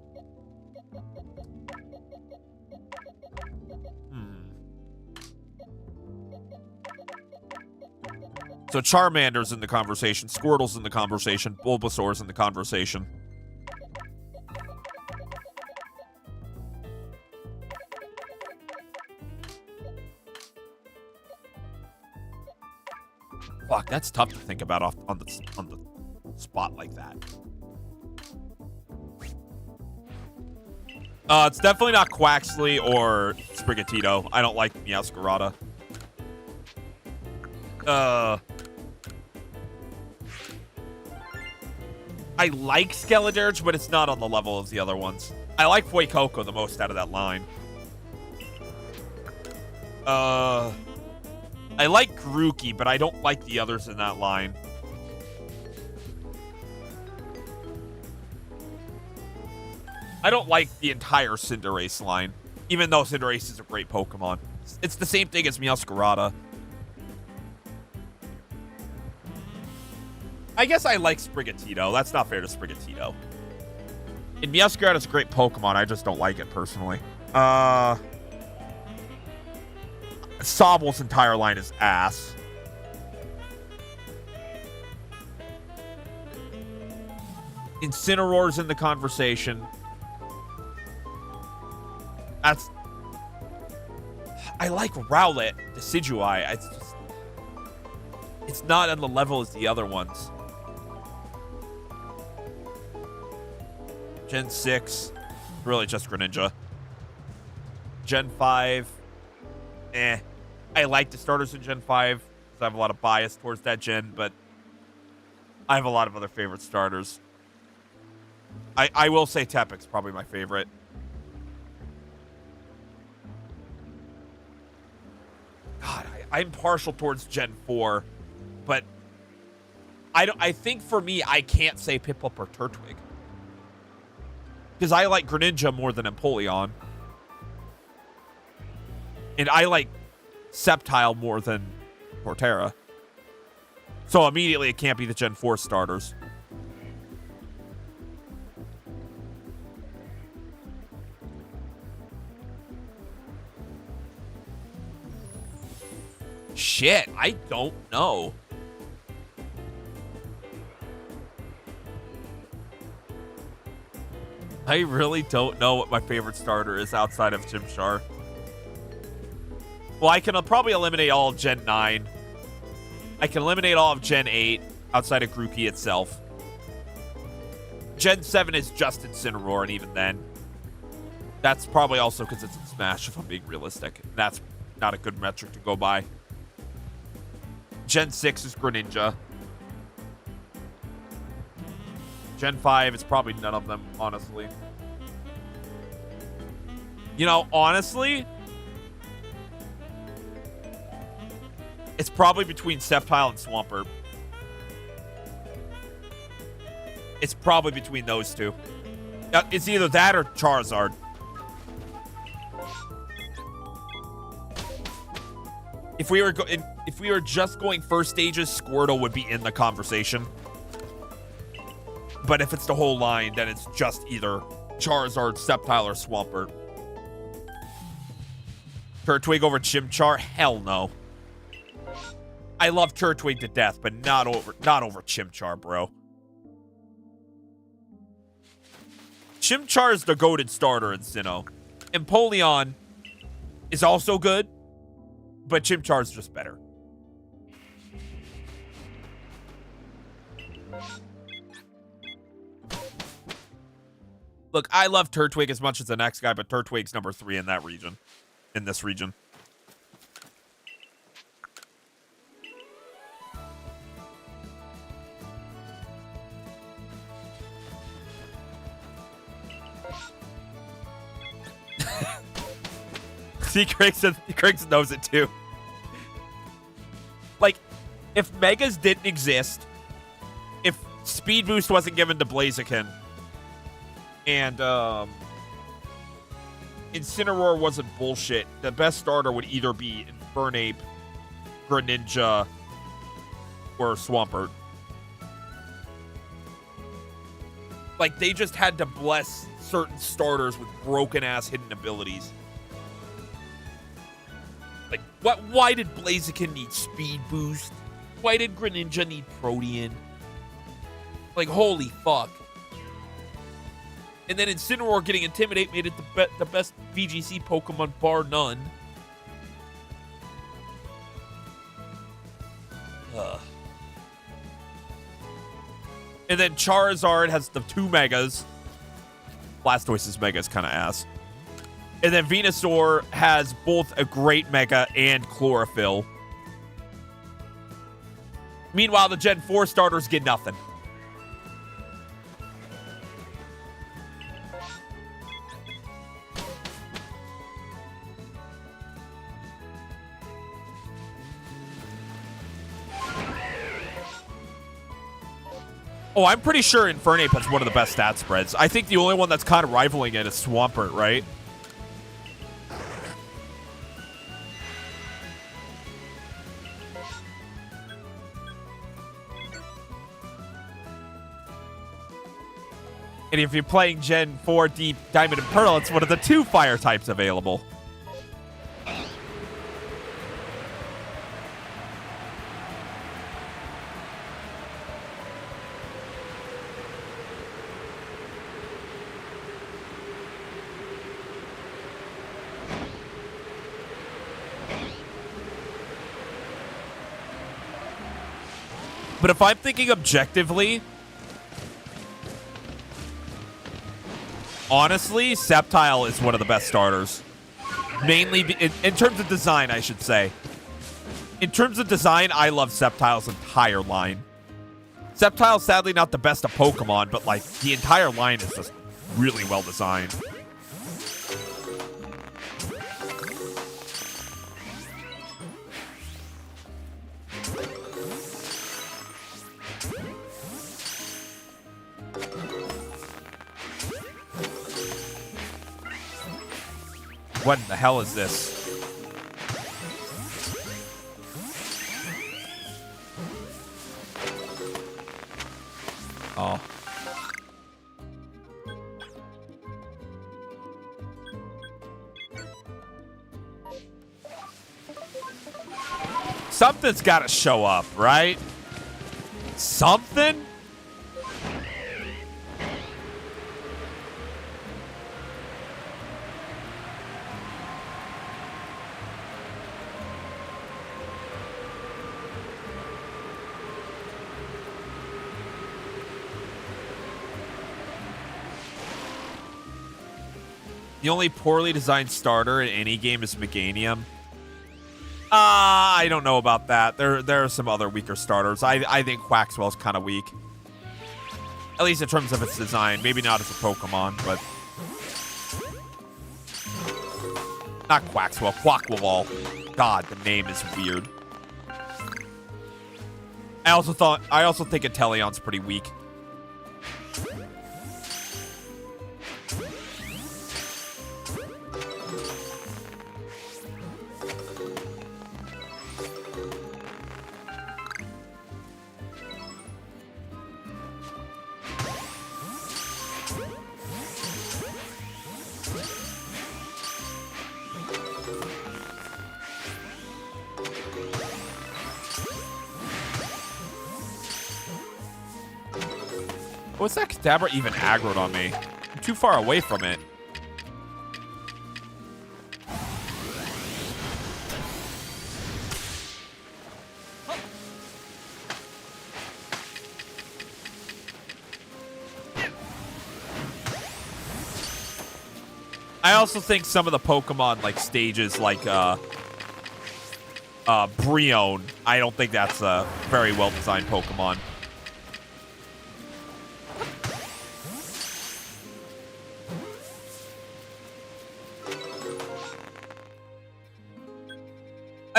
So Charmander's in the conversation, Squirtle's in the conversation, Bulbasaur's in the conversation. Fuck, that's tough to think about on the spot like that. It's definitely not Quaxley or Sprigatito. I don't like Meowscarada. I like Skeledirge, but it's not on the level of the other ones. I like Fuecoco the most out of that line. I like Grookey, but I don't like the others in that line. I don't like the entire Cinderace line, even though Cinderace is a great Pokemon. It's the same thing as Meowscarada. I guess I like Sprigatito. That's not fair to Sprigatito. And Meowscarada's a great Pokemon. I just don't like it personally. Sobble's entire line is ass. Incineroar's in the conversation. I like Rowlet, Decidueye. It's not on the level as the other ones. Gen 6, really just Greninja. Gen 5, I like the starters in Gen 5 because I have a lot of bias towards that gen, but I have a lot of other favorite starters. I will say Tepig's probably my favorite. God, I'm partial towards Gen 4, but I think for me, I can't say Piplup or Turtwig. Because I like Greninja more than Empoleon. And I like Sceptile more than Torterra. So immediately it can't be the Gen 4 starters. Shit, I don't know. I really don't know what my favorite starter is outside of Chimchar. Well, I can probably eliminate all of Gen 9. I can eliminate all of Gen 8 outside of Grookey itself. Gen 7 is just Incineroar, and even then, that's probably also because it's in Smash, if I'm being realistic. That's not a good metric to go by. Gen 6 is Greninja. Gen 5 is probably none of them, honestly. You know, honestly, it's probably between S.H.A.L.P.H.A and Swampert. It's probably between those two. It's either that or Charizard. If we were just going first stages, Squirtle would be in the conversation. But if it's the whole line, then it's just either Charizard, S.H.A.L.P.H.A or Swampert. Turtwig over Chimchar? Hell no. I love Turtwig to death, but not over Chimchar, bro. Chimchar is the goated starter in Sinnoh. Empoleon is also good, but Chimchar is just better. Look, I love Turtwig as much as the next guy, but Turtwig's number 3 in that region. In this region. See, Craig's knows it too. Like, if Megas didn't exist, if Speed Boost wasn't given to Blaziken, and Incineroar wasn't bullshit, the best starter would either be Infernape, Greninja, or Swampert. Like, they just had to bless certain starters with broken-ass hidden abilities. Like, why did Blaziken need Speed Boost? Why did Greninja need Protean? Like, holy fuck. And then Incineroar getting Intimidate made it the best VGC Pokemon bar none. And then Charizard has the 2 Megas. Blastoise's Mega is kind of ass. And then Venusaur has both a great Mega and Chlorophyll. Meanwhile, the Gen 4 starters get nothing. Oh, I'm pretty sure Infernape has one of the best stat spreads. I think the only one that's kind of rivaling it is Swampert, right? And if you're playing Gen 4 Deep Diamond and Pearl, it's one of the 2 fire types available. But if I'm thinking objectively, honestly, S.H.A.L.P.H.A is one of the best starters. Mainly in terms of design, I should say. In terms of design, I love S.H.A.L.P.H.A's entire line. S.H.A.L.P.H.A is sadly not the best of Pokemon, but like the entire line is just really well designed. What in the hell is this? Oh. Something's got to show up, right? Something? The only poorly designed starter in any game is Meganium. I don't know about that. There are some other weaker starters. I think Quaxwell's kind of weak. At least in terms of its design. Maybe not as a Pokemon, but... Not Quaxwell. Quaquaval. God, the name is weird. I also think Inteleon's pretty weak. What's that Kadabra even aggroed on me? I'm too far away from it. I also think some of the Pokemon like stages like Brion, I don't think that's a very well designed Pokemon.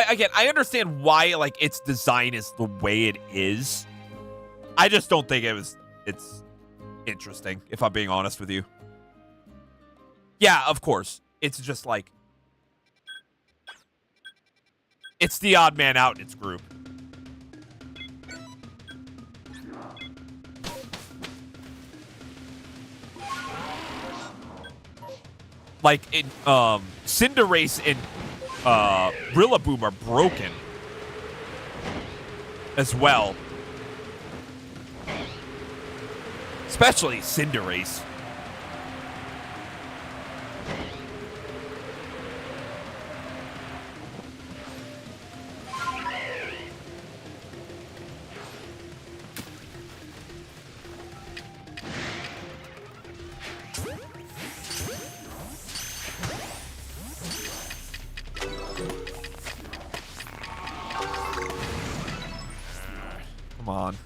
Again, I understand why like its design is the way it is. I just don't think it's interesting, if I'm being honest with you. Yeah, of course. It's just like it's the odd man out in its group. Like in Cinderace and Rillaboom are broken as well. Especially Cinderace. Come on.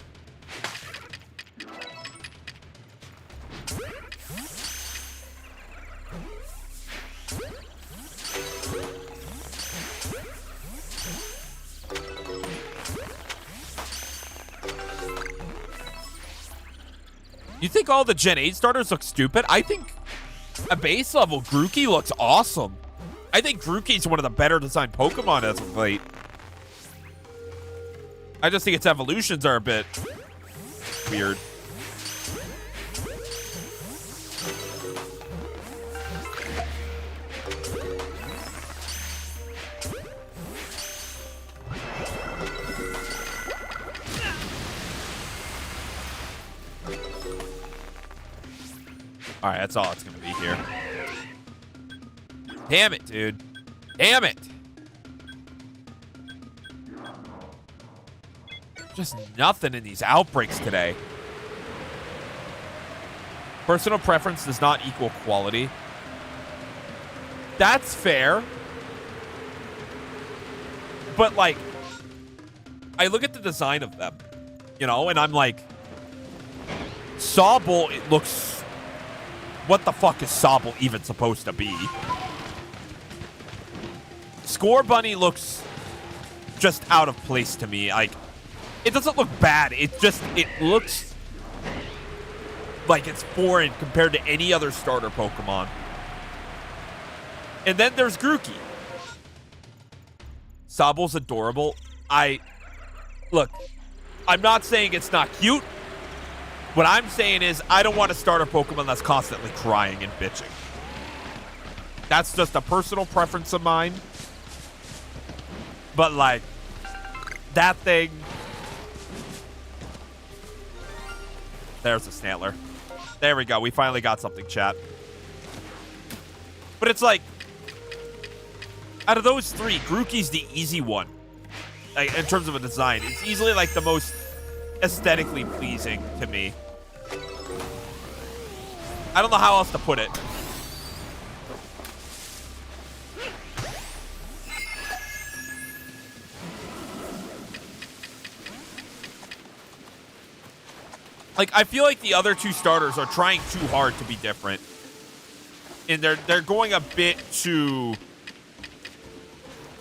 You think all the Gen 8 starters look stupid? I think a base level Grookey looks awesome. I think Grookey's one of the better designed Pokemon as of late. I just think its evolutions are a bit weird. All right, that's all it's going to be here. Damn it, dude. Damn it. Just nothing in these outbreaks today. Personal preference does not equal quality. That's fair. But, like, I look at the design of them, you know, and I'm like, Sobble, it looks... What the fuck is Sobble even supposed to be? Score Bunny looks just out of place to me. Like, it doesn't look bad. It looks like it's foreign compared to any other starter Pokemon. And then there's Grookey. Sobble's adorable. Look, I'm not saying it's not cute. What I'm saying is I don't want a starter Pokemon that's constantly crying and bitching. That's just a personal preference of mine. But, like, that thing. There's a Snantler. There we go. We finally got something, chat. But it's like, out of those three, Grookey's the easy one. Like, in terms of a design. It's easily like the most aesthetically pleasing to me. I don't know how else to put it. Like, I feel like the other two starters are trying too hard to be different. And they're going a bit too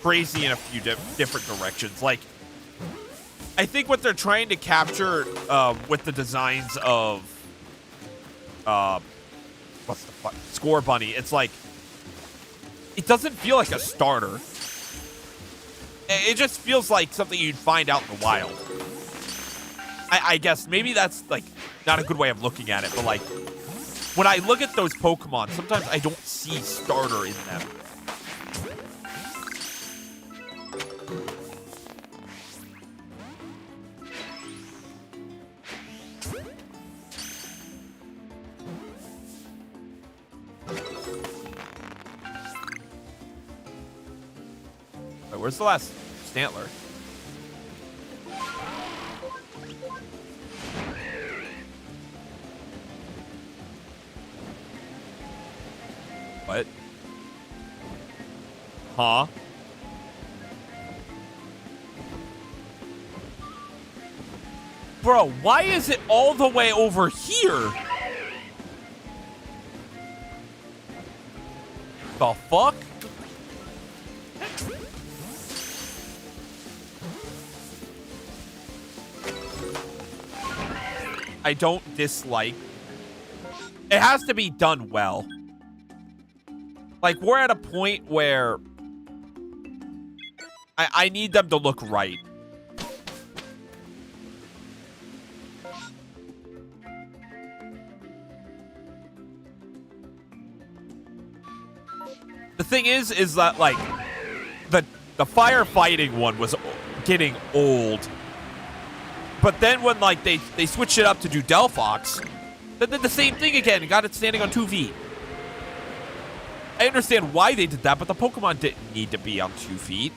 crazy in a few different directions. Like, I think what they're trying to capture with the designs of what's the fuck? Score Bunny. It's like, it doesn't feel like a starter. It just feels like something you'd find out in the wild. I guess maybe that's like not a good way of looking at it, but like when I look at those Pokemon, sometimes I don't see starter in them. Wait, where's the last Stantler? What? Huh? Bro, why is it all the way over here? The fuck? I don't dislike. It has to be done well. Like, we're at a point where I need them to look right. The thing is that, like, the firefighting one was getting old. But then when, like, they switched it up to do Delphox, they did the same thing again and got it standing on 2 feet. I understand why they did that, but the Pokemon didn't need to be on 2 feet.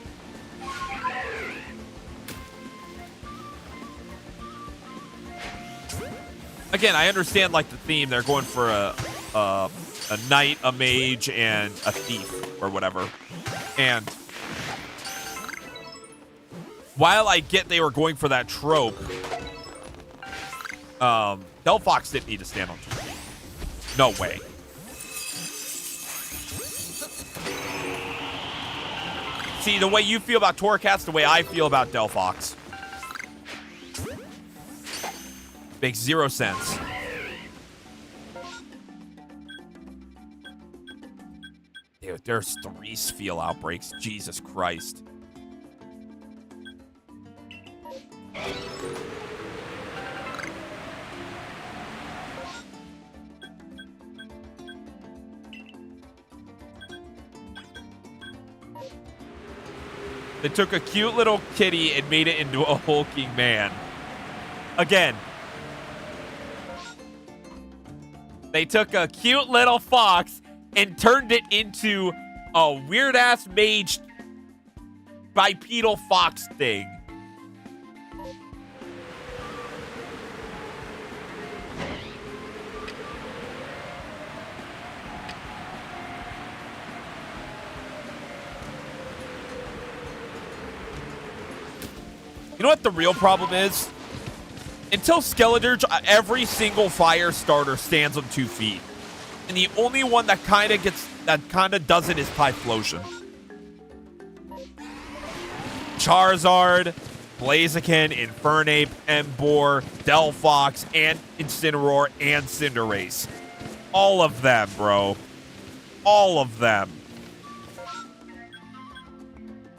Again, I understand, like, the theme. They're going for a knight, a mage, and a thief, or whatever. And while I get they were going for that trope, Delphox didn't need to stand on 2 feet. No way. See, the way you feel about Torcat's the way I feel about Delphox. Makes 0 sense. Dude, there's 3 Spheal outbreaks. Jesus Christ. They took a cute little kitty and made it into a hulking man. Again. They took a cute little fox and turned it into a weird-ass mage bipedal fox thing. You know what the real problem is? Until Skeledirge, every single fire starter stands on 2 feet. And the only one that kind of does it is Typhlosion. Charizard, Blaziken, Infernape, Emboar, Delphox, and Incineroar, and Cinderace. All of them, bro. All of them.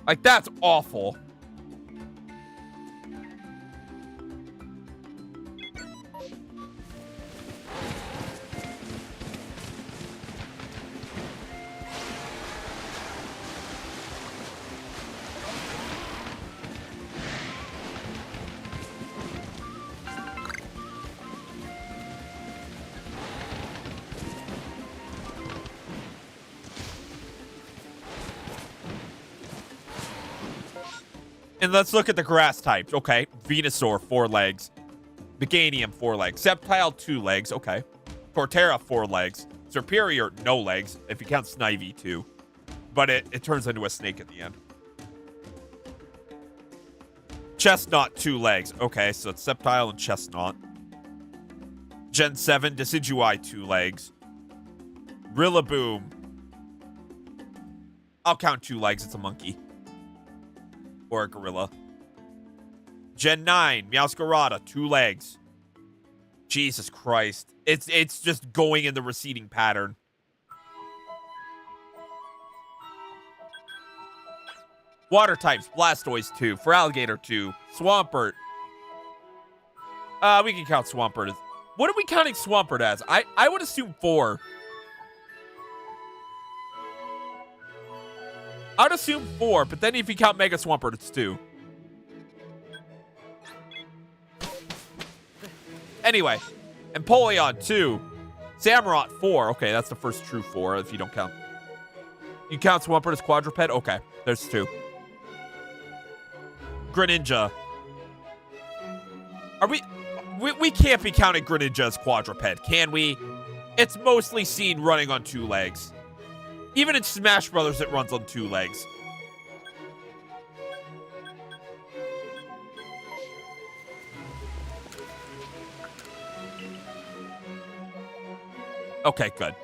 Like, that's awful. And let's look at the grass types. Okay, Venusaur, 4 legs. Meganium, 4 legs. S.H.A.P.H.A, 2 legs. Okay. Torterra, 4 legs. Superior, no legs. If you count Snivy, 2. But it turns into a snake at the end. Chestnut, 2 legs. Okay, so it's Sceptile and Chestnut. Gen 7, Decidueye, 2 legs. Rillaboom. I'll count 2 legs. It's a monkey. Or a gorilla. Gen 9, Meowscarada, 2 legs. Jesus Christ. It's just going in the receding pattern. Water types, Blastoise 2, Feraligatr 2, Swampert. We can count Swampert as... What are we counting Swampert as? I would assume 4. I'd assume 4, but then if you count Mega Swampert, it's 2. Anyway, Empoleon 2, Samurott 4. Okay, that's the first true 4 if you don't count. You count Swampert as quadruped? Okay, there's 2. Greninja. Are we can't be counting Greninja as quadruped, can we? It's mostly seen running on 2 legs. Even in Smash Brothers, it runs on 2 legs. Okay, good.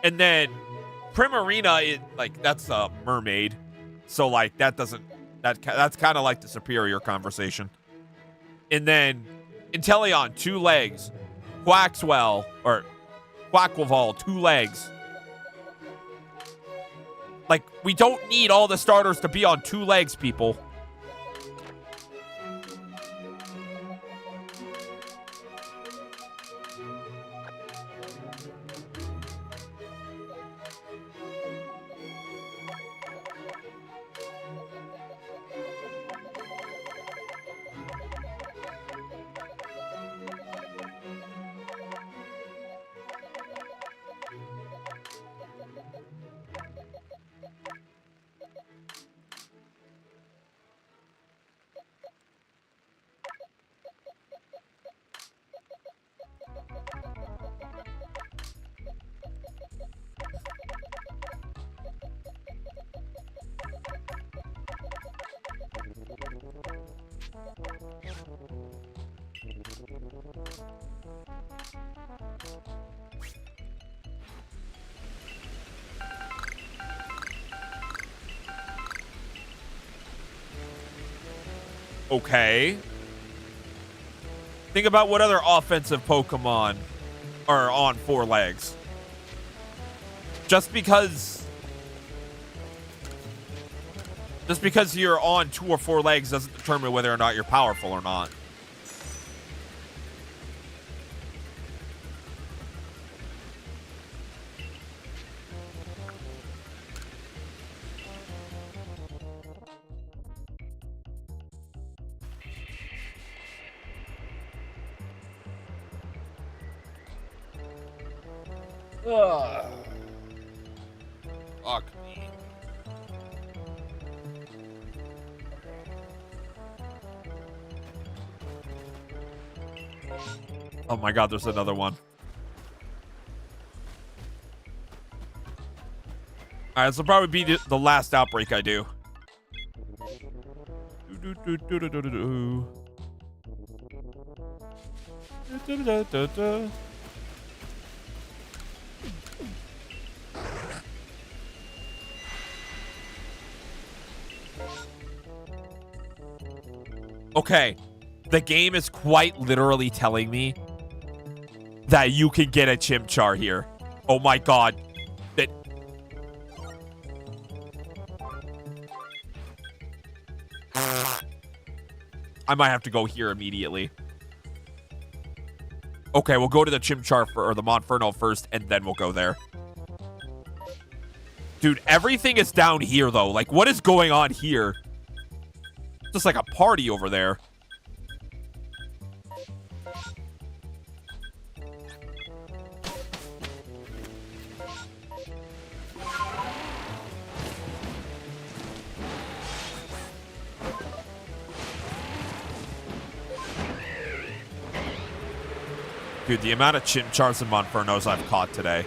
And then Primarina, that's a mermaid. So, like, that's kind of like the superior conversation. And then Inteleon, 2 legs. Quaxwell, 2 legs. Like, we don't need all the starters to be on 2 legs, people. Okay. Think about what other offensive Pokemon are on 4 legs. Just because you're on 2 or 4 legs doesn't determine whether or not you're powerful or not. Fuck me. Oh my god, there's another one. Alright, this will probably be the last outbreak I do. Okay, the game is quite literally telling me that you can get a Chimchar here. Oh my god. I might have to go here immediately. Okay, we'll go to the Chimchar or the Monferno first, and then we'll go there. Dude, everything is down here, though. Like, what is going on here? Just like a party over there. Dude, the amount of Chimchars and Monfernos I've caught today.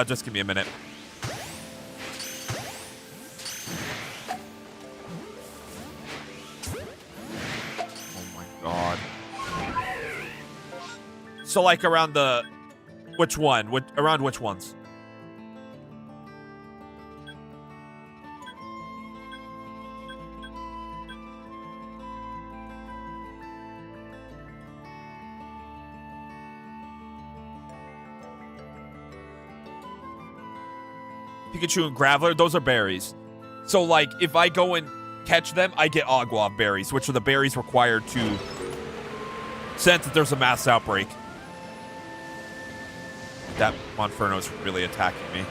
Just give me a minute. Oh my god. So like around the... Which one? Around which ones? Pikachu and Graveler, those are berries. So, like, if I go and catch them, I get Agua berries, which are the berries required to sense that there's a mass outbreak. That Monferno's really attacking me.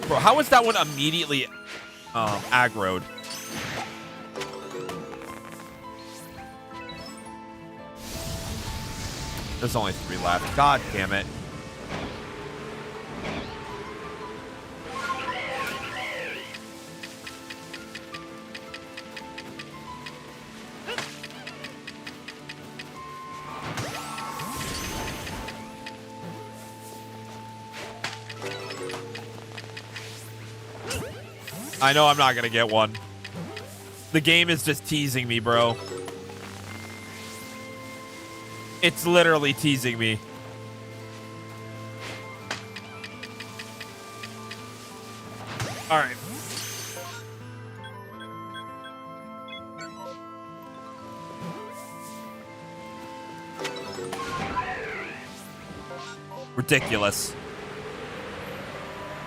Bro, how is that one immediately aggroed? There's only 3 left. God damn it. I know I'm not gonna get one. The game is just teasing me, bro. It's literally teasing me. All right. Ridiculous.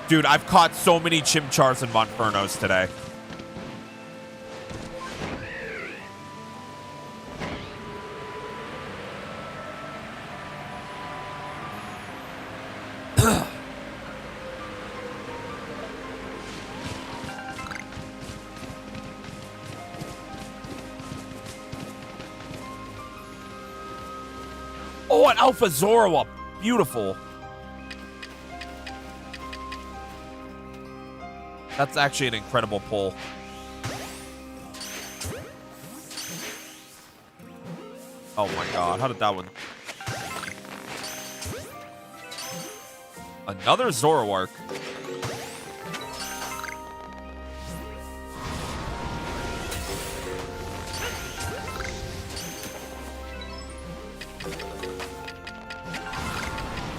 Dude, I've caught so many Chimchars and Monfernos today. Oh, an Alpha Zoroark. Beautiful. That's actually an incredible pull. Oh my god, how did that one... Another Zoroark.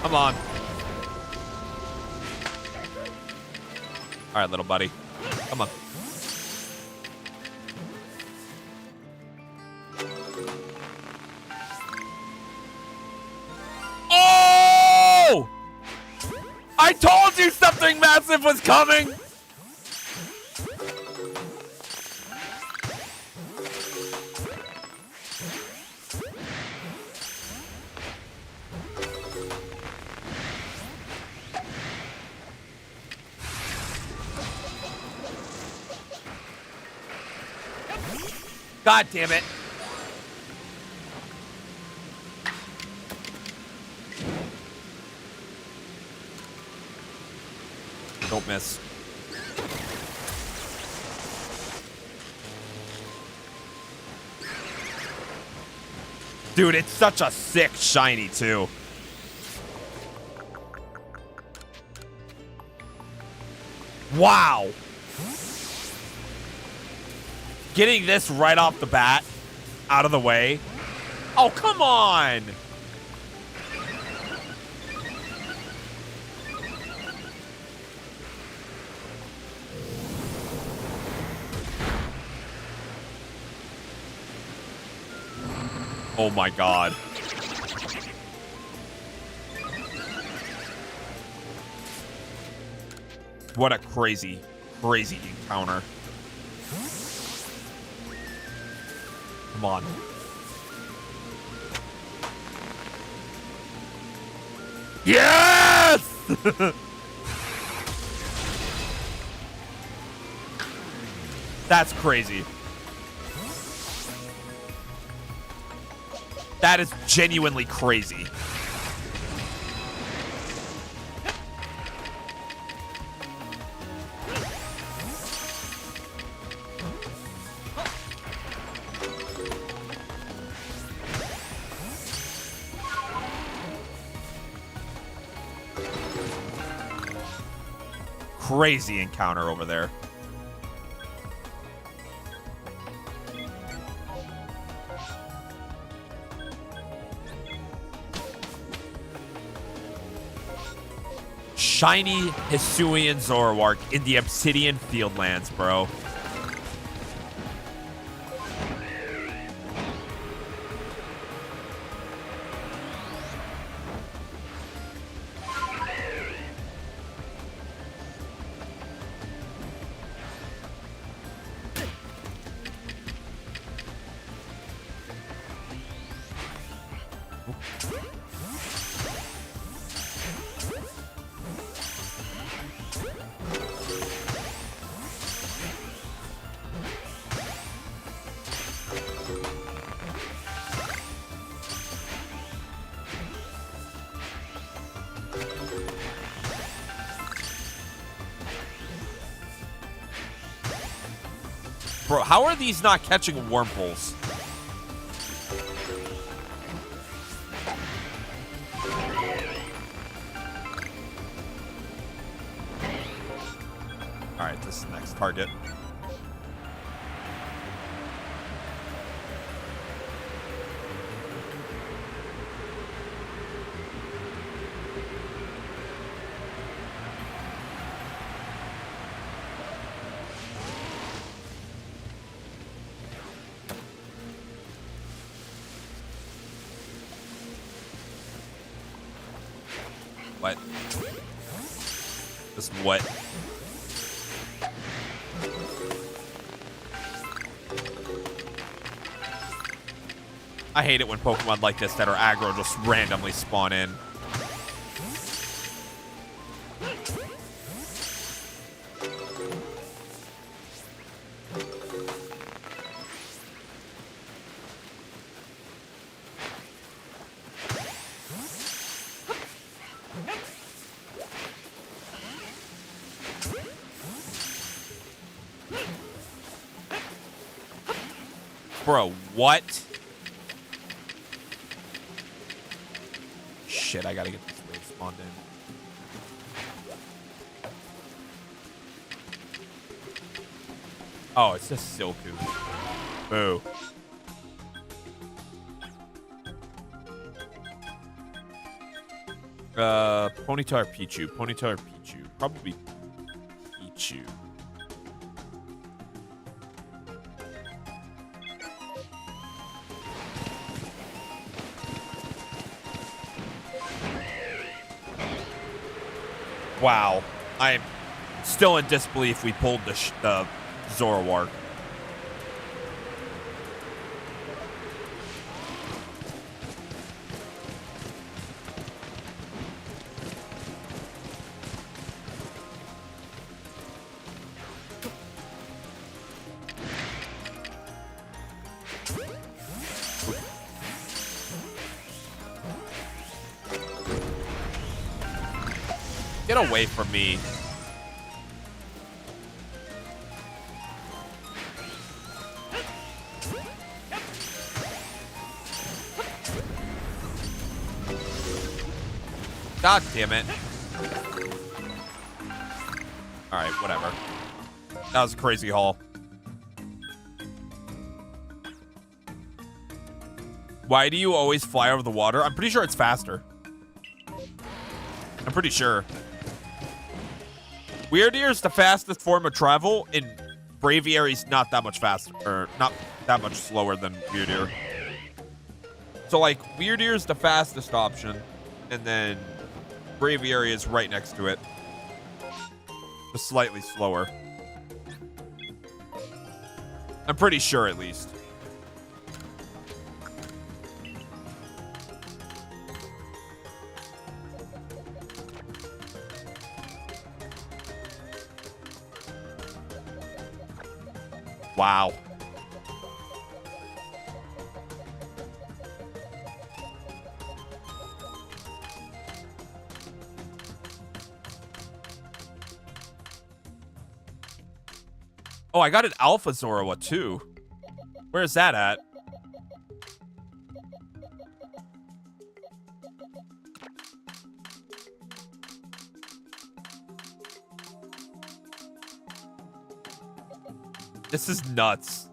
Come on. All right, little buddy. Come on. Oh! I told you something massive was coming! God damn it. Don't miss. Dude, it's such a sick shiny too. Wow. Getting this right off the bat, out of the way. Oh, come on. Oh my god. What a crazy, crazy encounter. Come on. Yes! That's crazy. That is genuinely crazy. Crazy encounter over there. Shiny Hisuian Zoroark in the Obsidian Fieldlands, bro. Bro, how are these not catching Wurmples? Alright, this is the next target. What? Just what? I hate it when Pokemon like this that are aggro just randomly spawn in. Bro, what? Shit, I gotta get this wave spawned in. Oh, it's just Silku. Boo. Ponyta or Pichu? Ponyta or Pichu? Probably Pichu. Wow. I'm still in disbelief we pulled the Zoroark. Get away from me. God damn it. Alright, whatever. That was a crazy haul. Why do you always fly over the water? I'm pretty sure it's faster. I'm pretty sure. Weirdeer is the fastest form of travel, and Braviary's not that much faster, or not that much slower than Weirdeer. So, like, Weirdeer is the fastest option, and then Braviary is right next to it. Just slightly slower. I'm pretty sure, at least. Wow. Oh, I got an Alpha Zoroa too. Where's that at? This is nuts.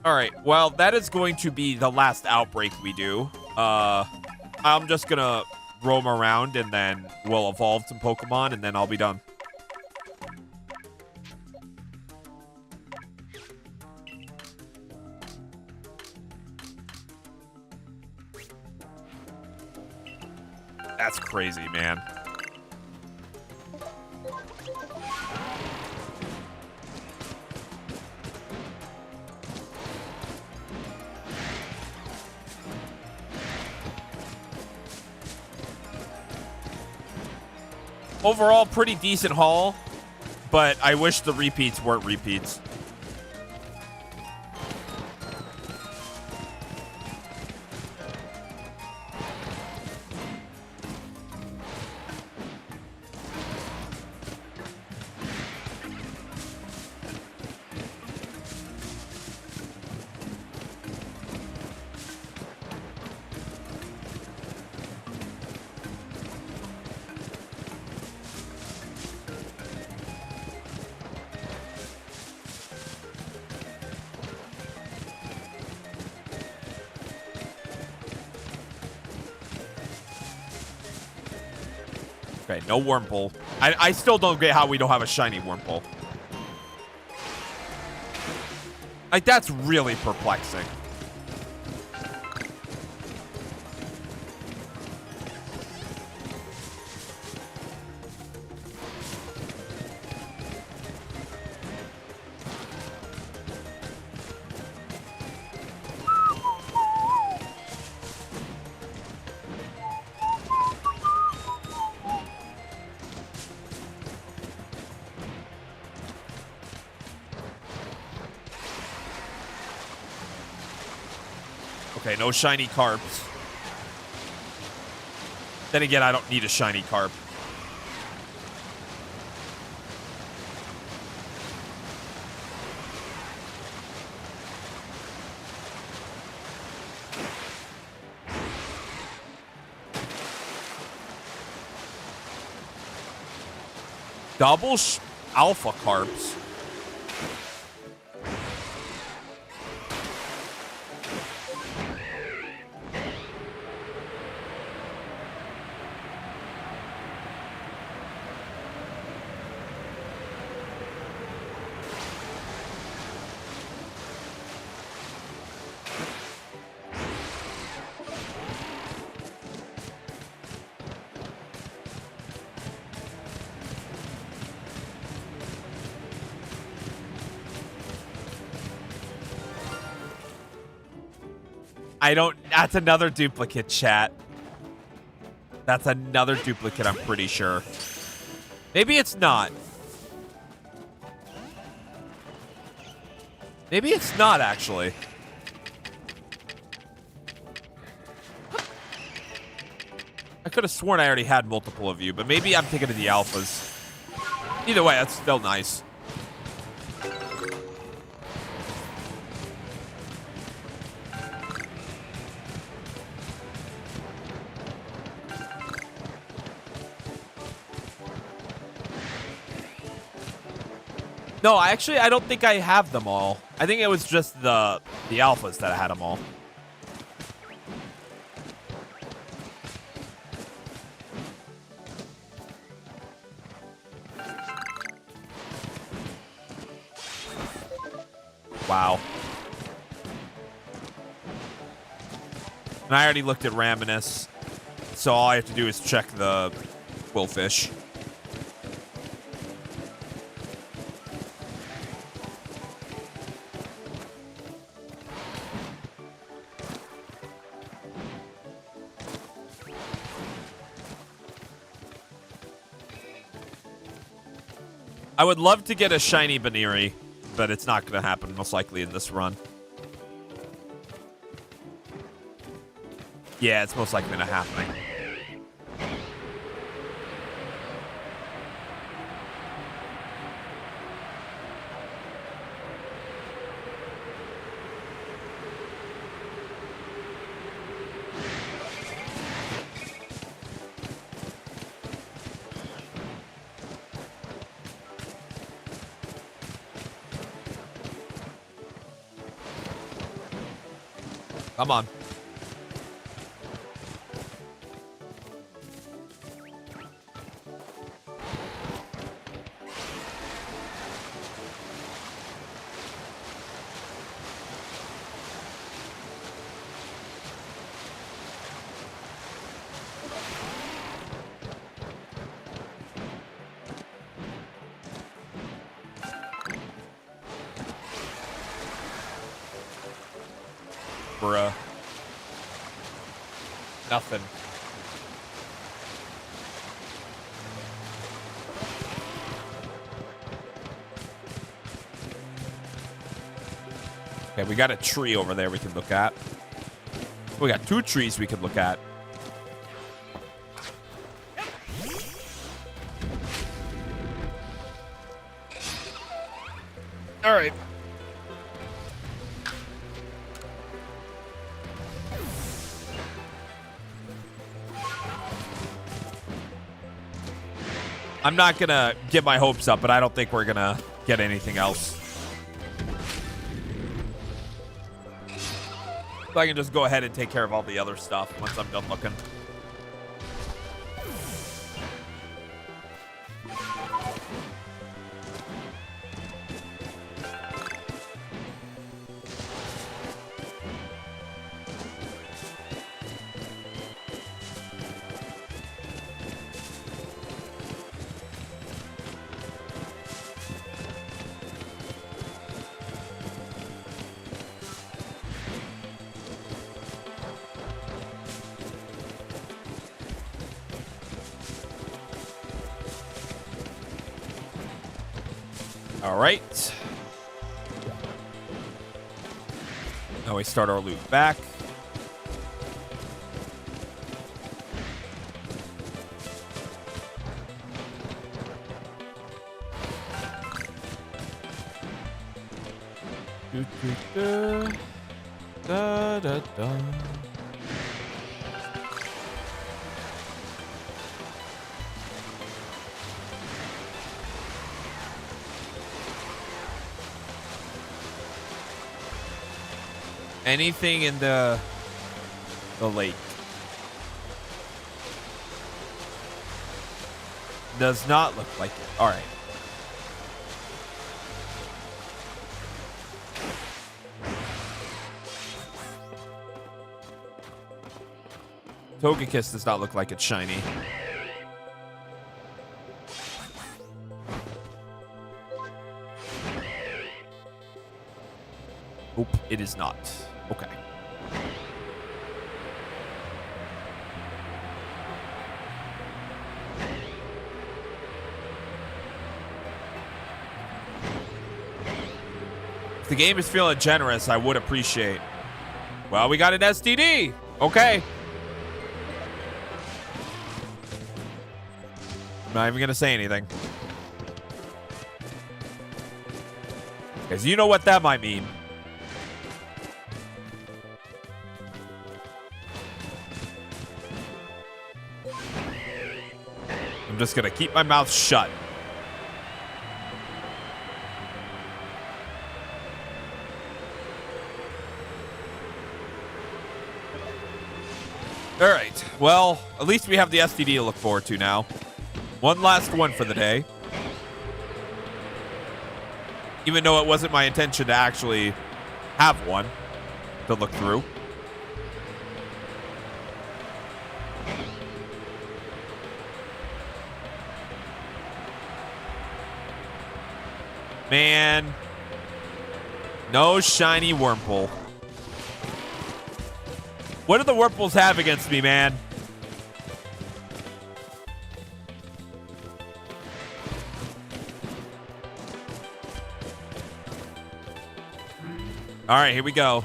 All right, well, that is going to be the last outbreak we do. I'm just gonna roam around and then we'll evolve some Pokemon and then I'll be done. That's crazy, man. Overall, pretty decent haul, but I wish the repeats weren't repeats. Okay, no Wurmple. I still don't get how we don't have a shiny Wurmple. Like, that's really perplexing. Okay, no shiny carps. Then again, I don't need a shiny carp. Double alpha carps. That's another duplicate, chat. That's another duplicate, I'm pretty sure. Maybe it's not. Maybe it's not, actually. I could have sworn I already had multiple of you, but maybe I'm thinking of the alphas. Either way, that's still nice. No, I don't think I have them all. I think it was just the alphas that I had them all. Wow. And I already looked at Raminus, so all I have to do is check the Quillfish. I would love to get a shiny Baneri, but it's not going to happen most likely in this run. Yeah, it's most likely not happening. Come on. Bruh. Nothing. Okay, we got a tree over there we can look at. We got 2 trees we can look at. All right. I'm not going to get my hopes up, but I don't think we're going to get anything else. So I can just go ahead and take care of all the other stuff once I'm done looking. All right. Now we start our loop back. Da, da, da. Anything in the lake. Does not look like it. All right. Togekiss does not look like it's shiny. Nope, it is not. Okay. If the game is feeling generous, I would appreciate. Well, we got an STD. Okay. I'm not even going to say anything. Because you know what that might mean. I'm just going to keep my mouth shut. All right. Well, at least we have the STD to look forward to now. One last one for the day. Even though it wasn't my intention to actually have one to look through. Man. No shiny Wurmple. What do the Wurmples have against me, man? All right, here we go.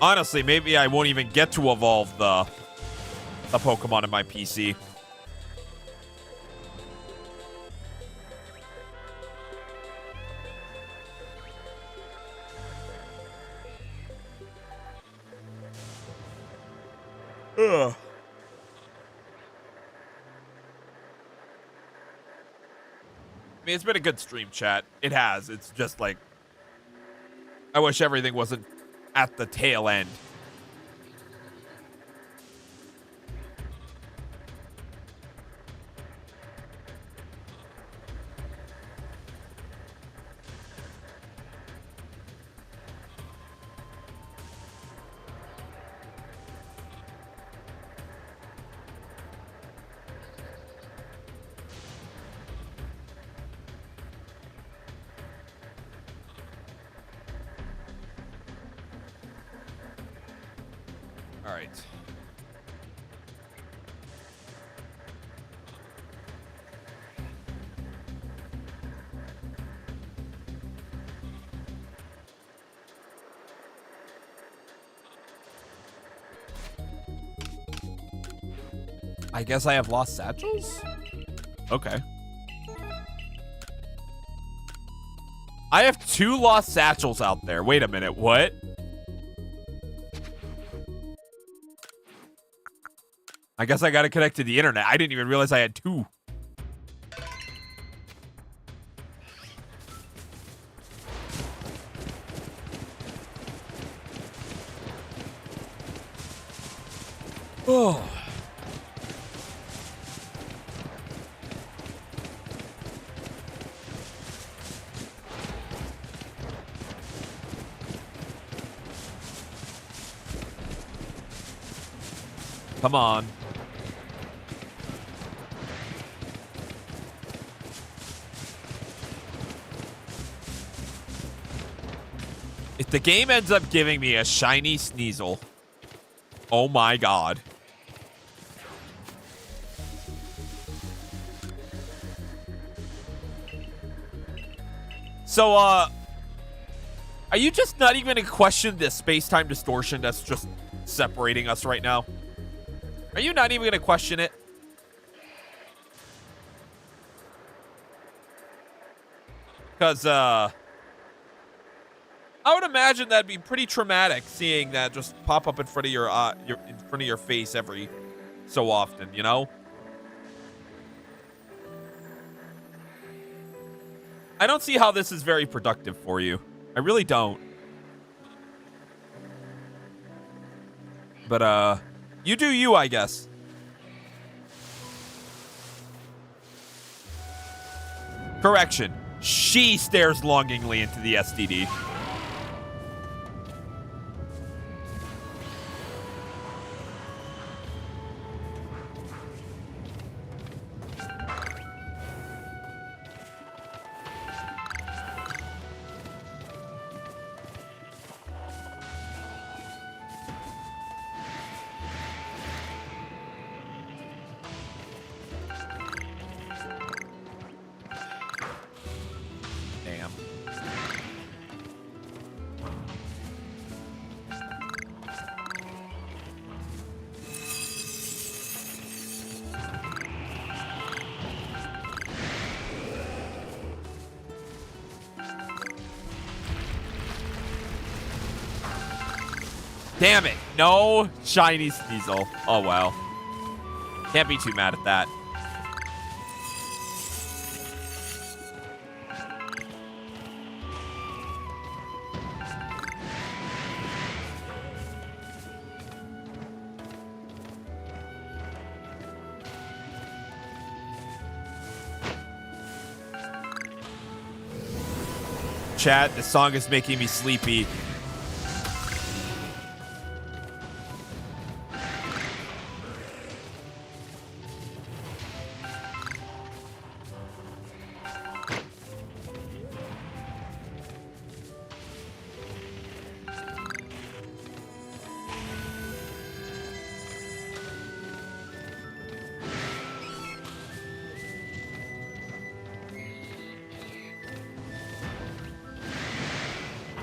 Honestly, maybe I won't even get to evolve the Pokemon in my PC. Ugh. I mean, it's been a good stream, chat. It has. It's just like, I wish everything wasn't at the tail end. All right. I guess I have lost satchels? Okay. I have 2 lost satchels out there. Wait a minute, what? I guess I gotta connect to the internet. I didn't even realize I had 2. Oh. Come on. If the game ends up giving me a shiny Sneasel, oh my god. So, are you just not even gonna question this space-time distortion that's just separating us right now? Are you not even gonna question it? Because, I would imagine that'd be pretty traumatic seeing that just pop up in front of your in front of your face every so often, you know? I don't see how this is very productive for you. I really don't. But, you do you, I guess. Correction. She stares longingly into the STD. Damn it. No shiny Sneasel. Oh, well. Can't be too mad at that. Chat, this song is making me sleepy.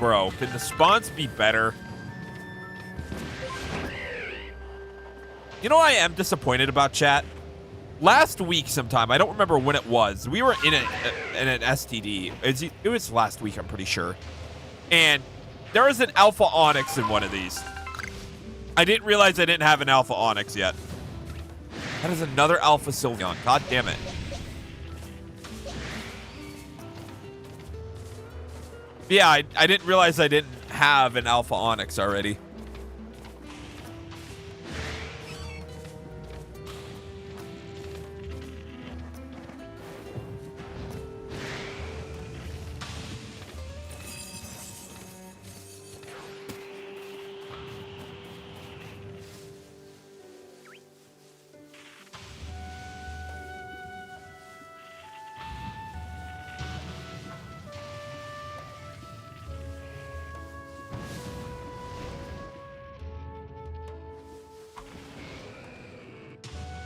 Bro, can the spawns be better? You know, I am disappointed about, chat. Last week sometime, I don't remember when it was. We were in an STD. It was last week, I'm pretty sure. And there was an Alpha Onyx in one of these. I didn't realize I didn't have an Alpha Onyx yet. That is another Alpha Sylveon. God damn it. Yeah, I didn't realize I didn't have an Alpha Onyx already.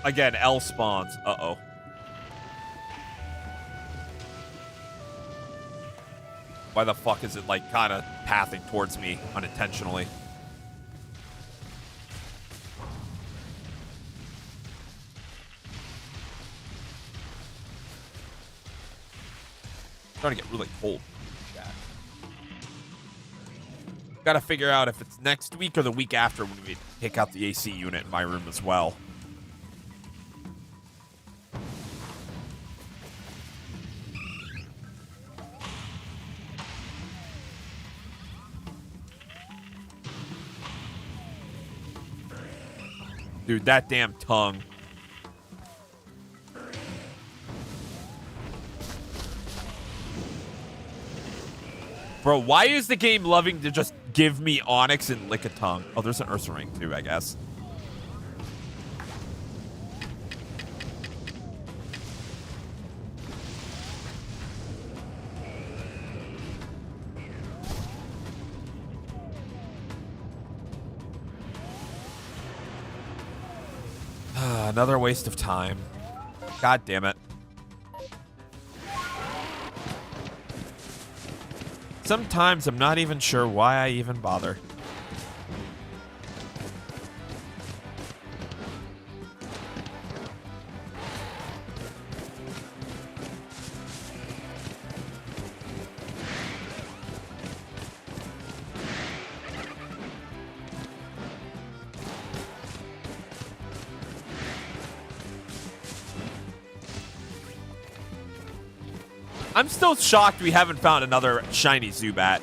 Again, L spawns. Uh-oh. Why the fuck is it, like, kind of pathing towards me unintentionally? It's starting to get really cold. Yeah. Gotta figure out if it's next week or the week after when we take out the AC unit in my room as well. Dude, that damn tongue. Bro, why is the game loving to just give me Onyx and lick a tongue? Oh, there's an Ursa Ring too, I guess. Another waste of time. God damn it. Sometimes I'm not even sure why I even bother. I'm still shocked we haven't found another shiny Zubat.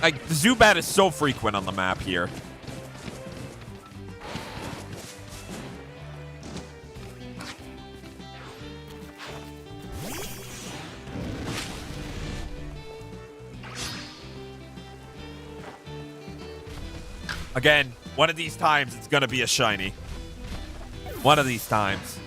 Like, the Zubat is so frequent on the map here. Again, one of these times it's gonna be a shiny. One of these times.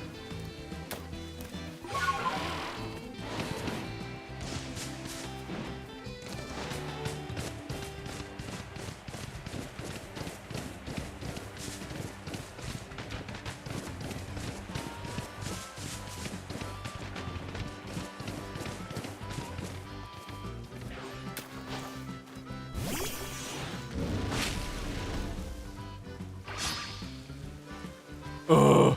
Ugh.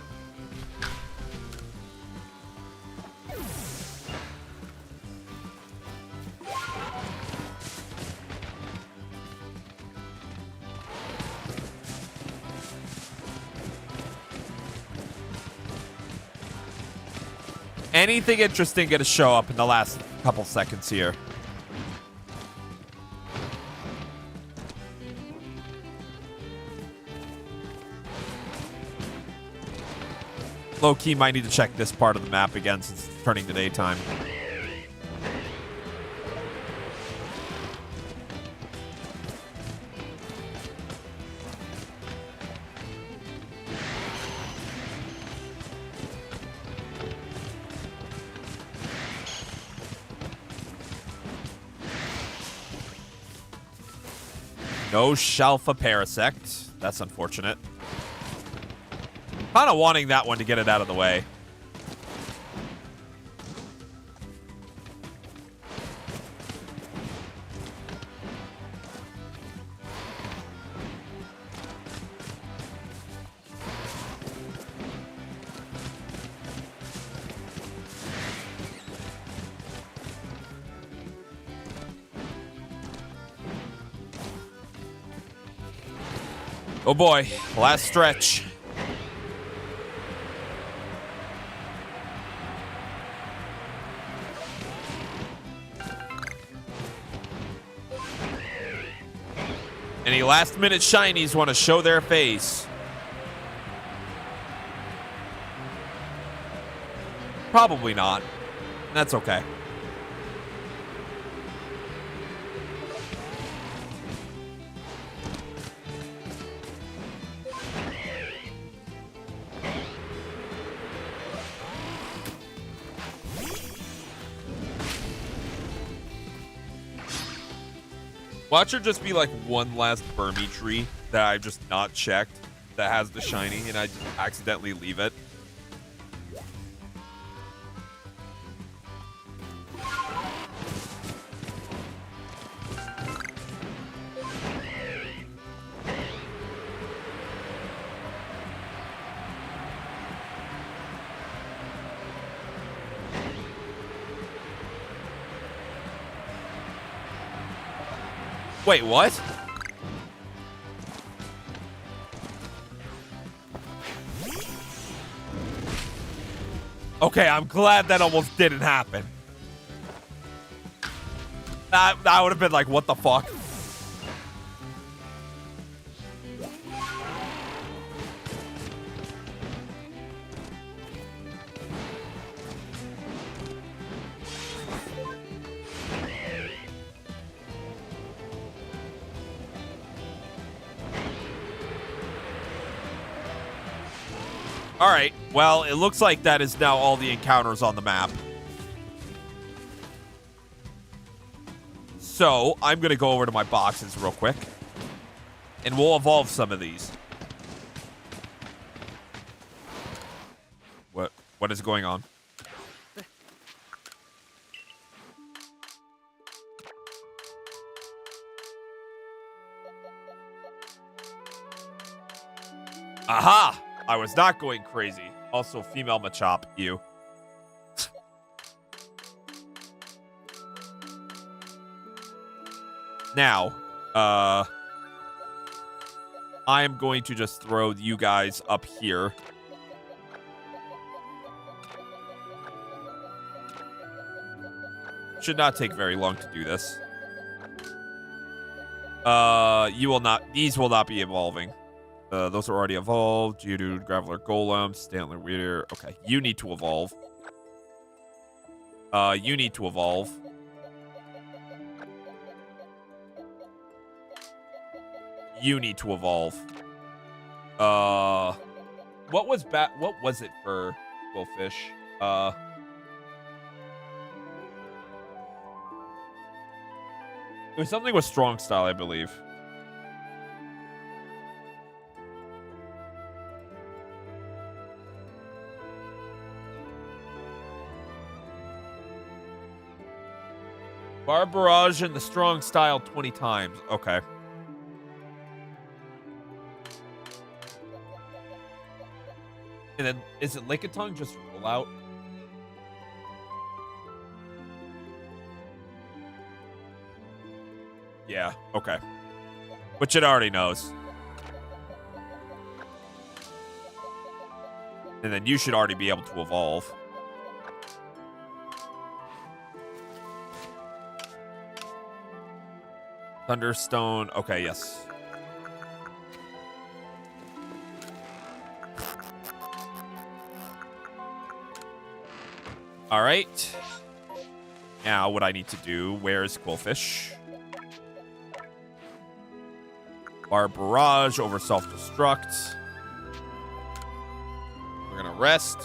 Anything interesting gonna show up in the last couple seconds here. Low-key might need to check this part of the map again since it's turning to daytime. No Shalpha.H.A. That's unfortunate. Kind of wanting that one to get it out of the way. Oh boy, last stretch. Any last-minute shinies want to show their face? Probably not. That's okay. Watch there just be like one last Burmy tree that I've just not checked that has the shiny and I just accidentally leave it. Wait, what? Okay, I'm glad that almost didn't happen. That would have been like, what the fuck? All right, well, it looks like that is now all the encounters on the map. So, I'm going to go over to my boxes real quick. And we'll evolve some of these. What is going on? Aha! I was not going crazy. Also, female Machop, you. Now, I am going to just throw you guys up here. Should not take very long to do this. You will not. These will not be evolving. Those are already evolved. Geodude, Graveler, Golem, Stantler, Weeder. Okay, you need to evolve. You need to evolve. You need to evolve. What was it for Quillfish? It was something with strong style, I believe. Bar Barrage and the strong style 20 times. Okay. And then, is it Lickitung just roll out? Yeah, okay. Which it already knows. And then you should already be able to evolve. Thunderstone. Okay, yes. All right. Now what I need to do, where is Quillfish? Bar Barrage over self-destruct. We're gonna rest.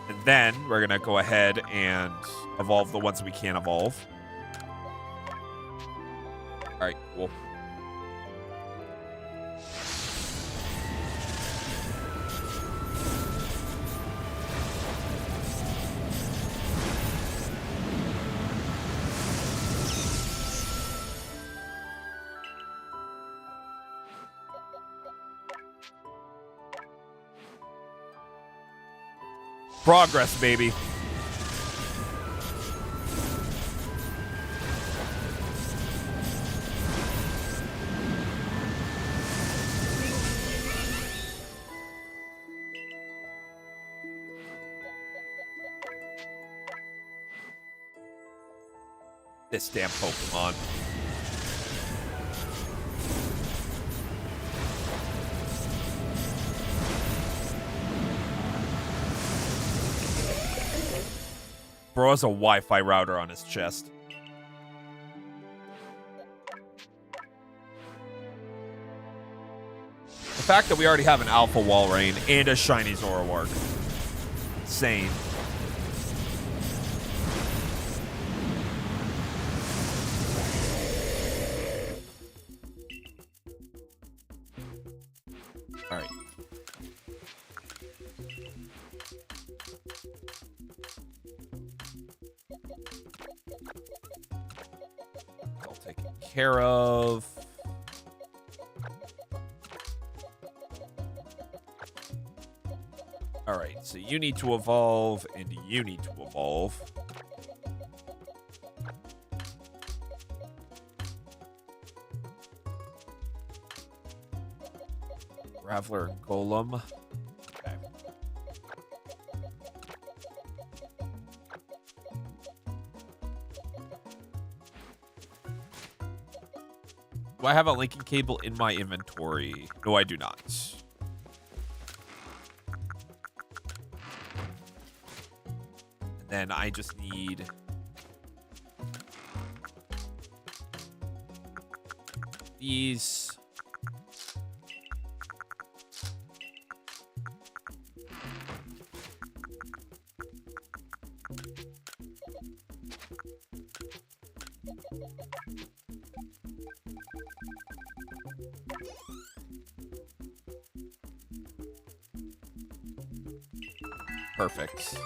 And then we're gonna go ahead and evolve the ones we can evolve. All right, cool. Progress, baby. This damn Pokemon. Bro has a Wi-Fi router on his chest. The fact that we already have an Alpha Walrein and a shiny Zoroark. Insane. Alright. All taken care of. Alright, so you need to evolve, and you need to evolve. Graveler and Golem. Okay. Do I have a linking cable in my inventory? No, I do not. And then I just need these. Perfect.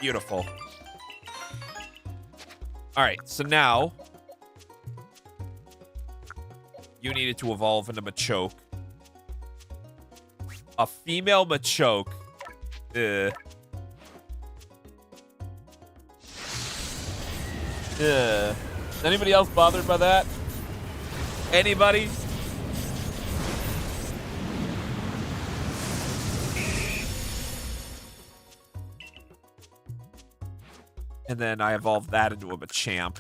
Beautiful. All right, so now you needed to evolve into Machoke. A female Machoke. Ugh. Is anybody else bothered by that? Anybody? And then I evolved that into a Machamp.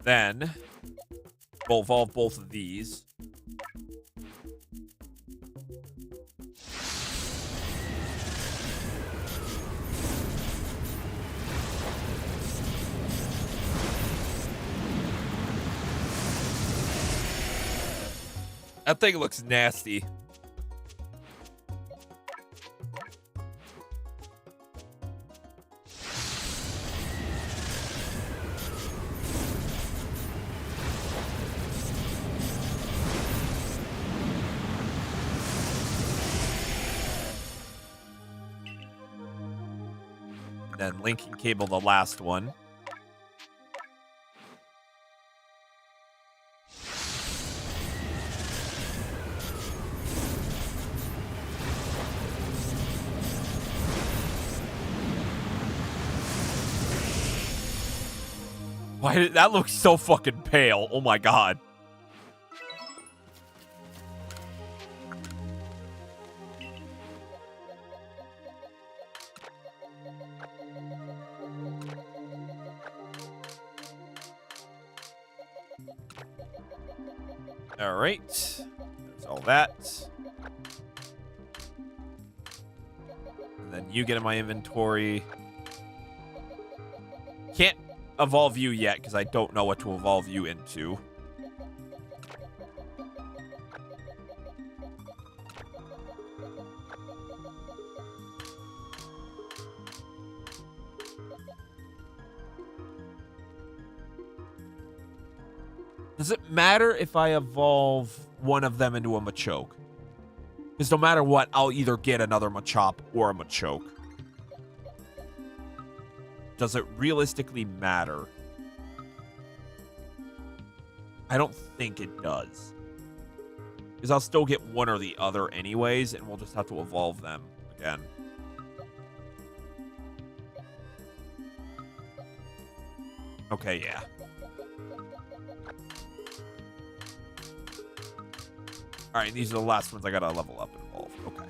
Then we'll evolve both of these. That thing looks nasty. Then linking cable the last one. Why did that look so fucking pale? Oh my god. All right, there's all that. And then you get in my inventory. Can't evolve you yet because I don't know what to evolve you into. Does it matter if I evolve one of them into a Machoke? Because no matter what, I'll either get another Machop or a Machoke. Does it realistically matter? I don't think it does. Because I'll still get one or the other anyways, and we'll just have to evolve them again. Okay, yeah. Alright, these are the last ones I gotta level up and evolve. Okay.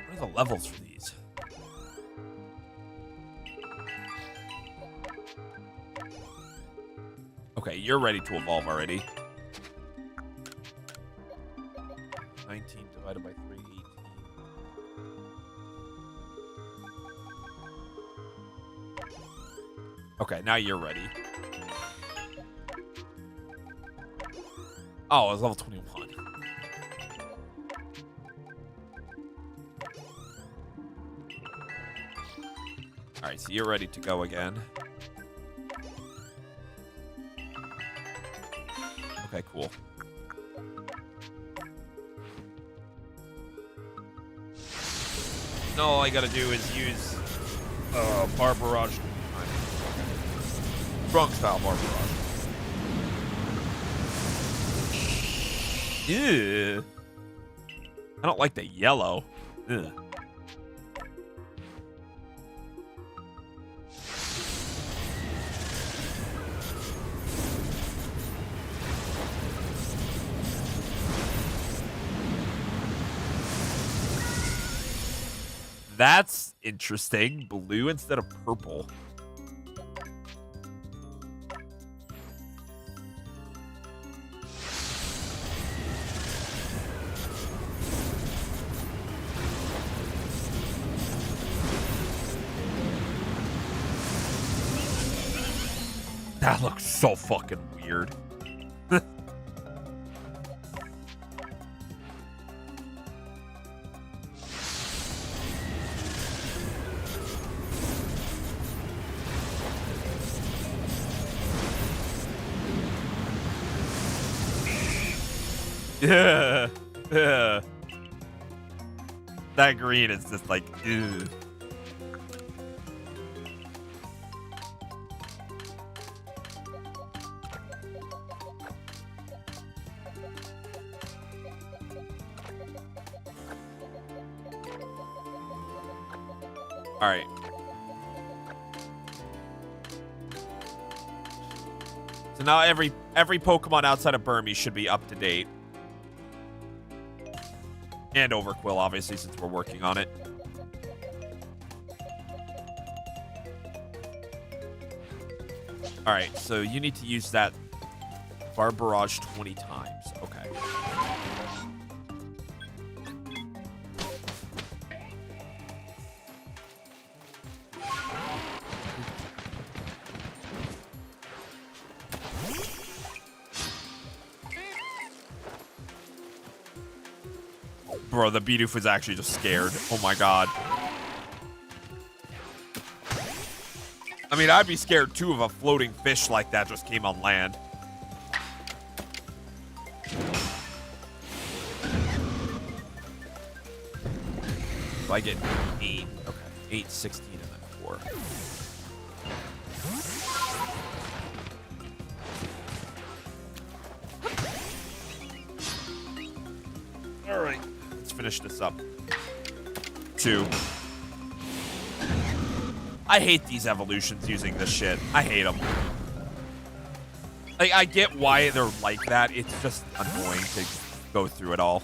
What are the levels for these? Okay, you're ready to evolve already. 19 divided by 3, 18. Okay, now you're ready. Oh, it was level 21. Alright, so you're ready to go again. Okay, cool. No, all I gotta do is use Bar Barrage. Strong style Bar Barrage. Ew. I don't like the yellow. Ugh. That's interesting. Blue instead of purple. That looks so fucking weird. Yeah. Yeah. That green is just like, ew. All right. So now every Pokemon outside of Burmese should be up to date. And Overquill, obviously, since we're working on it. All right, so you need to use that Bar Barrage 20 times. Okay. Bro, the Bidoof was actually just scared. Oh my god. I mean, I'd be scared too if a floating fish like that just came on land. So I get 8. Okay. 8, 16, and then 4. All right. Let's finish this up. 2. I hate these evolutions using this shit. I hate them. Like, I get why they're like that. It's just annoying to go through it all.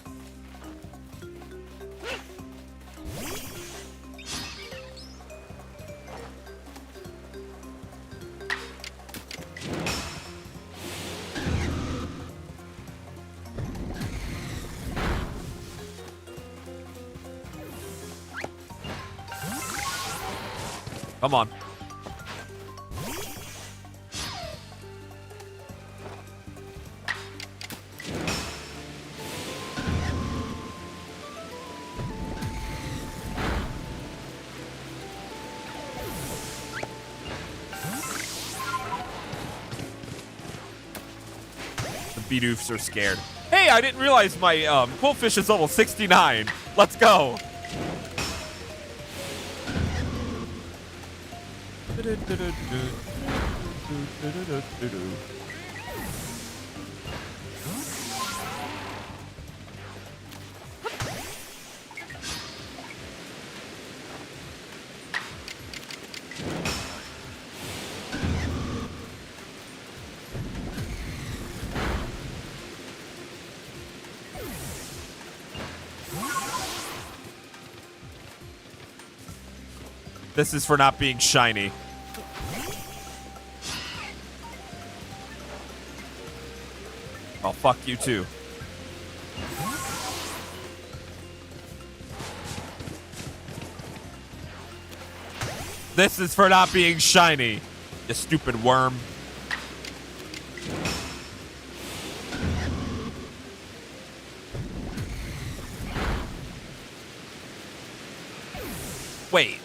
Come on. Bidoofs are scared. Hey, I didn't realize my Quillfish is level 69. Let's go. This is for not being shiny. Oh, fuck you too. This is for not being shiny, you stupid worm. Wait.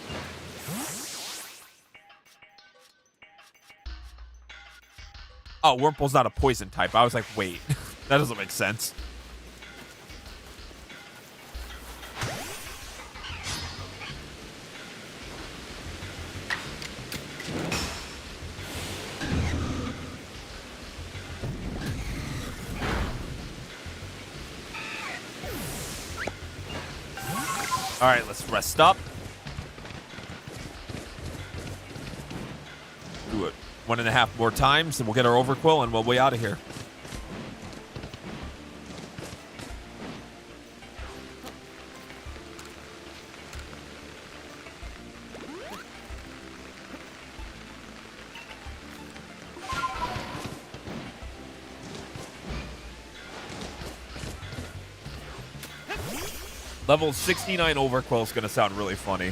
Oh, Wurmple's not a poison type. I was like, wait. That doesn't make sense. All right, let's rest up. Do it 1.5 more times, and we'll get our Overquill, and we'll be out of here. Level 69 Overquill is going to sound really funny.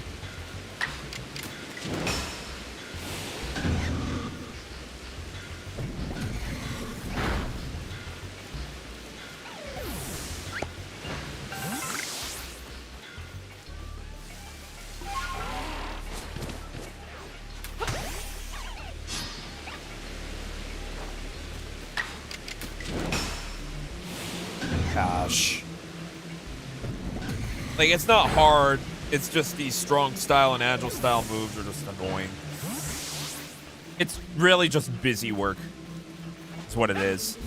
Gosh. Like, it's not hard. It's just these strong style and agile style moves are just annoying. It's really just busy work. That's what it is.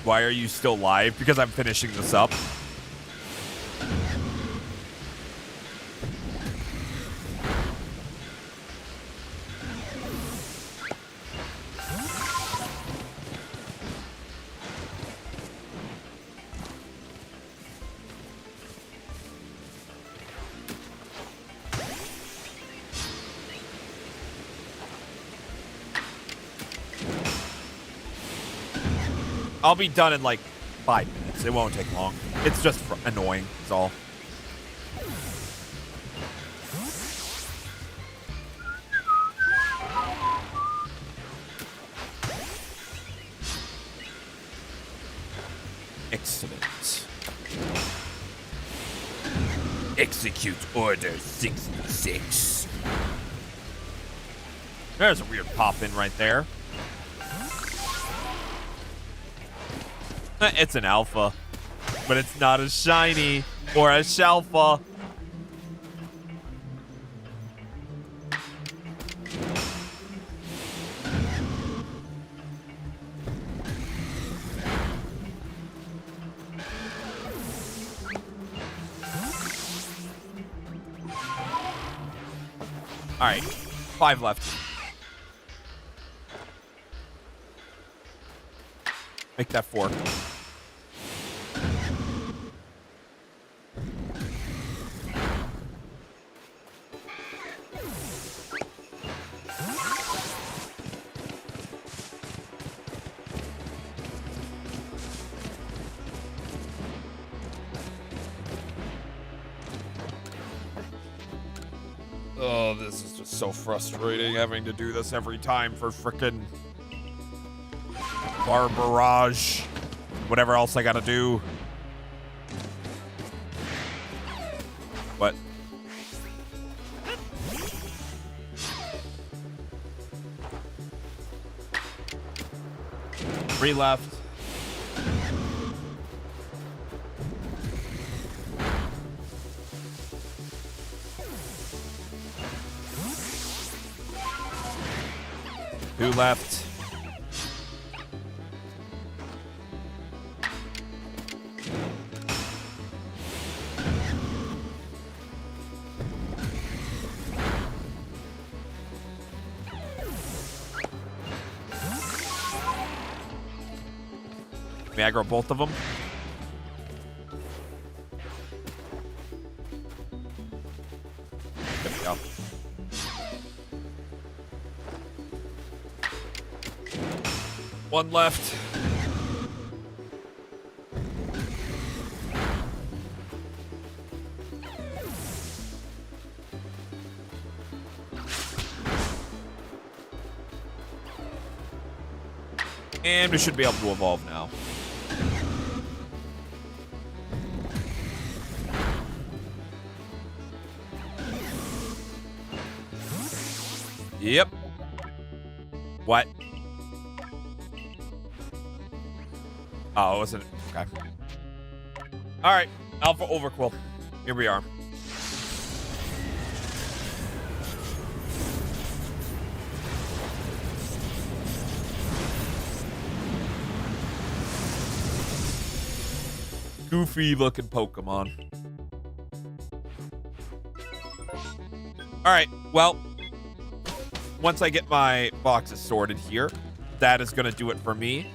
Why are you still live? Because I'm finishing this up. I'll be done in like 5 minutes. It won't take long. It's just annoying, is all. Excellent. Execute Order 66. There's a weird pop-in right there. It's an alpha, but it's not as shiny or as Shalpha. All right, 5 left. Make that 4. Oh, this is just so frustrating having to do this every time for frickin' bar barrage. Whatever else I gotta do. What? 3 left. Two left. May I aggro both of them? There we go. One left. And we should be able to evolve now. Yep. What? Oh, it wasn't. Okay. All right. Alpha Overquill. Here we are. Goofy looking Pokemon. All right. Well, once I get my boxes sorted here, that is going to do it for me.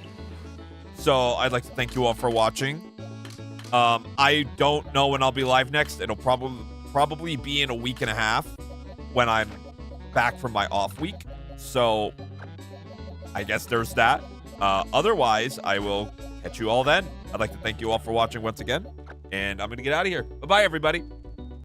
So I'd like to thank you all for watching. I don't know when I'll be live next. It'll probably be in a week and a half when I'm back from my off week. So I guess there's that. Otherwise, I will catch you all then. I'd like to thank you all for watching once again. And I'm going to get out of here. Bye-bye, everybody.